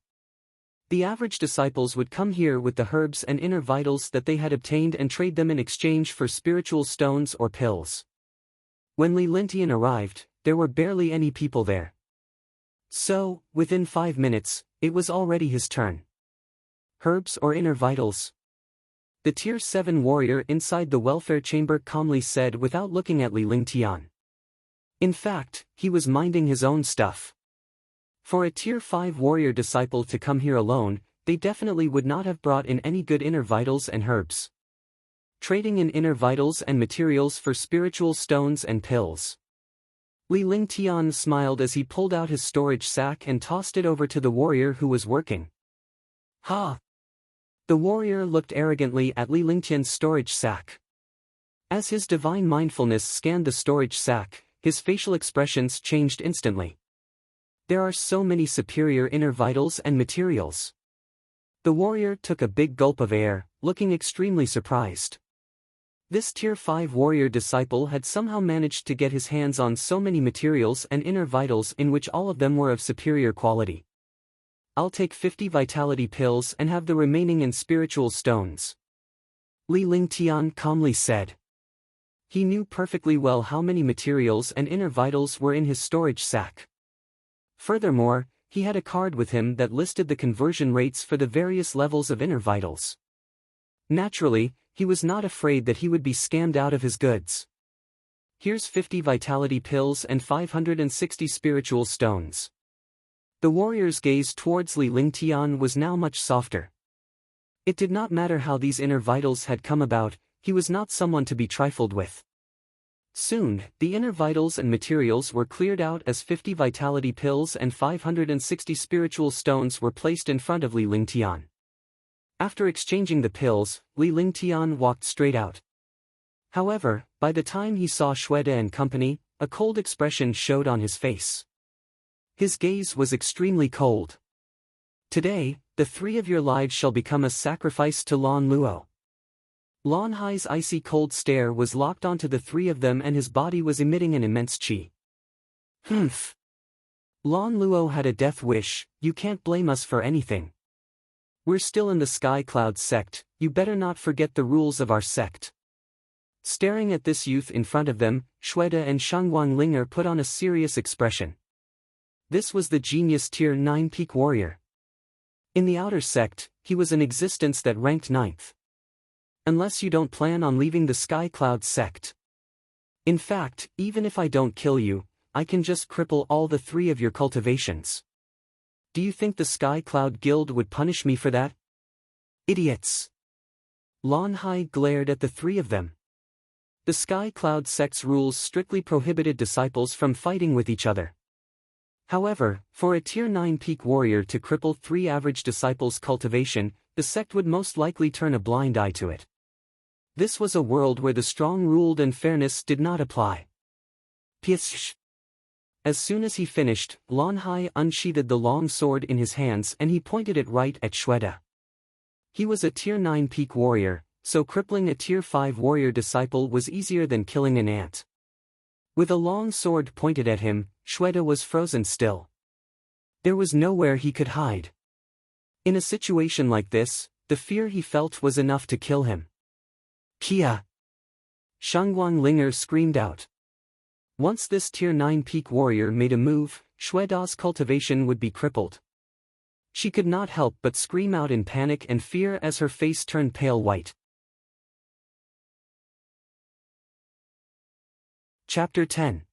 The average disciples would come here with the herbs and inner vitals that they had obtained and trade them in exchange for spiritual stones or pills. When Li Lingtian arrived, there were barely any people there. So, within 5 minutes, it was already his turn. Herbs or inner vitals? The Tier 7 warrior inside the welfare chamber calmly said without looking at Li Lingtian. In fact, he was minding his own stuff. For a Tier 5 warrior disciple to come here alone, they definitely would not have brought in any good inner vitals and herbs. Trading in inner vitals and materials for spiritual stones and pills. Li Lingtian smiled as he pulled out his storage sack and tossed it over to the warrior who was working. Ha! The warrior looked arrogantly at Li Lingtian's storage sack. As his divine mindfulness scanned the storage sack, his facial expressions changed instantly. There are so many superior inner vitals and materials. The warrior took a big gulp of air, looking extremely surprised. This Tier 5 warrior disciple had somehow managed to get his hands on so many materials and inner vitals in which all of them were of superior quality. I'll take 50 vitality pills and have the remaining in spiritual stones. Li Lingtian calmly said. He knew perfectly well how many materials and inner vitals were in his storage sack. Furthermore, he had a card with him that listed the conversion rates for the various levels of inner vitals. Naturally, he was not afraid that he would be scammed out of his goods. Here's 50 vitality pills and 560 spiritual stones. The warrior's gaze towards Li Lingtian was now much softer. It did not matter how these inner vitals had come about, he was not someone to be trifled with. Soon, the inner vitals and materials were cleared out as 50 vitality pills and 560 spiritual stones were placed in front of Li Lingtian. After exchanging the pills, Li Lingtian walked straight out. However, by the time he saw Shweta and company, a cold expression showed on his face. His gaze was extremely cold. Today, the 3 of your lives shall become a sacrifice to Lan Luo. Lan Hai's icy cold stare was locked onto the 3 of them and his body was emitting an immense qi. Humph. Lan Luo had a death wish, you can't blame us for anything. We're still in the Sky Cloud sect, you better not forget the rules of our sect. Staring at this youth in front of them, Shweta and Shangguang Linger put on a serious expression. This was the genius Tier 9 peak warrior. In the outer sect, he was an existence that ranked 9th. Unless you don't plan on leaving the Sky Cloud sect. In fact, even if I don't kill you, I can just cripple all the 3 of your cultivations. Do you think the Sky Cloud Guild would punish me for that? Idiots! Lan Hai glared at the 3 of them. The Sky Cloud sect's rules strictly prohibited disciples from fighting with each other. However, for a Tier 9 peak warrior to cripple 3 average disciples' cultivation, the sect would most likely turn a blind eye to it. This was a world where the strong ruled and fairness did not apply. Psh. As soon as he finished, Lan Hai unsheathed the long sword in his hands and he pointed it right at Shweta. He was a Tier 9 peak warrior, so crippling a Tier 5 warrior disciple was easier than killing an ant. With a long sword pointed at him, Shweta was frozen still. There was nowhere he could hide. In a situation like this, the fear he felt was enough to kill him. Kia! Shangguang Linger screamed out. Once this Tier 9 peak warrior made a move, Shweta's cultivation would be crippled. She could not help but scream out in panic and fear as her face turned pale white. Chapter 10.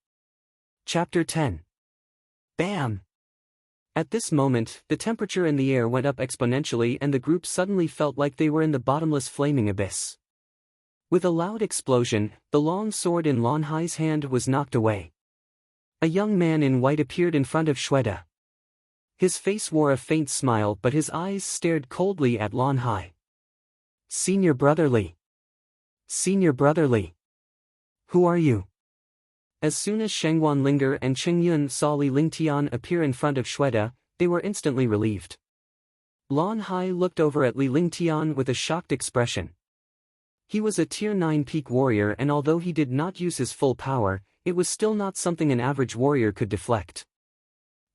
Chapter 10. Bam! At this moment, the temperature in the air went up exponentially and the group suddenly felt like they were in the bottomless flaming abyss. With a loud explosion, the long sword in Lan Hai's hand was knocked away. A young man in white appeared in front of Shweta. His face wore a faint smile but his eyes stared coldly at Lan Hai. Senior Brotherly. Senior Brotherly. Who are you? As soon as Sheng Wanlinger and Cheng Yun saw Li Lingtian appear in front of Shweta, they were instantly relieved. Lan Hai looked over at Li Lingtian with a shocked expression. He was a Tier 9 peak warrior and although he did not use his full power, it was still not something an average warrior could deflect.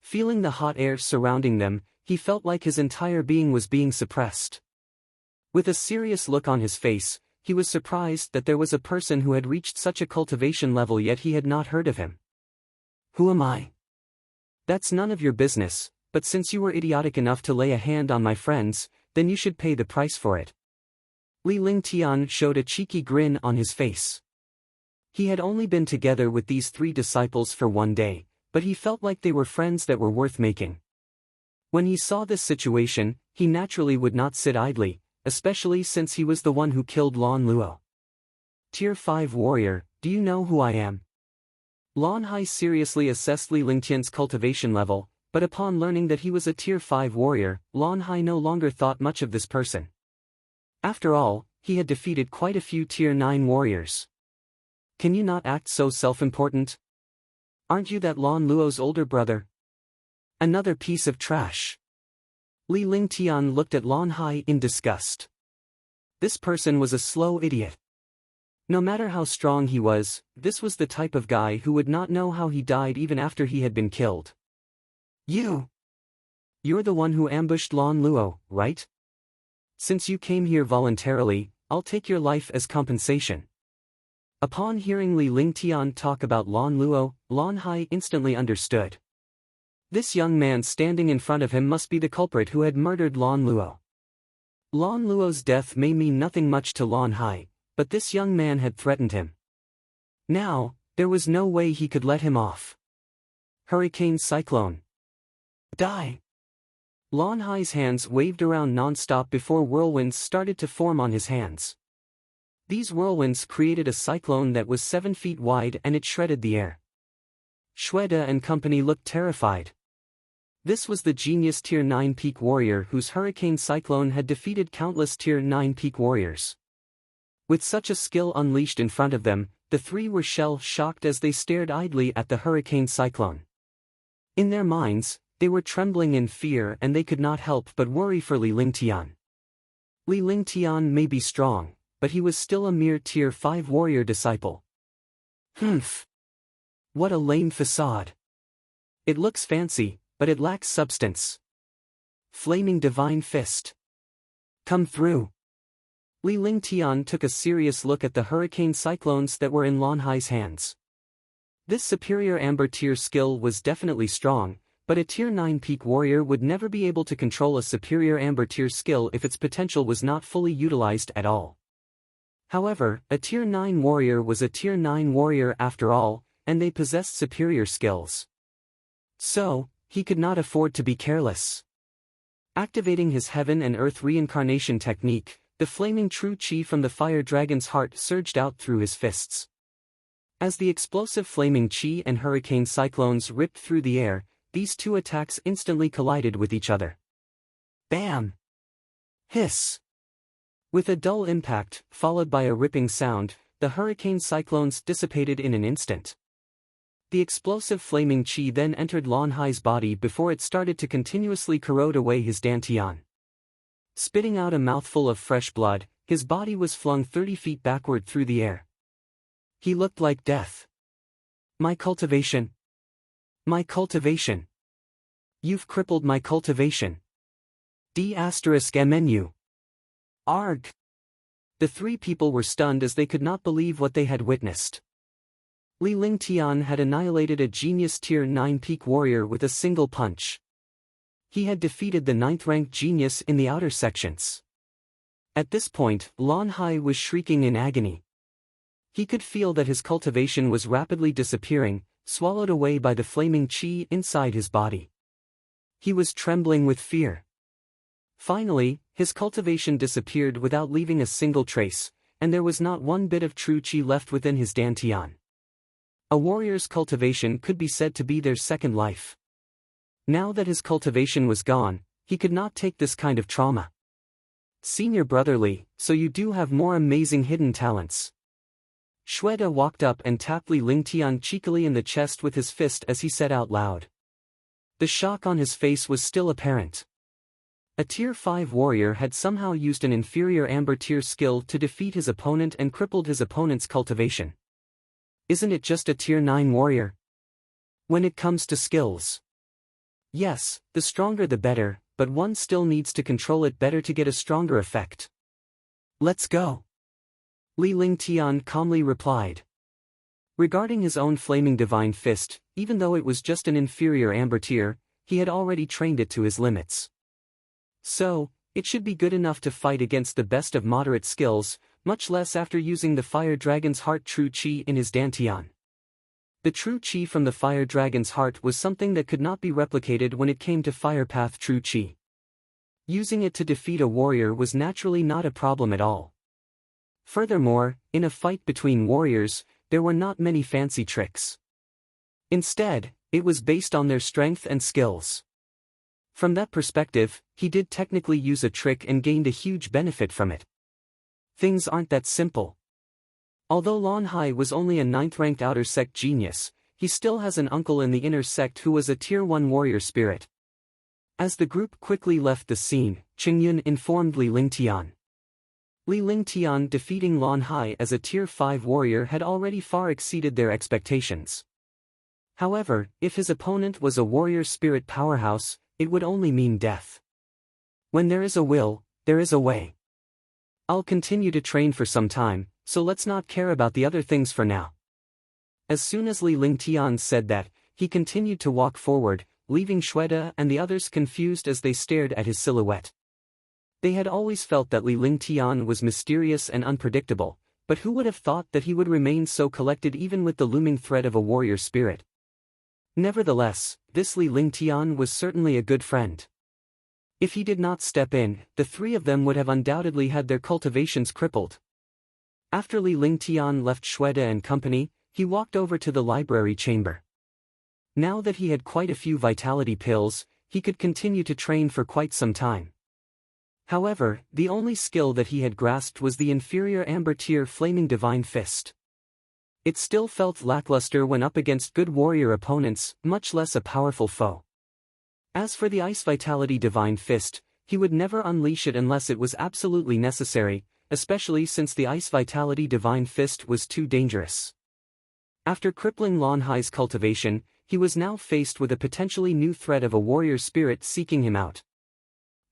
Feeling the hot air surrounding them, he felt like his entire being was being suppressed. With a serious look on his face, he was surprised that there was a person who had reached such a cultivation level yet he had not heard of him. Who am I? That's none of your business, but since you were idiotic enough to lay a hand on my friends, then you should pay the price for it. Li Lingtian showed a cheeky grin on his face. He had only been together with these 3 disciples for 1 day, but he felt like they were friends that were worth making. When he saw this situation, he naturally would not sit idly, especially since he was the one who killed Lan Luo. Tier 5 warrior, do you know who I am? Lan Hai seriously assessed Li Lingtian's cultivation level, but upon learning that he was a Tier 5 warrior, Lan Hai no longer thought much of this person. After all, he had defeated quite a few Tier 9 warriors. Can you not act so self-important? Aren't you that Lan Luo's older brother? Another piece of trash. Li Lingtian looked at Lan Hai in disgust. This person was a slow idiot. No matter how strong he was, this was the type of guy who would not know how he died even after he had been killed. You're the one who ambushed Lan Luo, right? Since you came here voluntarily, I'll take your life as compensation. Upon hearing Li Lingtian talk about Lan Luo, Lan Hai instantly understood. This young man standing in front of him must be the culprit who had murdered Lan Luo. Lan Luo's death may mean nothing much to Lan Hai, but this young man had threatened him. Now, there was no way he could let him off. Hurricane Cyclone. Die! Lan Hai's hands waved around non-stop before whirlwinds started to form on his hands. These whirlwinds created a cyclone that was 7 feet wide and it shredded the air. Shweta and company looked terrified. This was the genius Tier 9 peak warrior whose hurricane cyclone had defeated countless Tier 9 peak warriors. With such a skill unleashed in front of them, the 3 were shell-shocked as they stared idly at the hurricane cyclone. In their minds, they were trembling in fear and they could not help but worry for Li Lingtian. Li Lingtian may be strong, but he was still a mere Tier 5 warrior disciple. What a lame facade. It looks fancy, but it lacks substance. Flaming Divine Fist. Come through. Li Lingtian took a serious look at the hurricane cyclones that were in Lan Hai's hands. This superior amber tier skill was definitely strong, but a Tier 9 peak warrior would never be able to control a superior amber tier skill if its potential was not fully utilized at all. However, a Tier 9 warrior was a Tier 9 warrior after all, and they possessed superior skills. So, he could not afford to be careless. Activating his Heaven and Earth reincarnation technique, the flaming true chi from the fire dragon's heart surged out through his fists. As the explosive flaming chi and hurricane cyclones ripped through the air, these 2 attacks instantly collided with each other. Bam! Hiss! With a dull impact, followed by a ripping sound, the hurricane cyclones dissipated in an instant. The explosive flaming chi then entered Lan Hai's body before it started to continuously corrode away his dantian. Spitting out a mouthful of fresh blood, his body was flung 30 feet backward through the air. He looked like death. My cultivation. My cultivation. You've crippled my cultivation. D*MNU. Arg. The 3 people were stunned as they could not believe what they had witnessed. Li Lingtian had annihilated a genius Tier 9 peak warrior with a single punch. He had defeated the 9th-ranked genius in the outer sections. At this point, Lan Hai was shrieking in agony. He could feel that his cultivation was rapidly disappearing, swallowed away by the flaming chi inside his body. He was trembling with fear. Finally, his cultivation disappeared without leaving a single trace, and there was not one bit of true chi left within his dantian. A warrior's cultivation could be said to be their second life. Now that his cultivation was gone, he could not take this kind of trauma. Senior brotherly, so you do have more amazing hidden talents. Shweta walked up and tapped Li Lingtian cheekily in the chest with his fist as he said out loud. The shock on his face was still apparent. A Tier 5 warrior had somehow used an inferior Amber Tier skill to defeat his opponent and crippled his opponent's cultivation. Isn't it just a Tier 9 warrior? When it comes to skills. Yes, the stronger the better, but one still needs to control it better to get a stronger effect. Let's go. Li Lingtian calmly replied. Regarding his own flaming divine fist, even though it was just an inferior Amber Tier, he had already trained it to his limits. So, it should be good enough to fight against the best of moderate skills, much less after using the Fire Dragon's Heart True Chi in his dantian. The True Chi from the Fire Dragon's Heart was something that could not be replicated when it came to Fire Path True Chi. Using it to defeat a warrior was naturally not a problem at all. Furthermore, in a fight between warriors, there were not many fancy tricks. Instead, it was based on their strength and skills. From that perspective, he did technically use a trick and gained a huge benefit from it. Things aren't that simple. Although Lon Hai was only a 9th-ranked outer sect genius, he still has an uncle in the inner sect who was a Tier 1 warrior spirit. As the group quickly left the scene, Qingyun informed Li Lingtian. Li Lingtian defeating Lon Hai as a Tier 5 warrior had already far exceeded their expectations. However, if his opponent was a warrior spirit powerhouse, it would only mean death. When there is a will, there is a way. I'll continue to train for some time, so let's not care about the other things for now. As soon as Li Lingtian said that, he continued to walk forward, leaving Shweta and the others confused as they stared at his silhouette. They had always felt that Li Lingtian was mysterious and unpredictable, but who would have thought that he would remain so collected even with the looming threat of a warrior spirit? Nevertheless, this Li Lingtian was certainly a good friend. If he did not step in, the three of them would have undoubtedly had their cultivations crippled. After Li Lingtian left Shweta and company, he walked over to the library chamber. Now that he had quite a few vitality pills, he could continue to train for quite some time. However, the only skill that he had grasped was the inferior Amber Tier Flaming Divine Fist. It still felt lackluster when up against good warrior opponents, much less a powerful foe. As for the Ice Vitality Divine Fist, he would never unleash it unless it was absolutely necessary, especially since the Ice Vitality Divine Fist was too dangerous. After crippling Lon Hai's cultivation, he was now faced with a potentially new threat of a warrior spirit seeking him out.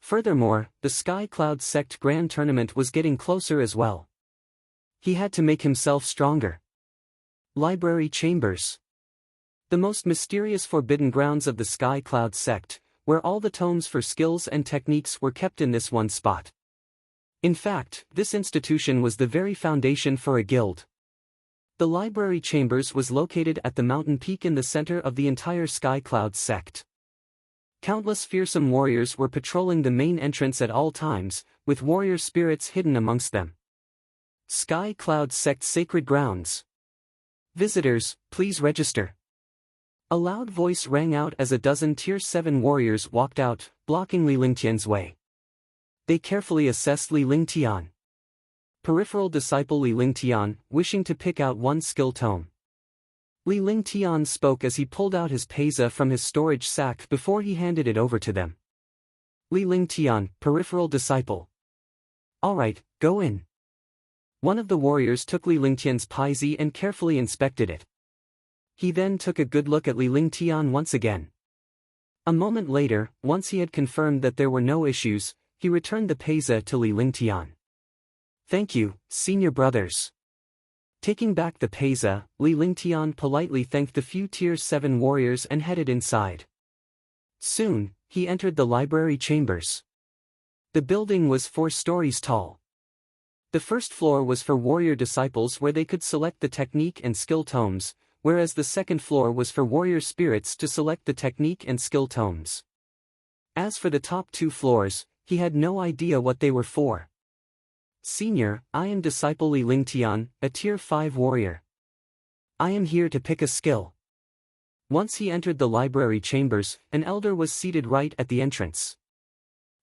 Furthermore, the Sky Cloud Sect Grand Tournament was getting closer as well. He had to make himself stronger. Library Chambers. The most mysterious forbidden grounds of the Sky Cloud Sect, where all the tomes for skills and techniques were kept in this one spot. In fact, this institution was the very foundation for a guild. The Library Chambers was located at the mountain peak in the center of the entire Sky Cloud Sect. Countless fearsome warriors were patrolling the main entrance at all times, with warrior spirits hidden amongst them. Sky Cloud Sect Sacred Grounds. Visitors, please register. A loud voice rang out as a dozen Tier 7 warriors walked out, blocking Li Lingtian's way. They carefully assessed Li Lingtian. Peripheral disciple Li Lingtian, wishing to pick out one skill tome. Li Lingtian spoke as he pulled out his peza from his storage sack before he handed it over to them. Li Lingtian, peripheral disciple. Alright, go in. One of the warriors took Li Lingtian's paizi and carefully inspected it. He then took a good look at Li Lingtian once again. A moment later, once he had confirmed that there were no issues, he returned the peza to Li Lingtian. Thank you, senior brothers. Taking back the peza, Li Lingtian politely thanked the few Tier 7 warriors and headed inside. Soon, he entered the library chambers. The building was 4 stories tall. The first floor was for warrior disciples where they could select the technique and skill tomes, whereas the second floor was for warrior spirits to select the technique and skill tomes. As for the top 2 floors, he had no idea what they were for. Senior, I am disciple Li Lingtian, a tier 5 warrior. I am here to pick a skill. Once he entered the library chambers, an elder was seated right at the entrance.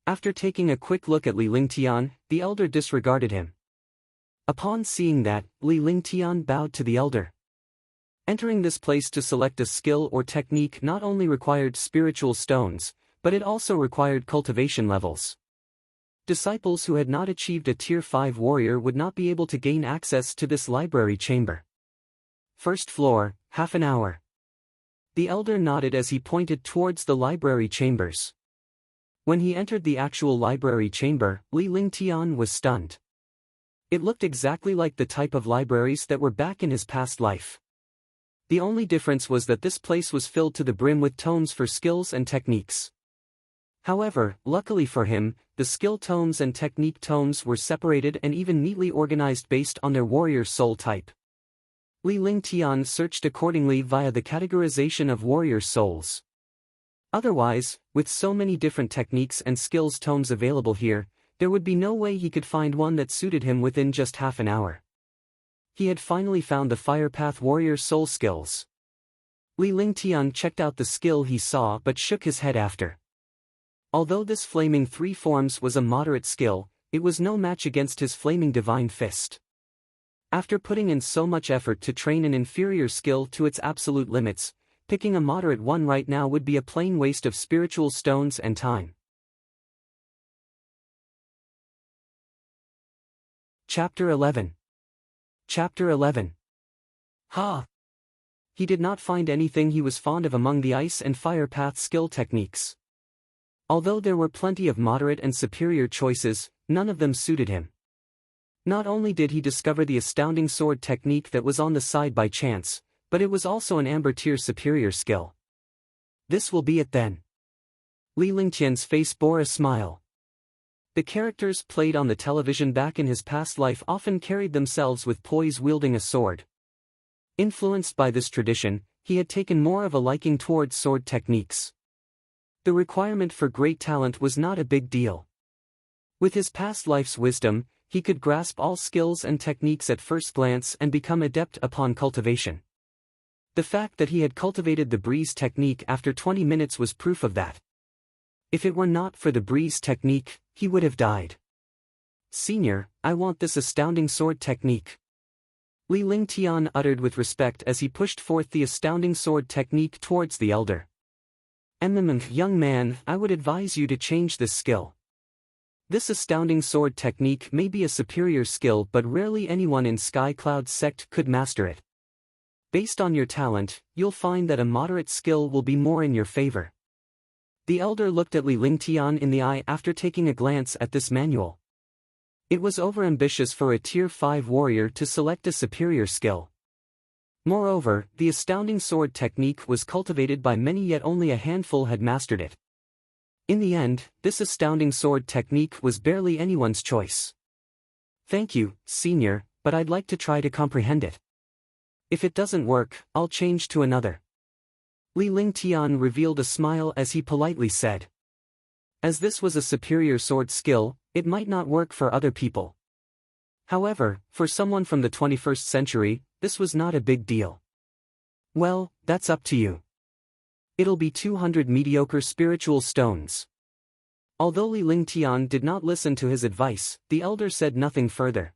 After taking a quick look at Li Lingtian, the elder disregarded him. Upon seeing that, Li Lingtian bowed to the elder. Entering this place to select a skill or technique not only required spiritual stones, but it also required cultivation levels. Disciples who had not achieved a tier 5 warrior would not be able to gain access to this library chamber. First floor, half an hour. The elder nodded as he pointed towards the library chambers. When he entered the actual library chamber, Li Lingtian was stunned. It looked exactly like the type of libraries that were back in his past life. The only difference was that this place was filled to the brim with tomes for skills and techniques. However, luckily for him, the skill tomes and technique tomes were separated and even neatly organized based on their warrior soul type. Li Lingtian searched accordingly via the categorization of warrior souls. Otherwise, with so many different techniques and skills tomes available here, there would be no way he could find one that suited him within just half an hour. He had finally found the Firepath warrior soul skills. Li Lingtian checked out the skill he saw but shook his head after. Although this Flaming 3 Forms was a moderate skill, it was no match against his Flaming Divine Fist. After putting in so much effort to train an inferior skill to its absolute limits, picking a moderate one right now would be a plain waste of spiritual stones and time. Chapter 11. Chapter 11. Ha! He did not find anything he was fond of among the Ice and Fire Path skill techniques. Although there were plenty of moderate and superior choices, none of them suited him. Not only did he discover the astounding sword technique that was on the side by chance, but it was also an amber tier superior skill. This will be it then. Li Lingtian's face bore a smile. The characters played on the television back in his past life often carried themselves with poise wielding a sword. Influenced by this tradition, he had taken more of a liking towards sword techniques. The requirement for great talent was not a big deal. With his past life's wisdom, he could grasp all skills and techniques at first glance and become adept upon cultivation. The fact that he had cultivated the breeze technique after 20 minutes was proof of that. If it were not for the breeze technique, he would have died. Senior, I want this astounding sword technique. Li Lingtian uttered with respect as he pushed forth the astounding sword technique towards the elder. Young man, I would advise you to change this skill. This astounding sword technique may be a superior skill but rarely anyone in Sky Cloud sect could master it. Based on your talent, you'll find that a moderate skill will be more in your favor. The elder looked at Li Lingtian in the eye after taking a glance at this manual. It was overambitious for a tier 5 warrior to select a superior skill. Moreover, the astounding sword technique was cultivated by many yet only a handful had mastered it. In the end, this astounding sword technique was barely anyone's choice. Thank you, Senior, but I'd like to try to comprehend it. If it doesn't work, I'll change to another. Li Lingtian revealed a smile as he politely said. As this was a superior sword skill, it might not work for other people. However, for someone from the 21st century, this was not a big deal. Well, that's up to you. It'll be 200 mediocre spiritual stones. Although Li Lingtian did not listen to his advice, the elder said nothing further.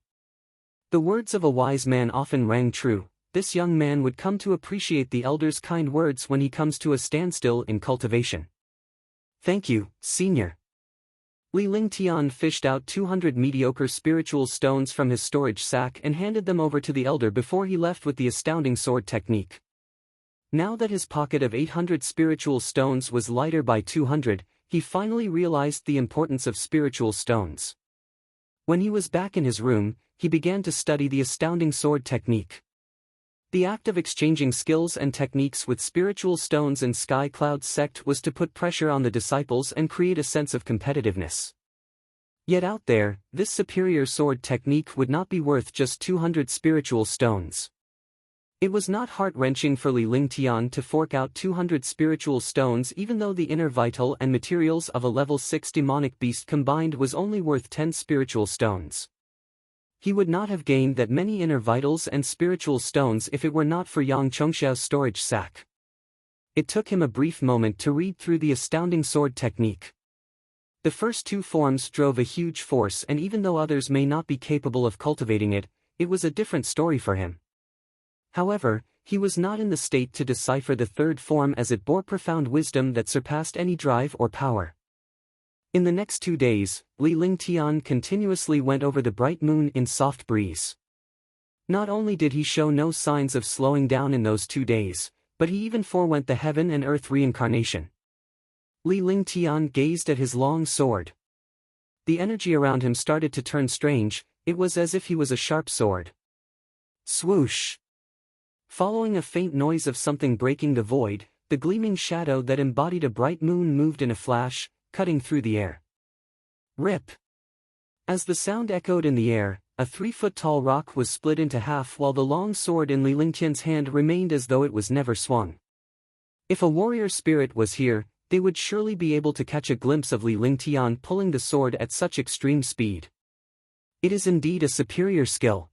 The words of a wise man often rang true. This young man would come to appreciate the elder's kind words when he comes to a standstill in cultivation. Thank you, Senior. Li Lingtian fished out 200 mediocre spiritual stones from his storage sack and handed them over to the elder before he left with the astounding sword technique. Now that his pocket of 800 spiritual stones was lighter by 200, he finally realized the importance of spiritual stones. When he was back in his room, he began to study the astounding sword technique. The act of exchanging skills and techniques with spiritual stones in Sky Cloud sect was to put pressure on the disciples and create a sense of competitiveness. Yet out there, this superior sword technique would not be worth just 200 spiritual stones. It was not heart-wrenching for Li Lingtian to fork out 200 spiritual stones even though the inner vital and materials of a level 6 demonic beast combined was only worth 10 spiritual stones. He would not have gained that many inner vitals and spiritual stones if it were not for Yang Chongxiao's storage sack. It took him a brief moment to read through the astounding sword technique. The first two forms drove a huge force, and even though others may not be capable of cultivating it, it was a different story for him. However, he was not in the state to decipher the third form as it bore profound wisdom that surpassed any drive or power. In the next 2 days, Li Lingtian continuously went over the bright moon in soft breeze. Not only did he show no signs of slowing down in those 2 days, but he even forewent the heaven and earth reincarnation. Li Lingtian gazed at his long sword. The energy around him started to turn strange. It was as if he was a sharp sword. Swoosh! Following a faint noise of something breaking the void, the gleaming shadow that embodied a bright moon moved in a flash, cutting through the air. Rip! As the sound echoed in the air, a 3-foot-tall rock was split into half while the long sword in Li Lingtian's hand remained as though it was never swung. If a warrior spirit was here, they would surely be able to catch a glimpse of Li Lingtian pulling the sword at such extreme speed. It is indeed a superior skill.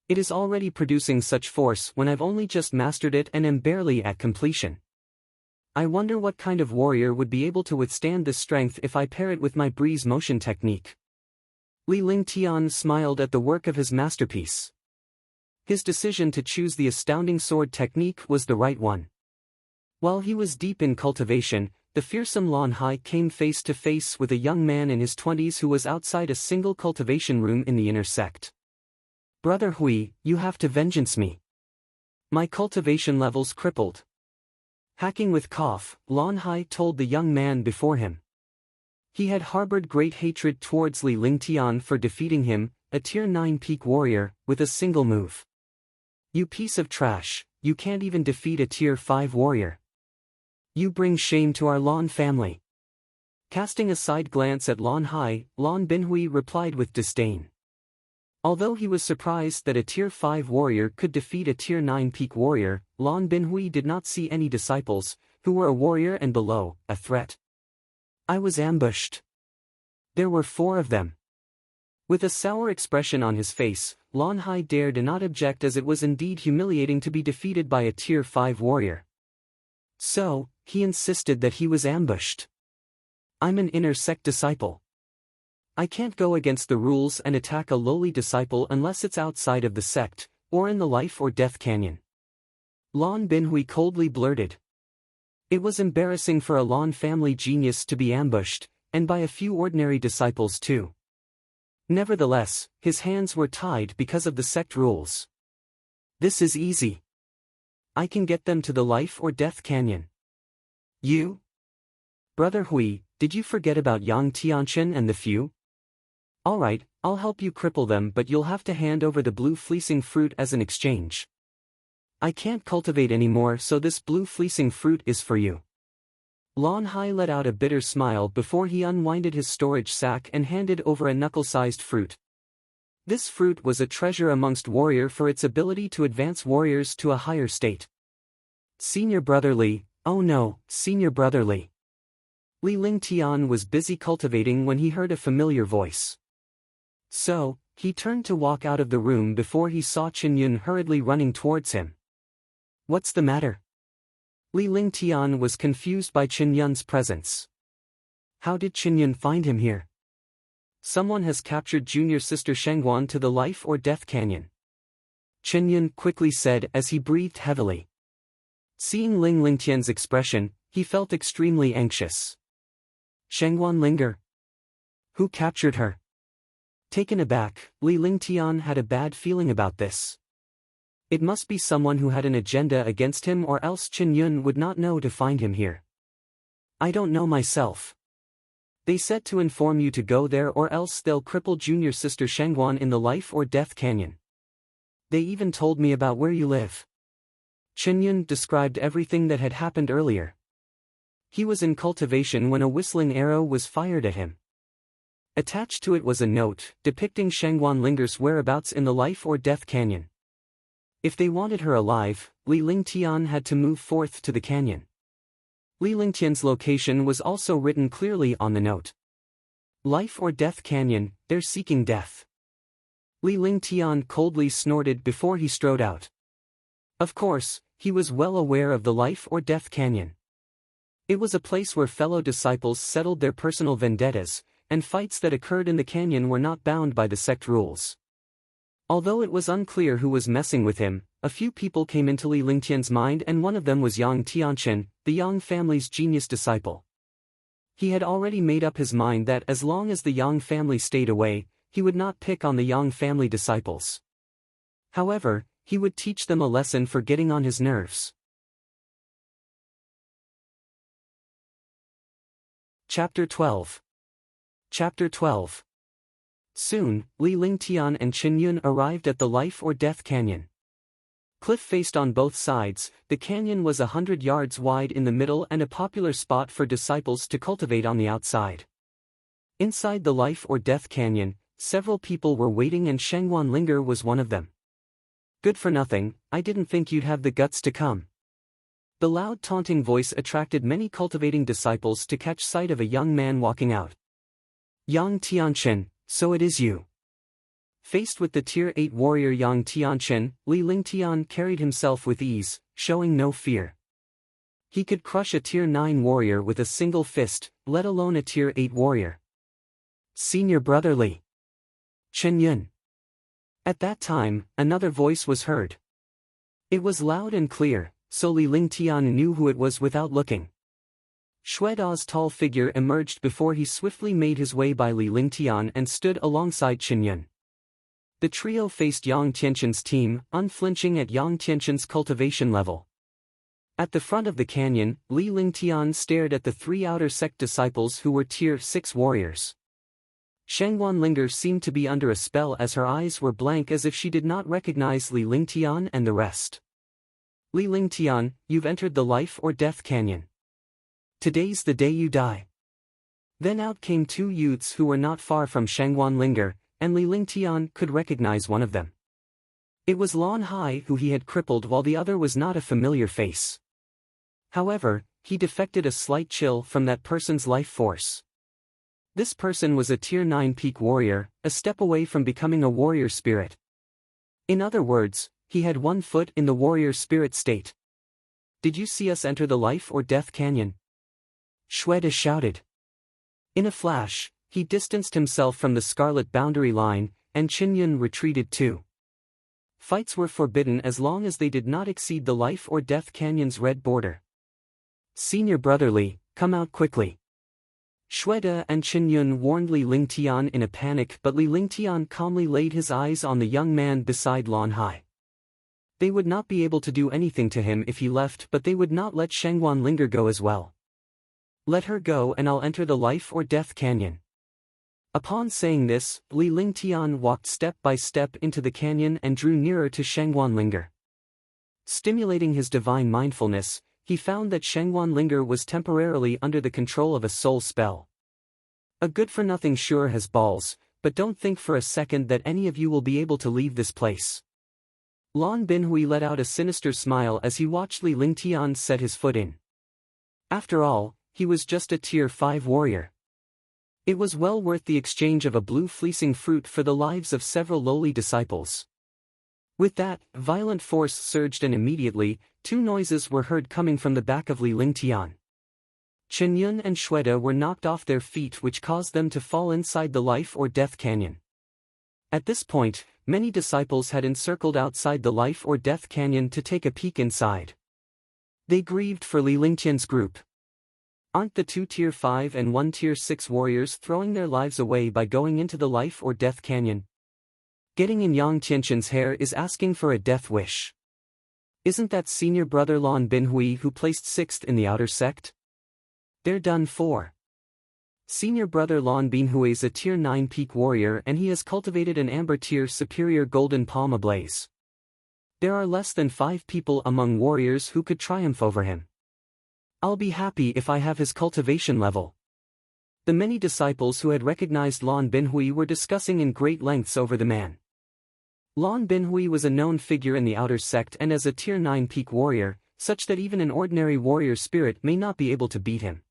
It is already producing such force when I've only just mastered it and am barely at completion. I wonder what kind of warrior would be able to withstand this strength if I pair it with my breeze motion technique. Li Lingtian smiled at the work of his masterpiece. His decision to choose the astounding sword technique was the right one. While he was deep in cultivation, the fearsome Lan Hai came face to face with a young man in his 20s who was outside a single cultivation room in the inner sect. Brother Hui, you have to vengeance me. My cultivation levels crippled. Hacking with cough, Lan Hai told the young man before him. He had harbored great hatred towards Li Lingtian for defeating him, a tier 9 peak warrior, with a single move. You piece of trash, you can't even defeat a tier 5 warrior. You bring shame to our Lan family. Casting a side glance at Lan Hai, Lan Binhui replied with disdain. Although he was surprised that a tier 5 warrior could defeat a tier 9 peak warrior, Lan Binhui did not see any disciples, who were a warrior and below, a threat. I was ambushed. There were 4 of them. With a sour expression on his face, Lan Hai dared not object as it was indeed humiliating to be defeated by a tier 5 warrior. So, he insisted that he was ambushed. I'm an inner sect disciple. I can't go against the rules and attack a lowly disciple unless it's outside of the sect, or in the life or death canyon. Lan Binhui coldly blurted. It was embarrassing for a Lan family genius to be ambushed, and by a few ordinary disciples too. Nevertheless, his hands were tied because of the sect rules. This is easy. I can get them to the life or death canyon. You? Brother Hui, did you forget about Yang Tianchen and the few? Alright, I'll help you cripple them, but you'll have to hand over the blue fleecing fruit as an exchange. I can't cultivate anymore, so this blue fleecing fruit is for you. Lan Hai let out a bitter smile before he unwinded his storage sack and handed over a knuckle-sized fruit. This fruit was a treasure amongst warrior for its ability to advance warriors to a higher state. Senior Brother Li, oh no, Senior Brother Li. Li Lingtian was busy cultivating when he heard a familiar voice. So, he turned to walk out of the room before he saw Chen Yun hurriedly running towards him. What's the matter? Li Lingtian was confused by Chen Yun's presence. How did Chen Yun find him here? Someone has captured junior sister Shengguan to the life or death canyon. Chen Yun quickly said as he breathed heavily. Seeing Li Lingtian's expression, he felt extremely anxious. Shengguan Linger? Who captured her? Taken aback, Li Lingtian had a bad feeling about this. It must be someone who had an agenda against him, or else Chen Yun would not know to find him here. I don't know myself. They said to inform you to go there or else they'll cripple junior sister Shengguan in the life or death canyon. They even told me about where you live. Chen Yun described everything that had happened earlier. He was in cultivation when a whistling arrow was fired at him. Attached to it was a note, depicting Shengguan Linger's whereabouts in the life or death canyon. If they wanted her alive, Li Lingtian had to move forth to the canyon. Li Lingtian's location was also written clearly on the note. Life or Death Canyon, they're seeking death. Li Lingtian coldly snorted before he strode out. Of course, he was well aware of the Life or Death Canyon. It was a place where fellow disciples settled their personal vendettas, and fights that occurred in the canyon were not bound by the sect rules. Although it was unclear who was messing with him, a few people came into Li Lingtian's mind, and one of them was Yang Tianchen, the Yang family's genius disciple. He had already made up his mind that as long as the Yang family stayed away, he would not pick on the Yang family disciples. However, he would teach them a lesson for getting on his nerves. Chapter 12. Chapter 12. Soon, Li Lingtian and Chen Yun arrived at the Life or Death Canyon. Cliff faced on both sides, the canyon was 100 yards wide in the middle and a popular spot for disciples to cultivate on the outside. Inside the Life or Death Canyon, several people were waiting, and Shengwan Linger was one of them. Good for nothing, I didn't think you'd have the guts to come. The loud taunting voice attracted many cultivating disciples to catch sight of a young man walking out. Yang Tianchen, so it is you. Faced with the Tier 8 warrior Yang Tianchen, Li Lingtian carried himself with ease, showing no fear. He could crush a Tier 9 warrior with a single fist, let alone a Tier 8 warrior. Senior brother Li. Chen Yun. At that time, another voice was heard. It was loud and clear, so Li Lingtian knew who it was without looking. Xue Da's tall figure emerged before he swiftly made his way by Li Lingtian and stood alongside Chen Yun. The trio faced Yang Tianchen's team, unflinching at Yang Tianchen's cultivation level. At the front of the canyon, Li Lingtian stared at the three outer sect disciples who were Tier 6 warriors. Shengwan Linger seemed to be under a spell, as her eyes were blank as if she did not recognize Li Lingtian and the rest. Li Lingtian, you've entered the Life or Death Canyon. Today's the day you die. Then out came two youths who were not far from Shengwan Linger, and Li Lingtian could recognize one of them. It was Lan Hai, who he had crippled, while the other was not a familiar face. However, he defected a slight chill from that person's life force. This person was a Tier 9 peak warrior, a step away from becoming a warrior spirit. In other words, he had 1 foot in the warrior spirit state. Did you see us enter the Life or Death Canyon? Xue Da shouted. In a flash, he distanced himself from the scarlet boundary line, and Chen Yun retreated too. Fights were forbidden as long as they did not exceed the Life or Death Canyon's red border. Senior brother Li, come out quickly. Xue Da and Chen Yun warned Li Lingtian in a panic, but Li Lingtian calmly laid his eyes on the young man beside Lan Hai. They would not be able to do anything to him if he left, but they would not let Shengwan Linger go as well. Let her go and I'll enter the Life or Death Canyon. Upon saying this, Li Lingtian walked step by step into the canyon and drew nearer to Shengwan Linger. Stimulating his divine mindfulness, he found that Shengwan Linger was temporarily under the control of a soul spell. A good-for-nothing sure has balls, but don't think for a second that any of you will be able to leave this place. Lan Binhui let out a sinister smile as he watched Li Lingtian set his foot in. After all, he was just a Tier 5 warrior. It was well worth the exchange of a blue fleecing fruit for the lives of several lowly disciples. With that, violent force surged, and immediately, 2 noises were heard coming from the back of Li Lingtian. Chen Yun and Xue Da were knocked off their feet, which caused them to fall inside the Life or Death Canyon. At this point, many disciples had encircled outside the Life or Death Canyon to take a peek inside. They grieved for Li Lingtian's group. Aren't the 2 Tier 5 and 1 Tier 6 warriors throwing their lives away by going into the Life or Death Canyon? Getting in Yang Tianchen's hair is asking for a death wish. Isn't that senior brother Lan Binhui who placed 6th in the outer sect? They're done for. Senior brother Lan Binhui is a Tier 9 peak warrior, and he has cultivated an Amber Tier superior golden palm ablaze. There are less than 5 people among warriors who could triumph over him. I'll be happy if I have his cultivation level. The many disciples who had recognized Lan Binhui were discussing in great lengths over the man. Lan Binhui was a known figure in the outer sect and as a Tier 9 peak warrior, such that even an ordinary warrior spirit may not be able to beat him.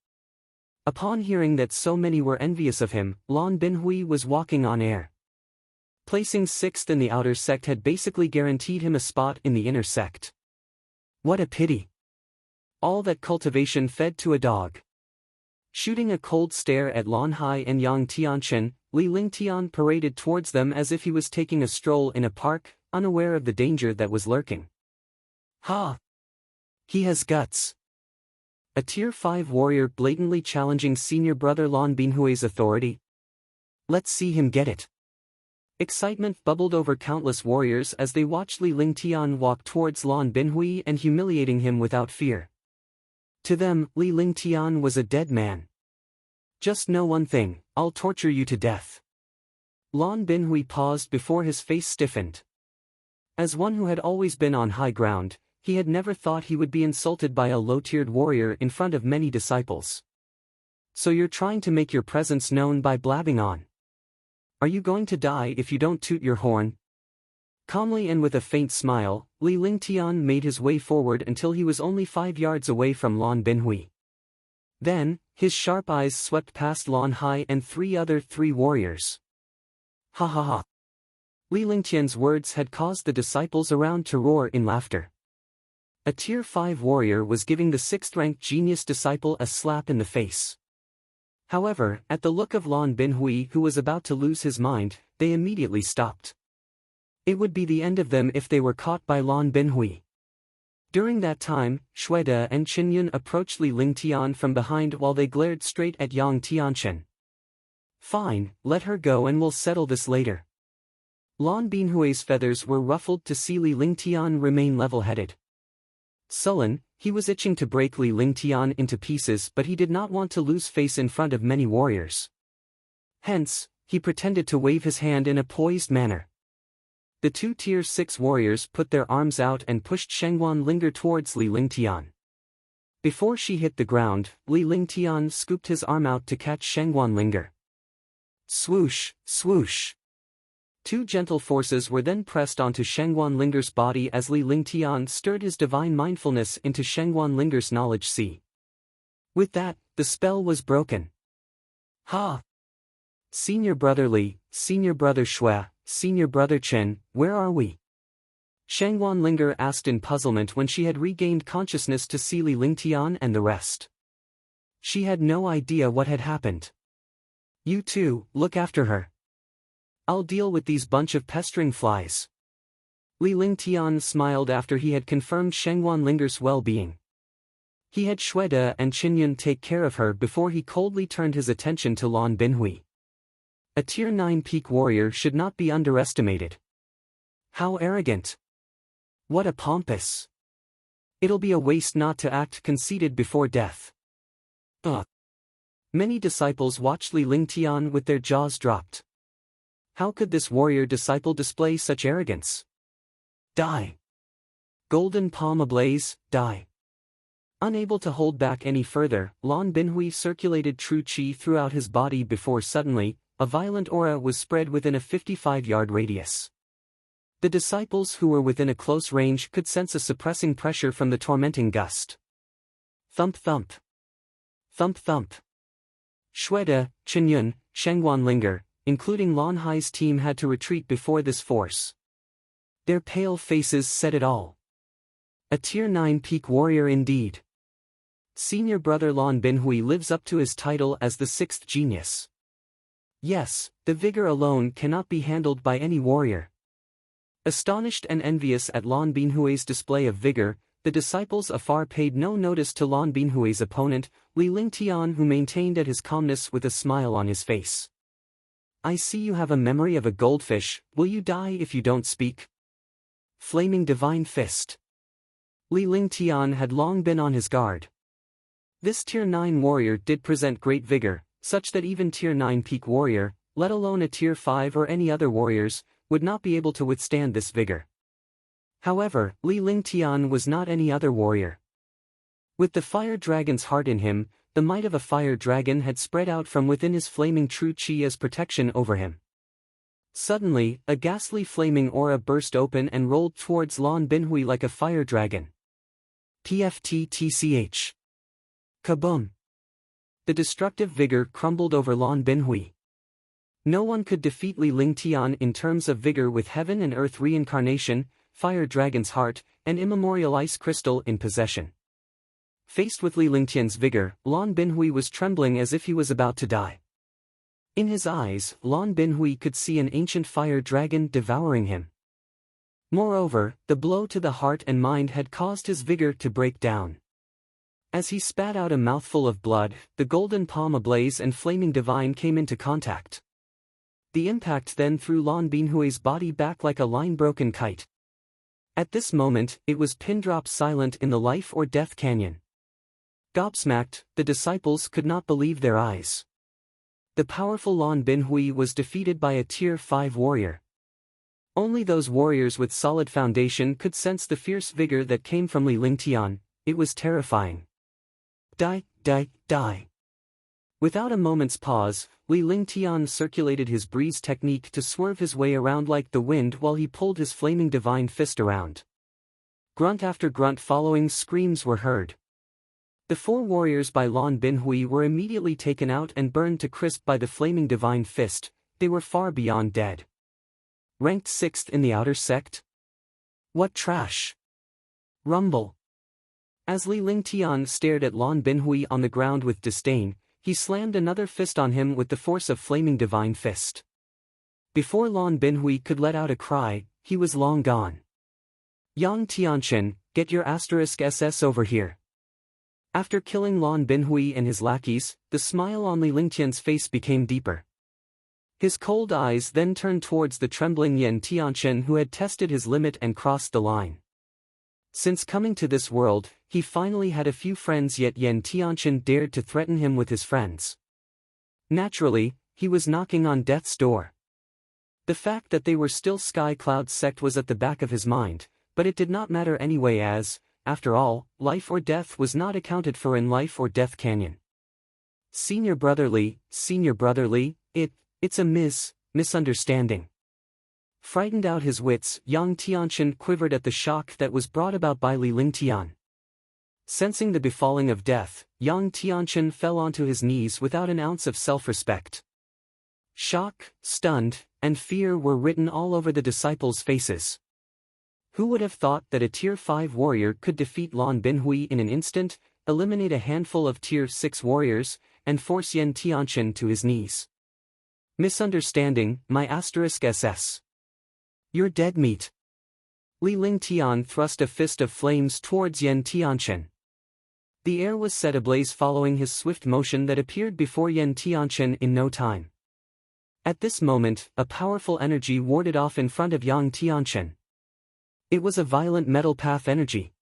Upon hearing that so many were envious of him, Lan Binhui was walking on air. Placing 6th in the outer sect had basically guaranteed him a spot in the inner sect. What a pity. All that cultivation fed to a dog. Shooting a cold stare at Lan Hai and Yang Tianchen, Li Lingtian paraded towards them as if he was taking a stroll in a park, unaware of the danger that was lurking. Ha! He has guts. A Tier 5 warrior blatantly challenging senior brother Lan Binhui's authority? Let's see him get it. Excitement bubbled over countless warriors as they watched Li Lingtian walk towards Lan Binhui and humiliating him without fear. To them, Li Lingtian was a dead man. Just know one thing, I'll torture you to death. Lan Binhui paused before his face stiffened. As one who had always been on high ground, he had never thought he would be insulted by a low-tiered warrior in front of many disciples. So you're trying to make your presence known by blabbing on. Are you going to die if you don't toot your horn? Calmly and with a faint smile, Li Lingtian made his way forward until he was only 5 yards away from Lan Binhui. Then, his sharp eyes swept past Lan Hai and 3 warriors. Ha ha ha. Li Lingtian's words had caused the disciples around to roar in laughter. A Tier 5 warrior was giving the 6th-ranked genius disciple a slap in the face. However, at the look of Lan Binhui who was about to lose his mind, they immediately stopped. It would be the end of them if they were caught by Lan Binhui. During that time, Xuede and Qinyun approached Li Lingtian from behind while they glared straight at Yang Tianchen. Fine, let her go and we'll settle this later. Lan Binhui's feathers were ruffled to see Li Lingtian remain level-headed. Sullen, he was itching to break Li Lingtian into pieces but he did not want to lose face in front of many warriors. Hence, he pretended to wave his hand in a poised manner. The 2 Tier 6 warriors put their arms out and pushed Shengguan Linger towards Li Lingtian. Before she hit the ground, Li Lingtian scooped his arm out to catch Shengguan Linger. Swoosh, swoosh. 2 gentle forces were then pressed onto Shengguan Linger's body as Li Lingtian stirred his divine mindfulness into Shengguan Linger's knowledge sea. With that, the spell was broken. Ha! Senior brother Li, senior brother Xue, senior brother Chen, where are we? Shengguan Linger asked in puzzlement when she had regained consciousness to see Li Lingtian and the rest. She had no idea what had happened. You two, look after her. I'll deal with these bunch of pestering flies. Li Lingtian smiled after he had confirmed Shengguan Linger's well-being. He had Xuede and Qinyun take care of her before he coldly turned his attention to Lan Binhui. A Tier 9 peak warrior should not be underestimated. How arrogant. What a pompous. It'll be a waste not to act conceited before death. Many disciples watched Li Lingtian with their jaws dropped. How could this warrior disciple display such arrogance? Die. Golden palm ablaze, die. Unable to hold back any further, Lan Binhui circulated true qi throughout his body before suddenly, a violent aura was spread within a 55-yard radius. The disciples who were within a close range could sense a suppressing pressure from the tormenting gust. Thump thump. Thump thump. Xuede, Qinyun, Shengguan Linger, including Lan Hai's team had to retreat before this force. Their pale faces said it all. A Tier 9 peak warrior indeed. Senior brother Lan Binhui lives up to his title as the 6th genius. Yes, the vigor alone cannot be handled by any warrior. Astonished and envious at Lan Binhui's display of vigor, the disciples afar paid no notice to Lan Binhui's opponent, Li Lingtian, who maintained at his calmness with a smile on his face. I see you have a memory of a goldfish, will you die if you don't speak? Flaming divine fist. Li Lingtian had long been on his guard. This Tier 9 warrior did present great vigor, such that even Tier 9 peak warrior, let alone a Tier 5 or any other warriors, would not be able to withstand this vigor. However, Li Lingtian was not any other warrior. With the fire dragon's heart in him, the might of a fire dragon had spread out from within his flaming true qi as protection over him. Suddenly, a ghastly flaming aura burst open and rolled towards Lan Binhui like a fire dragon. PFTTCH. Kaboom! The destructive vigor crumbled over Lan Binhui. No one could defeat Li Lingtian in terms of vigor with heaven and earth reincarnation, fire dragon's heart, and immemorial ice crystal in possession. Faced with Li Lingtian's vigor, Lan Binhui was trembling as if he was about to die. In his eyes, Lan Binhui could see an ancient fire dragon devouring him. Moreover, the blow to the heart and mind had caused his vigor to break down. As he spat out a mouthful of blood, the golden palm ablaze and flaming divine came into contact. The impact then threw Lan Binhui's body back like a line-broken kite. At this moment, it was pin-drop silent in the life or death canyon. Gobsmacked, the disciples could not believe their eyes. The powerful Lan Binhui was defeated by a Tier 5 warrior. Only those warriors with solid foundation could sense the fierce vigor that came from Li Lingtian. It was terrifying. Die, die, die. Without a moment's pause, Li Lingtian circulated his breeze technique to swerve his way around like the wind while he pulled his flaming divine fist around. Grunt after grunt following screams were heard. The 4 warriors by Lan Binhui were immediately taken out and burned to crisp by the flaming divine fist. They were far beyond dead. Ranked 6th in the outer sect? What trash! Rumble. As Li Lingtian stared at Lan Binhui on the ground with disdain, he slammed another fist on him with the force of flaming divine fist. Before Lan Binhui could let out a cry, he was long gone. Yang Tianchen, get your *SS over here. After killing Lan Binhui and his lackeys, the smile on Li Lingtian's face became deeper. His cold eyes then turned towards the trembling Yan Tianchen who had tested his limit and crossed the line. Since coming to this world, he finally had a few friends, yet Yan Tianchen dared to threaten him with his friends. Naturally, he was knocking on death's door. The fact that they were still Sky Cloud sect was at the back of his mind, but it did not matter anyway as, after all, life or death was not accounted for in Life or Death Canyon. Senior brotherly, it's a misunderstanding. Frightened out his wits, Yang Tianchen quivered at the shock that was brought about by Li Lingtian. Sensing the befalling of death, Yang Tianchen fell onto his knees without an ounce of self-respect. Shock, stunned, and fear were written all over the disciples' faces. Who would have thought that a Tier 5 warrior could defeat Lan Binhui in an instant, eliminate a handful of Tier 6 warriors, and force Yan Tianchen to his knees? Misunderstanding, my *SS. You're dead meat. Li Lingtian thrust a fist of flames towards Yan Tianchen. The air was set ablaze following his swift motion that appeared before Yan Tianchen in no time. At this moment, a powerful energy warded off in front of Yang Tianchen. It was a violent metal path energy.